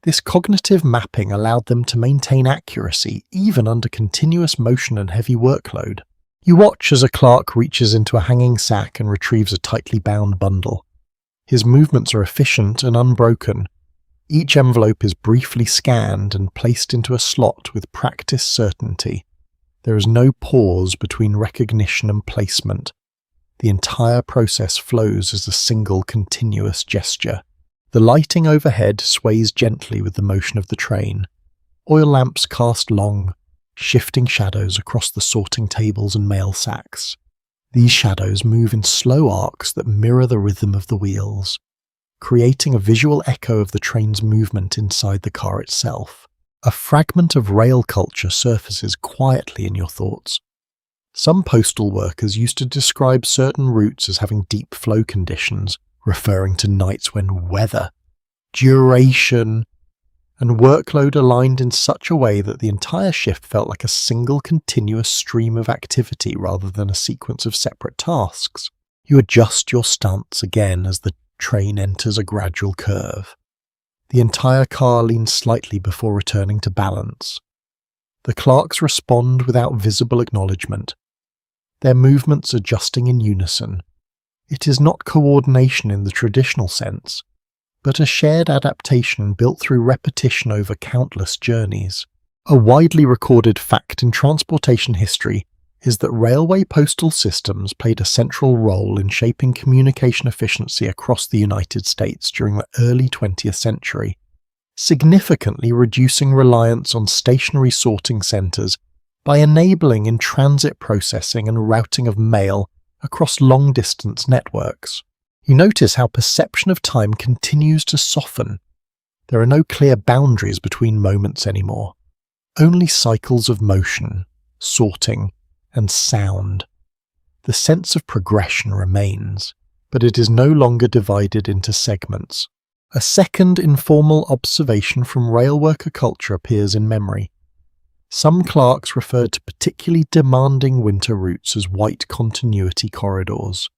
This cognitive mapping allowed them to maintain accuracy even under continuous motion and heavy workload. You watch as a clerk reaches into a hanging sack and retrieves a tightly bound bundle. His movements are efficient and unbroken. Each envelope is briefly scanned and placed into a slot with practiced certainty. There is no pause between recognition and placement. The entire process flows as a single continuous gesture. The lighting overhead sways gently with the motion of the train. Oil lamps cast long, shifting shadows across the sorting tables and mail sacks. These shadows move in slow arcs that mirror the rhythm of the wheels, creating a visual echo of the train's movement inside the car itself. A fragment of rail culture surfaces quietly in your thoughts. Some postal workers used to describe certain routes as having deep flow conditions, referring to nights when weather, duration, and workload aligned in such a way that the entire shift felt like a single continuous stream of activity rather than a sequence of separate tasks. You adjust your stance again as the train enters a gradual curve. The entire car leans slightly before returning to balance. The clerks respond without visible acknowledgement, their movements adjusting in unison. It is not coordination in the traditional sense, but a shared adaptation built through repetition over countless journeys. A widely recorded fact in transportation history is that railway postal systems played a central role in shaping communication efficiency across the United States during the early 20th century, significantly reducing reliance on stationary sorting centers by enabling in-transit processing and routing of mail across long-distance networks. You notice how perception of time continues to soften. There are no clear boundaries between moments anymore, only cycles of motion, sorting, and sound. The sense of progression remains, but it is no longer divided into segments. A second informal observation from rail worker culture appears in memory. Some clerks referred to particularly demanding winter routes as white continuity corridors,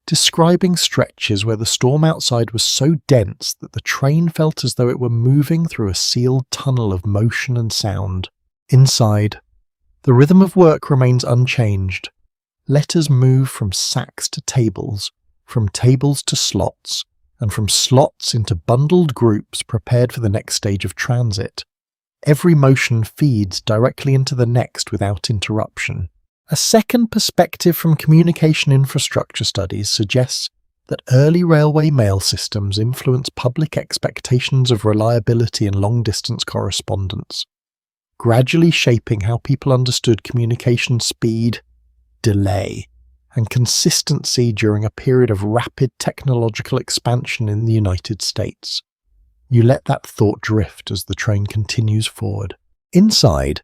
describing stretches where the storm outside was so dense that the train felt as though it were moving through a sealed tunnel of motion and sound. Inside, the rhythm of work remains unchanged. Letters move from sacks to tables, from tables to slots, and from slots into bundled groups prepared for the next stage of transit. Every motion feeds directly into the next without interruption. A second perspective from communication infrastructure studies suggests that early railway mail systems influenced public expectations of reliability in long-distance correspondence, gradually shaping how people understood communication speed, delay, and consistency during a period of rapid technological expansion in the United States. You let that thought drift as the train continues forward. Inside,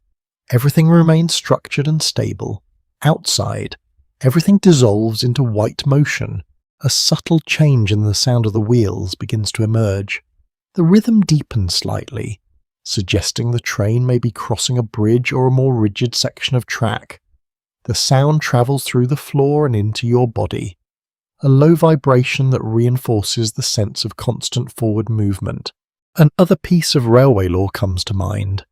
everything remains structured and stable. Outside, everything dissolves into white motion. A subtle change in the sound of the wheels begins to emerge. The rhythm deepens slightly, suggesting the train may be crossing a bridge or a more rigid section of track. The sound travels through the floor and into your body, a low vibration that reinforces the sense of constant forward movement. Another piece of railway lore comes to mind.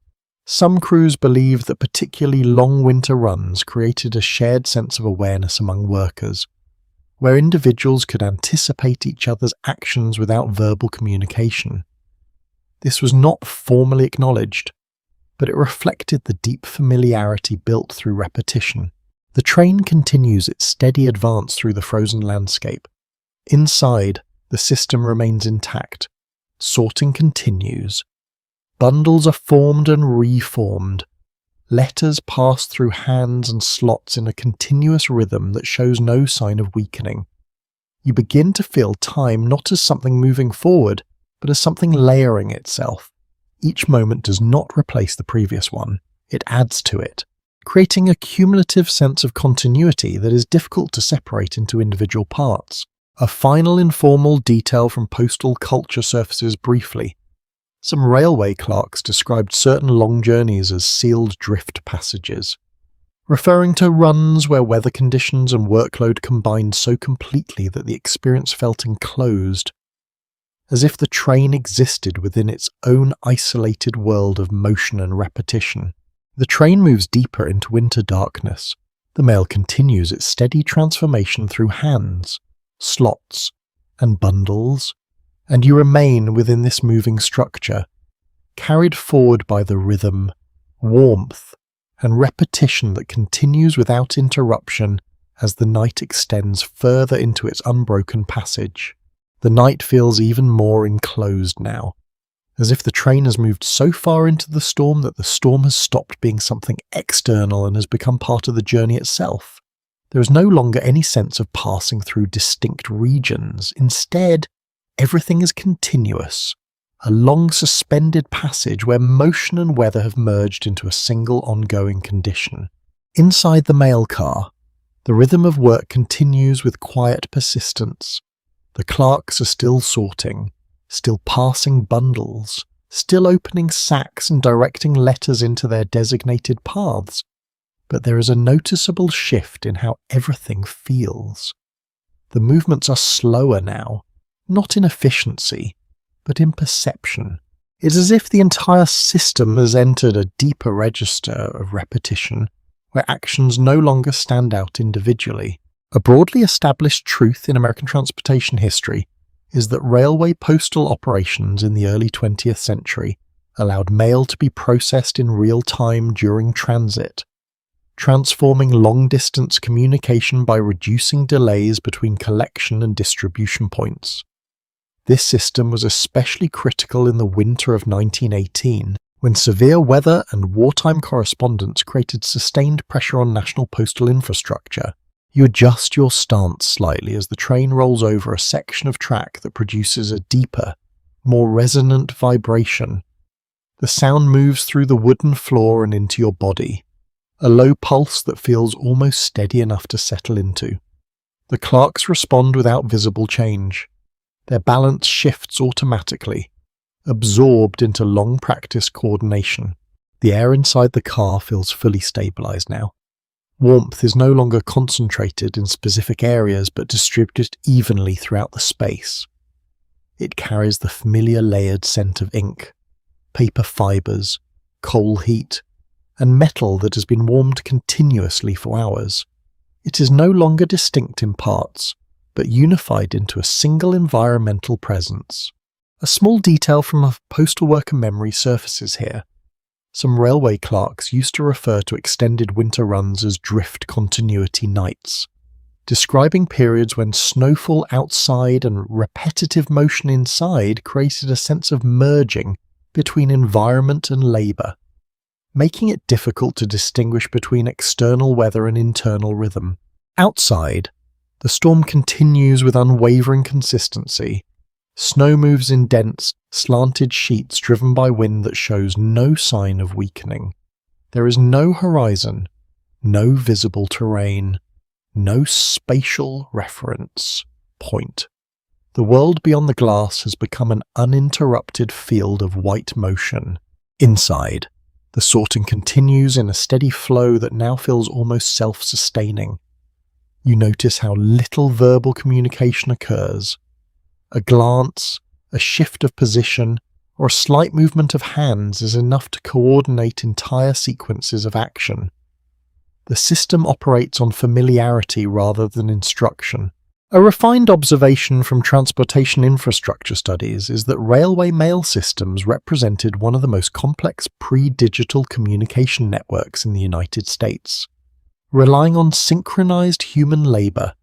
Some crews believed that particularly long winter runs created a shared sense of awareness among workers, where individuals could anticipate each other's actions without verbal communication. This was not formally acknowledged, but it reflected the deep familiarity built through repetition. The train continues its steady advance through the frozen landscape. Inside, the system remains intact. Sorting continues. Bundles are formed and reformed. Letters pass through hands and slots in a continuous rhythm that shows no sign of weakening. You begin to feel time not as something moving forward, but as something layering itself. Each moment does not replace the previous one, it adds to it, creating a cumulative sense of continuity that is difficult to separate into individual parts. A final informal detail from postal culture surfaces briefly. Some railway clerks described certain long journeys as sealed drift passages, referring to runs where weather conditions and workload combined so completely that the experience felt enclosed, as if the train existed within its own isolated world of motion and repetition. The train moves deeper into winter darkness. The mail continues its steady transformation through hands, slots, and bundles, and you remain within this moving structure, carried forward by the rhythm, warmth, and repetition that continues without interruption as the night extends further into its unbroken passage. The night feels even more enclosed now, as if the train has moved so far into the storm that the storm has stopped being something external and has become part of the journey itself. There is no longer any sense of passing through distinct regions. Instead, everything is continuous, a long suspended passage where motion and weather have merged into a single ongoing condition. Inside the mail car, the rhythm of work continues with quiet persistence. The clerks are still sorting, still passing bundles, still opening sacks and directing letters into their designated paths, but there is a noticeable shift in how everything feels. The movements are slower now, not in efficiency, but in perception. It's as if the entire system has entered a deeper register of repetition, where actions no longer stand out individually. A broadly established truth in American transportation history is that railway postal operations in the early 20th century allowed mail to be processed in real time during transit, transforming long-distance communication by reducing delays between collection and distribution points. This system was especially critical in the winter of 1918, when severe weather and wartime correspondence created sustained pressure on national postal infrastructure. You adjust your stance slightly as the train rolls over a section of track that produces a deeper, more resonant vibration. The sound moves through the wooden floor and into your body, a low pulse that feels almost steady enough to settle into. The clerks respond without visible change. Their balance shifts automatically, absorbed into long-practiced coordination. The air inside the car feels fully stabilized now. Warmth is no longer concentrated in specific areas but distributed evenly throughout the space. It carries the familiar layered scent of ink, paper fibers, coal heat, and metal that has been warmed continuously for hours. It is no longer distinct in parts, but unified into a single environmental presence. A small detail from a postal worker memory surfaces here. Some railway clerks used to refer to extended winter runs as drift continuity nights, describing periods when snowfall outside and repetitive motion inside created a sense of merging between environment and labour, making it difficult to distinguish between external weather and internal rhythm. Outside, the storm continues with unwavering consistency. Snow moves in dense, slanted sheets driven by wind that shows no sign of weakening. There is no horizon, no visible terrain, no spatial reference point. The world beyond the glass has become an uninterrupted field of white motion. Inside, the sorting continues in a steady flow that now feels almost self-sustaining. You notice how little verbal communication occurs. A glance, a shift of position, or a slight movement of hands is enough to coordinate entire sequences of action. The system operates on familiarity rather than instruction. A refined observation from transportation infrastructure studies is that railway mail systems represented one of the most complex pre-digital communication networks in the United States, relying on synchronized human labor,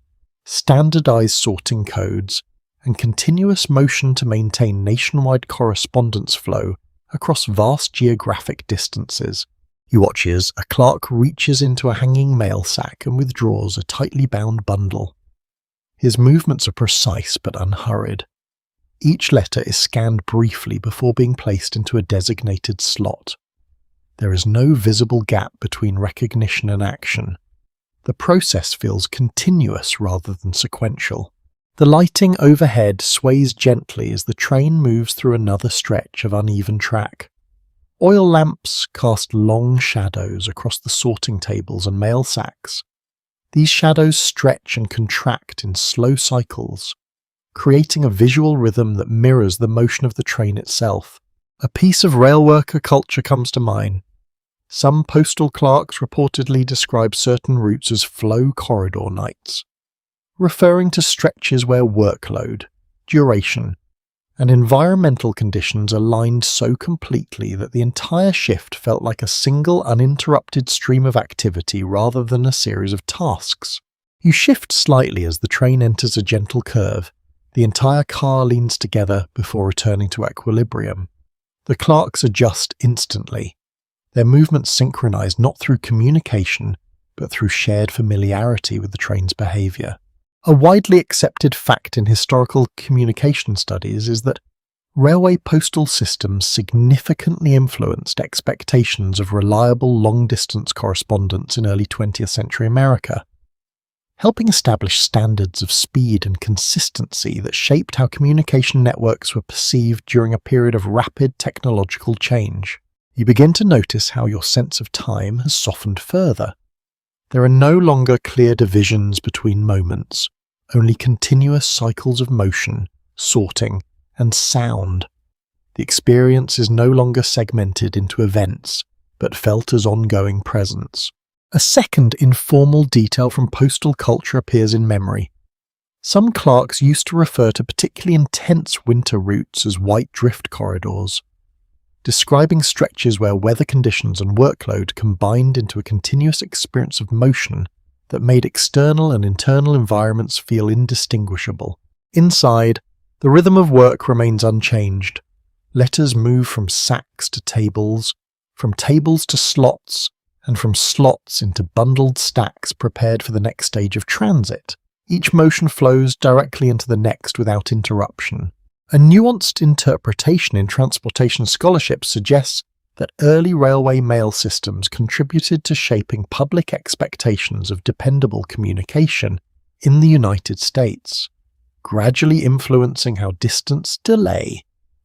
standardized sorting codes, and continuous motion to maintain nationwide correspondence flow across vast geographic distances. You watch as a clerk reaches into a hanging mail sack and withdraws a tightly bound bundle. His movements are precise but unhurried. Each letter is scanned briefly before being placed into a designated slot. There is no visible gap between recognition and action. The process feels continuous rather than sequential. The lighting overhead sways gently as the train moves through another stretch of uneven track. Oil lamps cast long shadows across the sorting tables and mail sacks. These shadows stretch and contract in slow cycles, creating a visual rhythm that mirrors the motion of the train itself. A piece of railworker culture comes to mind. Some postal clerks reportedly describe certain routes as flow corridor nights, referring to stretches where workload, duration, and environmental conditions aligned so completely that the entire shift felt like a single uninterrupted stream of activity rather than a series of tasks. You shift slightly as the train enters a gentle curve. The entire car leans together before returning to equilibrium. The clerks adjust instantly, their movements synchronized not through communication, but through shared familiarity with the train's behavior. A widely accepted fact in historical communication studies is that railway postal systems significantly influenced expectations of reliable long-distance correspondence in early 20th century America, helping establish standards of speed and consistency that shaped how communication networks were perceived during a period of rapid technological change. You begin to notice how your sense of time has softened further. There are no longer clear divisions between moments, only continuous cycles of motion, sorting, and sound. The experience is no longer segmented into events, but felt as ongoing presence. A second informal detail from postal culture appears in memory. Some clerks used to refer to particularly intense winter routes as white drift corridors, describing stretches where weather conditions and workload combined into a continuous experience of motion that made external and internal environments feel indistinguishable. Inside, the rhythm of work remains unchanged. Letters move from sacks to tables, from tables to slots, and from slots into bundled stacks prepared for the next stage of transit. Each motion flows directly into the next without interruption. A nuanced interpretation in transportation scholarship suggests that early railway mail systems contributed to shaping public expectations of dependable communication in the United States, gradually influencing how distance, delay,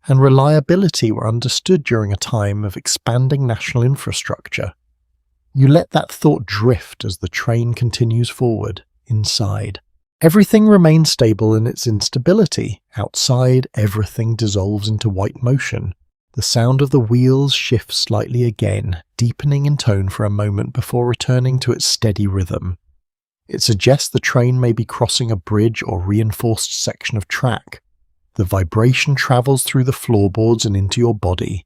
and reliability were understood during a time of expanding national infrastructure. You let that thought drift as the train continues forward, inside. Everything remains stable in its instability. Outside, everything dissolves into white motion. The sound of the wheels shifts slightly again, deepening in tone for a moment before returning to its steady rhythm. It suggests the train may be crossing a bridge or reinforced section of track. The vibration travels through the floorboards and into your body,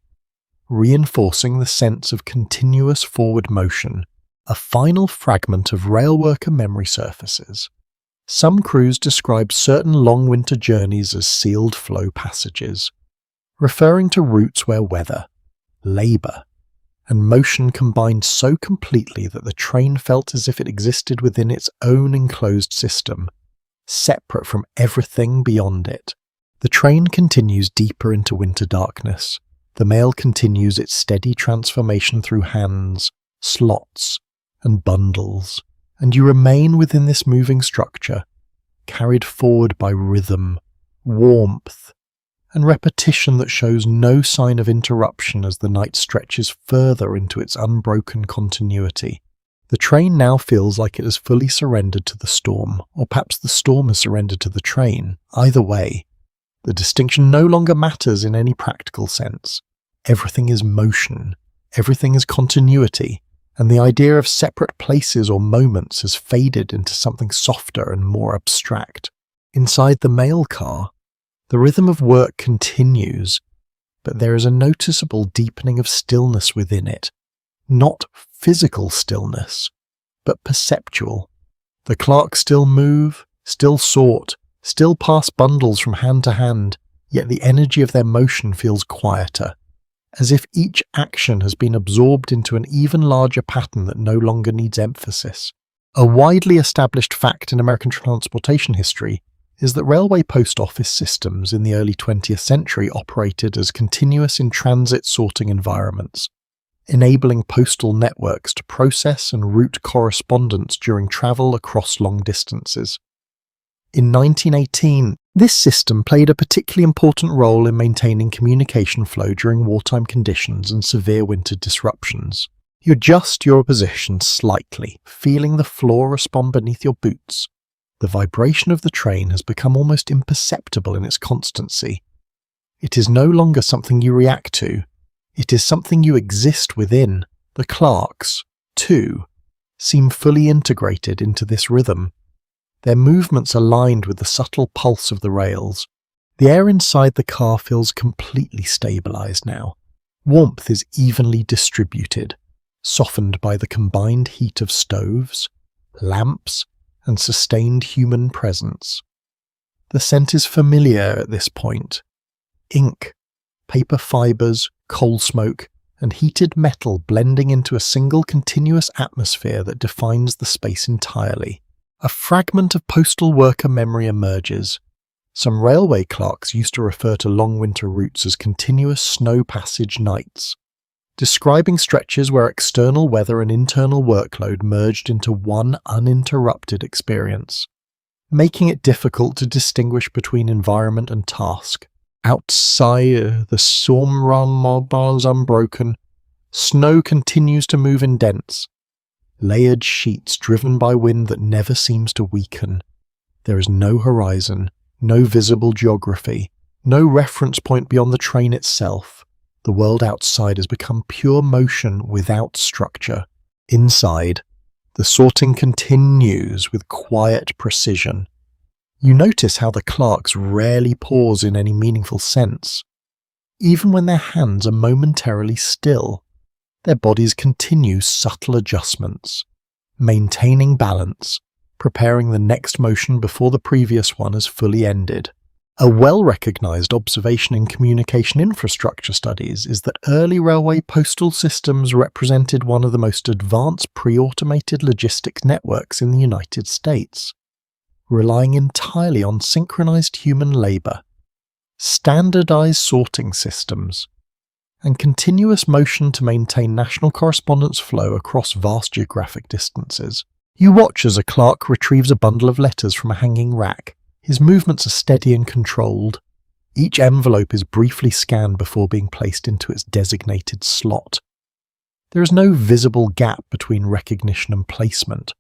reinforcing the sense of continuous forward motion. A final fragment of railworker memory surfaces. Some crews describe certain long winter journeys as sealed flow passages, referring to routes where weather, labour, and motion combined so completely that the train felt as if it existed within its own enclosed system, separate from everything beyond it. The train continues deeper into winter darkness. The mail continues its steady transformation through hands, slots, and bundles, and you remain within this moving structure, carried forward by rhythm, warmth, and repetition that shows no sign of interruption as the night stretches further into its unbroken continuity. The train now feels like it has fully surrendered to the storm, or perhaps the storm has surrendered to the train. Either way, the distinction no longer matters in any practical sense. Everything is motion, everything is continuity, and the idea of separate places or moments has faded into something softer and more abstract. Inside the mail car, the rhythm of work continues, but there is a noticeable deepening of stillness within it. Not physical stillness, but perceptual. The clerks still move, still sort, still pass bundles from hand to hand, yet the energy of their motion feels quieter, as if each action has been absorbed into an even larger pattern that no longer needs emphasis. A widely established fact in American transportation history is that railway post office systems in the early 20th century operated as continuous in-transit sorting environments, enabling postal networks to process and route correspondence during travel across long distances. In 1918, this system played a particularly important role in maintaining communication flow during wartime conditions and severe winter disruptions. You adjust your position slightly, feeling the floor respond beneath your boots. The vibration of the train has become almost imperceptible in its constancy. It is no longer something you react to. It is something you exist within. The clerks, too, seem fully integrated into this rhythm. Their movements aligned with the subtle pulse of the rails. The air inside the car feels completely stabilized now. Warmth is evenly distributed, softened by the combined heat of stoves, lamps, and sustained human presence. The scent is familiar at this point. Ink, paper fibers, coal smoke, and heated metal blending into a single continuous atmosphere that defines the space entirely. A fragment of postal worker memory emerges. Some railway clerks used to refer to long winter routes as continuous snow passage nights, describing stretches where external weather and internal workload merged into one uninterrupted experience, making it difficult to distinguish between environment and task. Outside, the storm mobiles unbroken. Snow continues to move in dents, layered sheets driven by wind that never seems to weaken. There is no horizon, no visible geography, no reference point beyond the train itself. The world outside has become pure motion without structure. Inside, the sorting continues with quiet precision. You notice how the clerks rarely pause in any meaningful sense. Even when their hands are momentarily still, their bodies continue subtle adjustments, maintaining balance, preparing the next motion before the previous one has fully ended. A well-recognized observation in communication infrastructure studies is that early railway postal systems represented one of the most advanced pre-automated logistics networks in the United States, relying entirely on synchronized human labor, standardized sorting systems, and continuous motion to maintain national correspondence flow across vast geographic distances. You watch as a clerk retrieves a bundle of letters from a hanging rack. His movements are steady and controlled. Each envelope is briefly scanned before being placed into its designated slot. There is no visible gap between recognition and placement.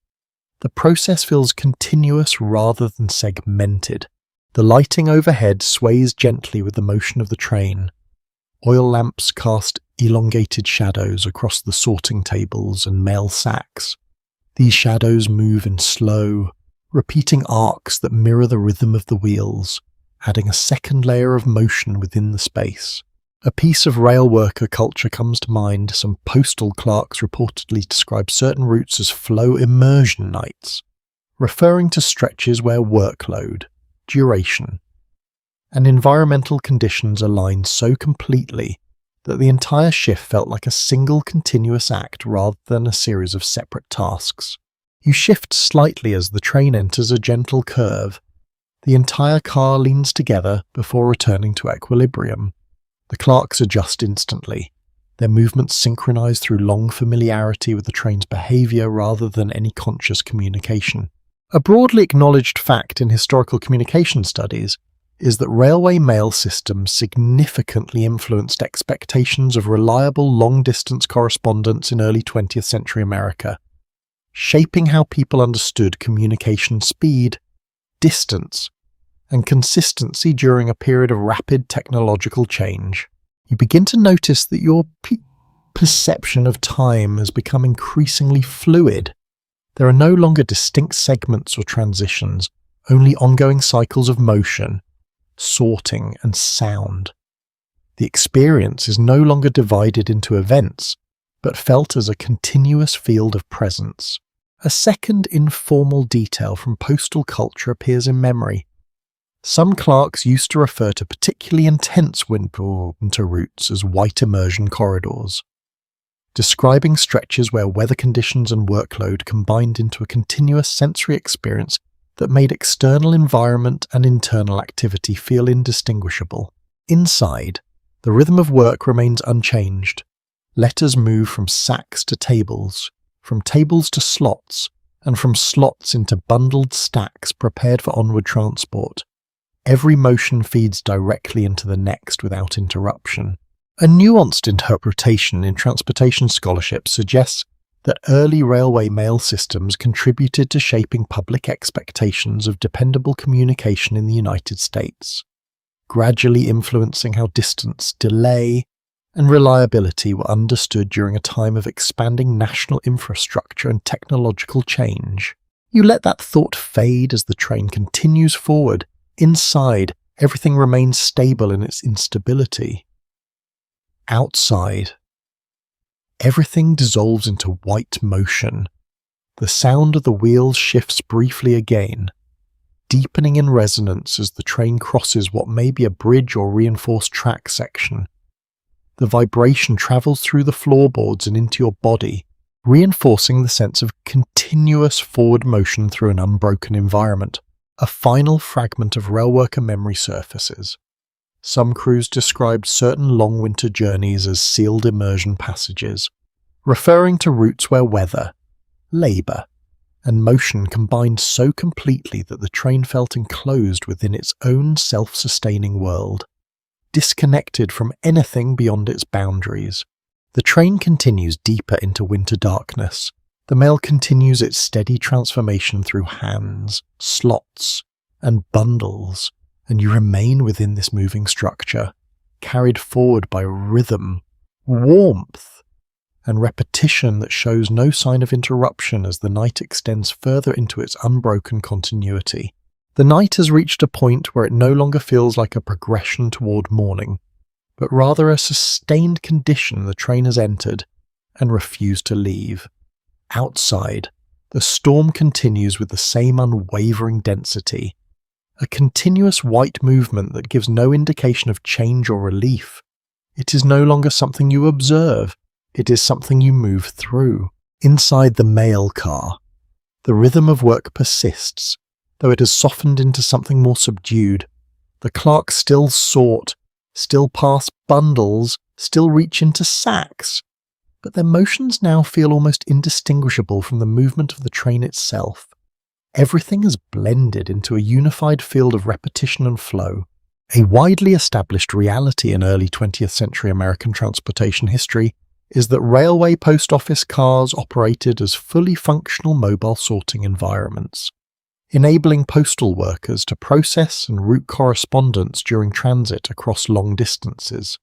The process feels continuous rather than segmented. The lighting overhead sways gently with the motion of the train. Oil lamps cast elongated shadows across the sorting tables and mail sacks. These shadows move in slow, repeating arcs that mirror the rhythm of the wheels, adding a second layer of motion within the space. A piece of rail worker culture comes to mind. Some postal clerks reportedly describe certain routes as flow immersion nights, referring to stretches where workload, duration, and environmental conditions aligned so completely that the entire shift felt like a single continuous act rather than a series of separate tasks. You shift slightly as the train enters a gentle curve. The entire car leans together before returning to equilibrium. The clerks adjust instantly, their movements synchronized through long familiarity with the train's behavior rather than any conscious communication. A broadly acknowledged fact in historical communication studies is that railway mail systems significantly influenced expectations of reliable long-distance correspondence in early 20th century America, shaping how people understood communication speed, distance, and consistency during a period of rapid technological change. You begin to notice that your perception of time has become increasingly fluid. There are no longer distinct segments or transitions, only ongoing cycles of motion, sorting, and sound. The experience is no longer divided into events, but felt as a continuous field of presence. A second informal detail from postal culture appears in memory. Some clerks used to refer to particularly intense winter routes as white immersion corridors, describing stretches where weather conditions and workload combined into a continuous sensory experience that made external environment and internal activity feel indistinguishable. Inside, the rhythm of work remains unchanged. Letters move from sacks to tables, from tables to slots, and from slots into bundled stacks prepared for onward transport. Every motion feeds directly into the next without interruption. A nuanced interpretation in transportation scholarship suggests that early railway mail systems contributed to shaping public expectations of dependable communication in the United States, gradually influencing how distance, delay, and reliability were understood during a time of expanding national infrastructure and technological change. You let that thought fade as the train continues forward. Inside, everything remains stable in its instability. Outside, everything dissolves into white motion. The sound of the wheels shifts briefly again, deepening in resonance as the train crosses what may be a bridge or reinforced track section. The vibration travels through the floorboards and into your body, reinforcing the sense of continuous forward motion through an unbroken environment. A final fragment of railworker memory surfaces. Some crews described certain long winter journeys as sealed immersion passages, referring to routes where weather, labour, and motion combined so completely that the train felt enclosed within its own self-sustaining world, disconnected from anything beyond its boundaries. The train continues deeper into winter darkness. The mail continues its steady transformation through hands, slots, and bundles, and you remain within this moving structure, carried forward by rhythm, warmth, and repetition that shows no sign of interruption as the night extends further into its unbroken continuity. The night has reached a point where it no longer feels like a progression toward morning, but rather a sustained condition the train has entered and refused to leave. Outside, the storm continues with the same unwavering density, a continuous white movement that gives no indication of change or relief. It is no longer something you observe, it is something you move through. Inside the mail car, the rhythm of work persists, though it has softened into something more subdued. The clerks still sort, still pass bundles, still reach into sacks, but their motions now feel almost indistinguishable from the movement of the train itself. Everything is blended into a unified field of repetition and flow. A widely established reality in early 20th century American transportation history is that railway post office cars operated as fully functional mobile sorting environments, enabling postal workers to process and route correspondence during transit across long distances.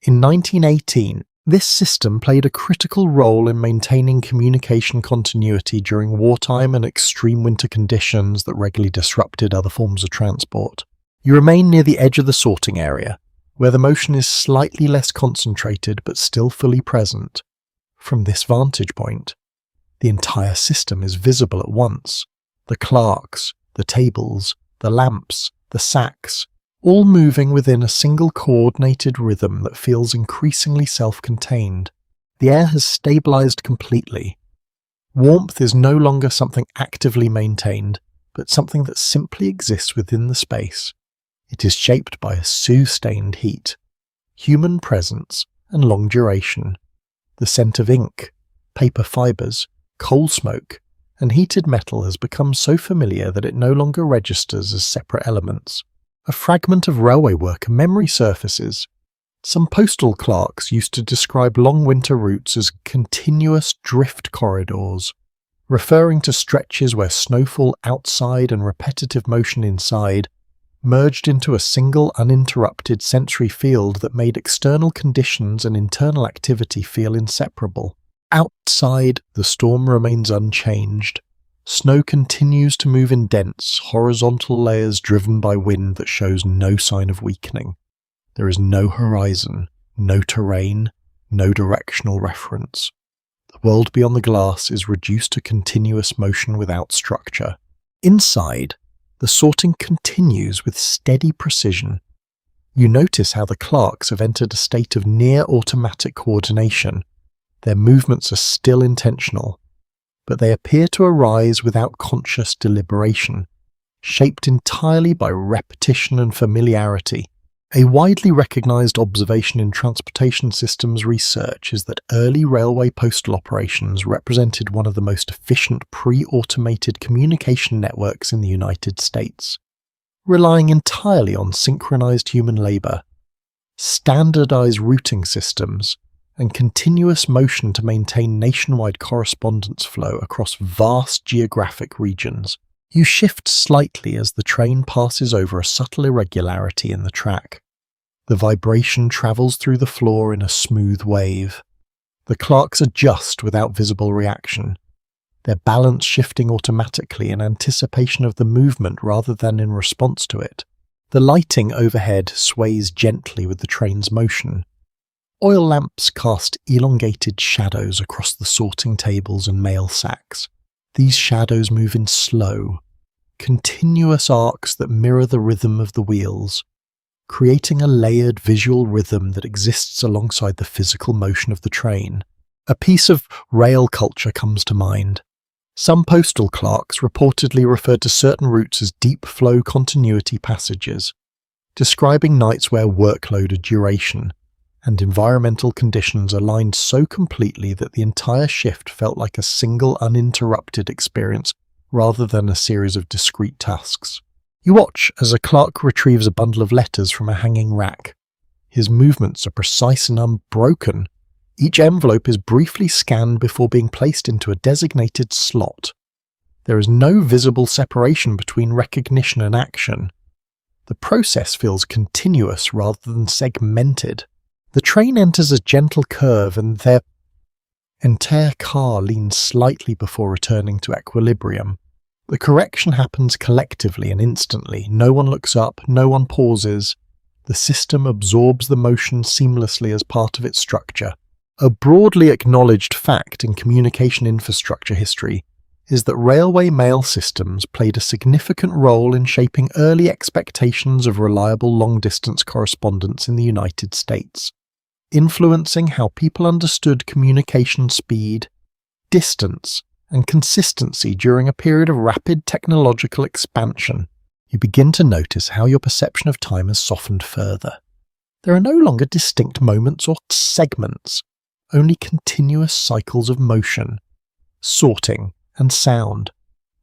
In 1918, this system played a critical role in maintaining communication continuity during wartime and extreme winter conditions that regularly disrupted other forms of transport. You remain near the edge of the sorting area, where the motion is slightly less concentrated but still fully present. From this vantage point, the entire system is visible at once. The clerks, the tables, the lamps, the sacks, all moving within a single coordinated rhythm that feels increasingly self-contained. The air has stabilized completely. Warmth is no longer something actively maintained, but something that simply exists within the space. It is shaped by a sustained heat, human presence, and long duration. The scent of ink, paper fibers, coal smoke, and heated metal has become so familiar that it no longer registers as separate elements. A fragment of railway worker memory surfaces. Some postal clerks used to describe long winter routes as continuous drift corridors, referring to stretches where snowfall outside and repetitive motion inside merged into a single uninterrupted sensory field that made external conditions and internal activity feel inseparable. Outside, the storm remains unchanged. Snow continues to move in dense, horizontal layers driven by wind that shows no sign of weakening. There is no horizon, no terrain, no directional reference. The world beyond the glass is reduced to continuous motion without structure. Inside, the sorting continues with steady precision. You notice how the clerks have entered a state of near-automatic coordination. Their movements are still intentional, but they appear to arise without conscious deliberation, shaped entirely by repetition and familiarity. A widely recognized observation in transportation systems research is that early railway postal operations represented one of the most efficient pre-automated communication networks in the United States, relying entirely on synchronized human labor, standardized routing systems, and continuous motion to maintain nationwide correspondence flow across vast geographic regions. You shift slightly as the train passes over a subtle irregularity in the track. The vibration travels through the floor in a smooth wave. The clerks adjust without visible reaction, their balance shifting automatically in anticipation of the movement rather than in response to it. The lighting overhead sways gently with the train's motion. Oil lamps cast elongated shadows across the sorting tables and mail sacks. These shadows move in slow, continuous arcs that mirror the rhythm of the wheels, creating a layered visual rhythm that exists alongside the physical motion of the train. A piece of rail culture comes to mind. Some postal clerks reportedly referred to certain routes as deep flow continuity passages, describing nights where workload, duration, and environmental conditions aligned so completely that the entire shift felt like a single uninterrupted experience rather than a series of discrete tasks. You watch as a clerk retrieves a bundle of letters from a hanging rack. His movements are precise and unbroken. Each envelope is briefly scanned before being placed into a designated slot. There is no visible separation between recognition and action. The process feels continuous rather than segmented. The train enters a gentle curve and their entire car leans slightly before returning to equilibrium. The correction happens collectively and instantly. No one looks up, no one pauses. The system absorbs the motion seamlessly as part of its structure. A broadly acknowledged fact in communication infrastructure history is that railway mail systems played a significant role in shaping early expectations of reliable long-distance correspondence in the United States, influencing how people understood communication speed, distance, and consistency during a period of rapid technological expansion. You begin to notice how your perception of time has softened further. There are no longer distinct moments or segments, only continuous cycles of motion, sorting, and sound.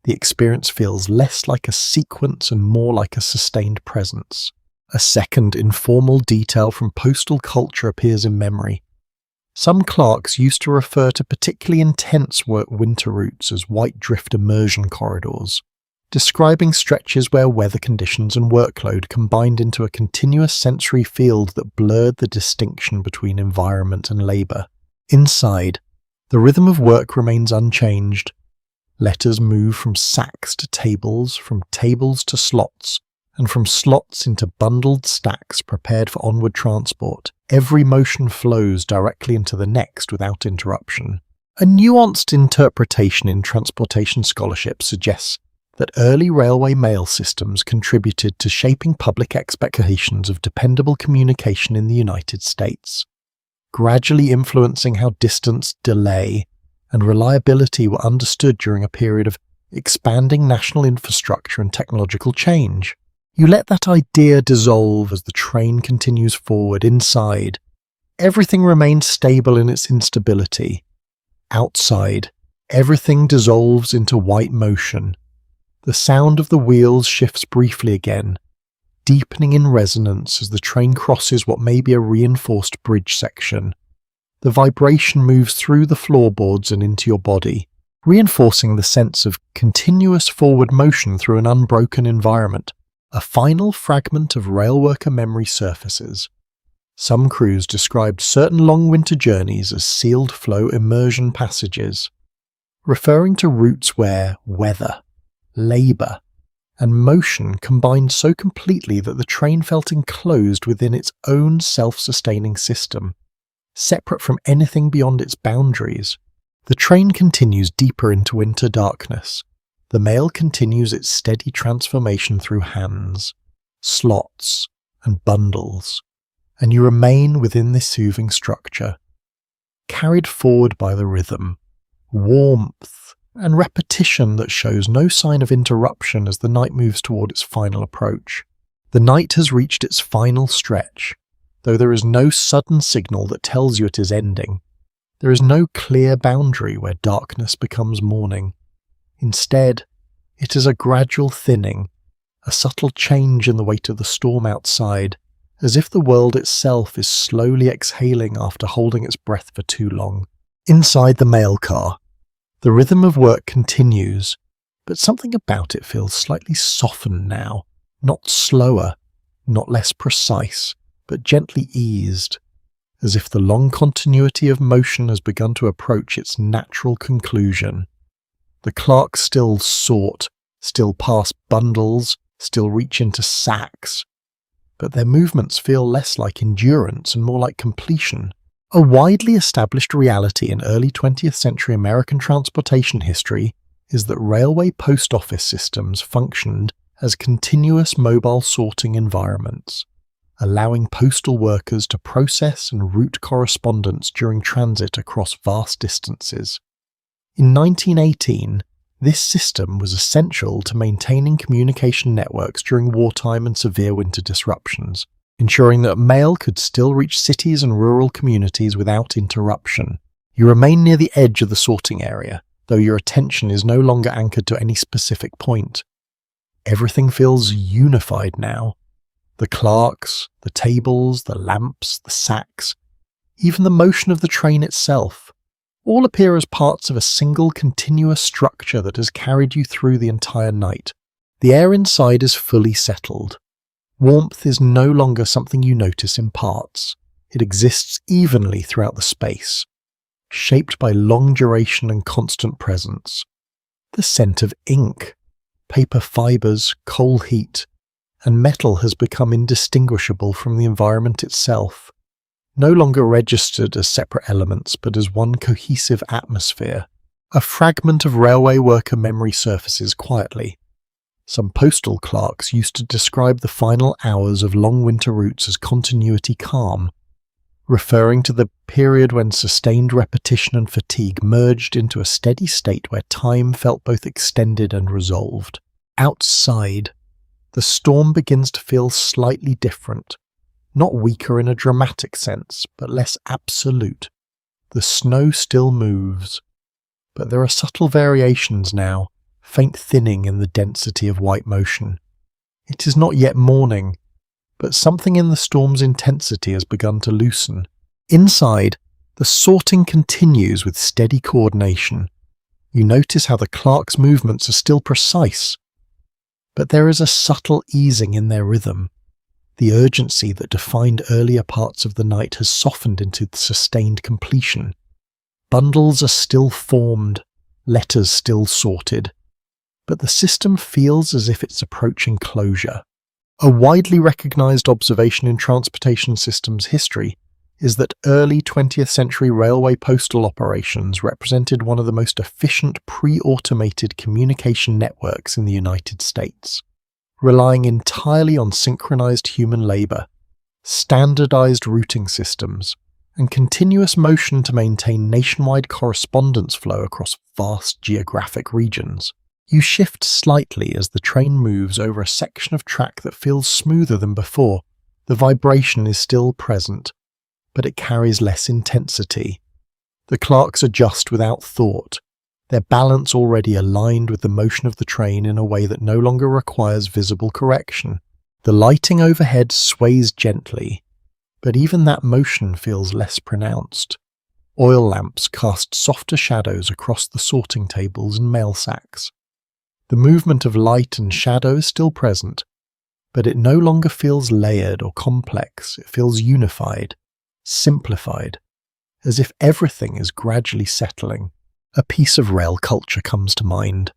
The experience feels less like a sequence and more like a sustained presence. A second informal detail from postal culture appears in memory. Some clerks used to refer to particularly intense winter routes as white drift immersion corridors, describing stretches where weather conditions and workload combined into a continuous sensory field that blurred the distinction between environment and labour. Inside, the rhythm of work remains unchanged. Letters move from sacks to tables, from tables to slots, and from slots into bundled stacks prepared for onward transport. Every motion flows directly into the next without interruption. A nuanced interpretation in transportation scholarship suggests that early railway mail systems contributed to shaping public expectations of dependable communication in the United States, gradually influencing how distance, delay, and reliability were understood during a period of expanding national infrastructure and technological change. You let that idea dissolve as the train continues forward. Inside, everything remains stable in its instability. Outside, everything dissolves into white motion. The sound of the wheels shifts briefly again, deepening in resonance as the train crosses what may be a reinforced bridge section. The vibration moves through the floorboards and into your body, reinforcing the sense of continuous forward motion through an unbroken environment. A final fragment of railworker memory surfaces. Some crews described certain long winter journeys as sealed flow immersion passages, referring to routes where weather, labour, and motion combined so completely that the train felt enclosed within its own self-sustaining system, separate from anything beyond its boundaries. The train continues deeper into winter darkness. The mail continues its steady transformation through hands, slots, and bundles, and you remain within this soothing structure, carried forward by the rhythm, warmth, and repetition that shows no sign of interruption as the night moves toward its final approach. The night has reached its final stretch, though there is no sudden signal that tells you it is ending. There is no clear boundary where darkness becomes morning. Instead, it is a gradual thinning, a subtle change in the weight of the storm outside, as if the world itself is slowly exhaling after holding its breath for too long. Inside the mail car, the rhythm of work continues, but something about it feels slightly softened now, not slower, not less precise, but gently eased, as if the long continuity of motion has begun to approach its natural conclusion. The clerks still sort, still pass bundles, still reach into sacks, but their movements feel less like endurance and more like completion. A widely established reality in early 20th century American transportation history is that railway post office systems functioned as continuous mobile sorting environments, allowing postal workers to process and route correspondence during transit across vast distances. In 1918, this system was essential to maintaining communication networks during wartime and severe winter disruptions, ensuring that mail could still reach cities and rural communities without interruption. You remain near the edge of the sorting area, though your attention is no longer anchored to any specific point. Everything feels unified now. The clerks, the tables, the lamps, the sacks, even the motion of the train itself. All appear as parts of a single continuous structure that has carried you through the entire night. The air inside is fully settled. Warmth is no longer something you notice in parts. It exists evenly throughout the space, shaped by long duration and constant presence. The scent of ink, paper fibres, coal heat, and metal has become indistinguishable from the environment itself, no longer registered as separate elements but as one cohesive atmosphere. A fragment of railway worker memory surfaces quietly. Some postal clerks used to describe the final hours of long winter routes as continuity calm, referring to the period when sustained repetition and fatigue merged into a steady state where time felt both extended and resolved. Outside, the storm begins to feel slightly different, not weaker in a dramatic sense, but less absolute. The snow still moves, but there are subtle variations now, faint thinning in the density of white motion. It is not yet morning, but something in the storm's intensity has begun to loosen. Inside, the sorting continues with steady coordination. You notice how the clerk's movements are still precise, but there is a subtle easing in their rhythm. The urgency that defined earlier parts of the night has softened into sustained completion. Bundles are still formed, letters still sorted, but the system feels as if it's approaching closure. A widely recognized observation in transportation systems history is that early 20th century railway postal operations represented one of the most efficient pre-automated communication networks in the United States, relying entirely on synchronized human labor, standardized routing systems, and continuous motion to maintain nationwide correspondence flow across vast geographic regions. You shift slightly as the train moves over a section of track that feels smoother than before. The vibration is still present, but it carries less intensity. The clerks adjust without thought, their balance already aligned with the motion of the train in a way that no longer requires visible correction. The lighting overhead sways gently, but even that motion feels less pronounced. Oil lamps cast softer shadows across the sorting tables and mail sacks. The movement of light and shadow is still present, but it no longer feels layered or complex. It feels unified, simplified, as if everything is gradually settling. A piece of rail culture comes to mind.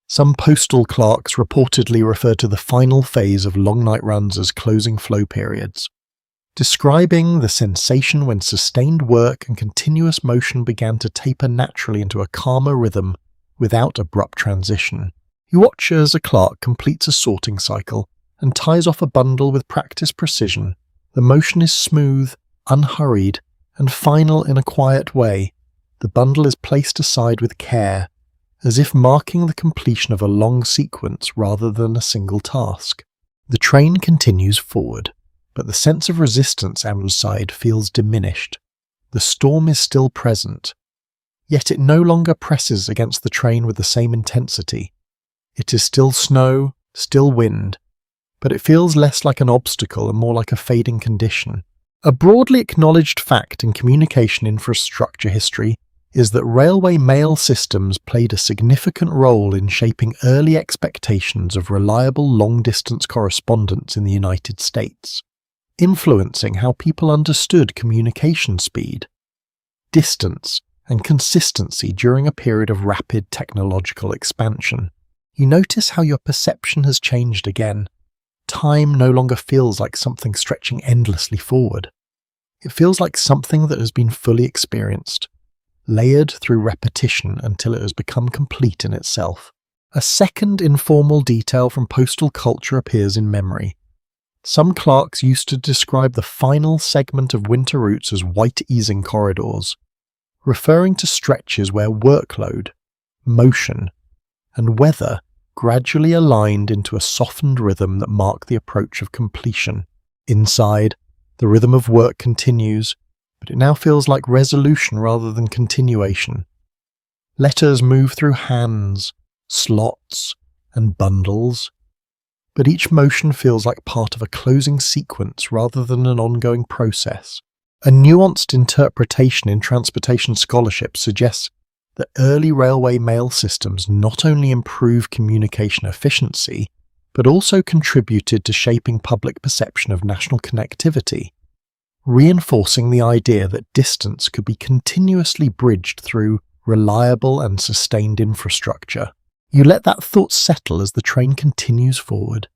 Some postal clerks reportedly refer to the final phase of long night runs as closing flow periods, describing the sensation when sustained work and continuous motion began to taper naturally into a calmer rhythm without abrupt transition. You watch as a clerk completes a sorting cycle and ties off a bundle with practiced precision. The motion is smooth, unhurried, and final in a quiet way. The bundle is placed aside with care, as if marking the completion of a long sequence rather than a single task. The train continues forward, but the sense of resistance outside feels diminished. The storm is still present, yet it no longer presses against the train with the same intensity. It is still snow, still wind, but it feels less like an obstacle and more like a fading condition. A broadly acknowledged fact in communication infrastructure history is that railway mail systems played a significant role in shaping early expectations of reliable long-distance correspondence in the United States, influencing how people understood communication speed, distance, and consistency during a period of rapid technological expansion. You notice how your perception has changed again. Time no longer feels like something stretching endlessly forward. It feels like something that has been fully experienced, layered through repetition until it has become complete in itself. A second informal detail from postal culture appears in memory. Some clerks used to describe the final segment of winter routes as white easing corridors, referring to stretches where workload, motion, and weather gradually aligned into a softened rhythm that marked the approach of completion. Inside, the rhythm of work continues, but it now feels like resolution rather than continuation. Letters move through hands, slots, and bundles, but each motion feels like part of a closing sequence rather than an ongoing process. A nuanced interpretation in transportation scholarship suggests that early railway mail systems not only improved communication efficiency, but also contributed to shaping public perception of national connectivity, reinforcing the idea that distance could be continuously bridged through reliable and sustained infrastructure. You let that thought settle as the train continues forward.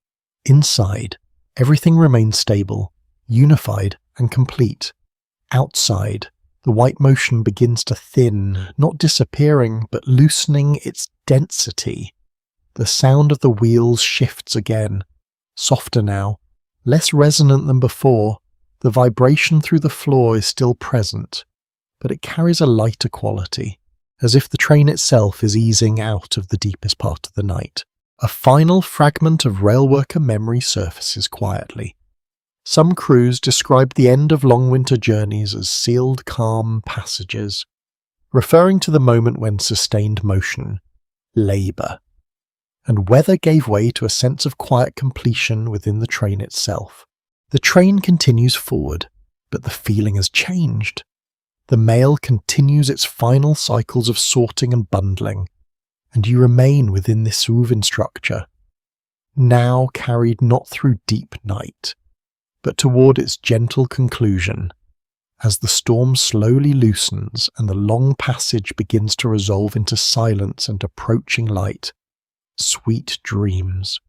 Inside, everything remains stable, unified and complete. Outside, the white motion begins to thin, not disappearing, but loosening its density. The sound of the wheels shifts again, softer now, less resonant than before. The vibration through the floor is still present, but it carries a lighter quality, as if the train itself is easing out of the deepest part of the night. A final fragment of railworker memory surfaces quietly. Some crews describe the end of long winter journeys as sealed calm passages, referring to the moment when sustained motion, labour, and weather gave way to a sense of quiet completion within the train itself. The train continues forward, but the feeling has changed. The mail continues its final cycles of sorting and bundling, and you remain within this woven structure, now carried not through deep night, but toward its gentle conclusion, as the storm slowly loosens and the long passage begins to resolve into silence and approaching light. Sweet dreams.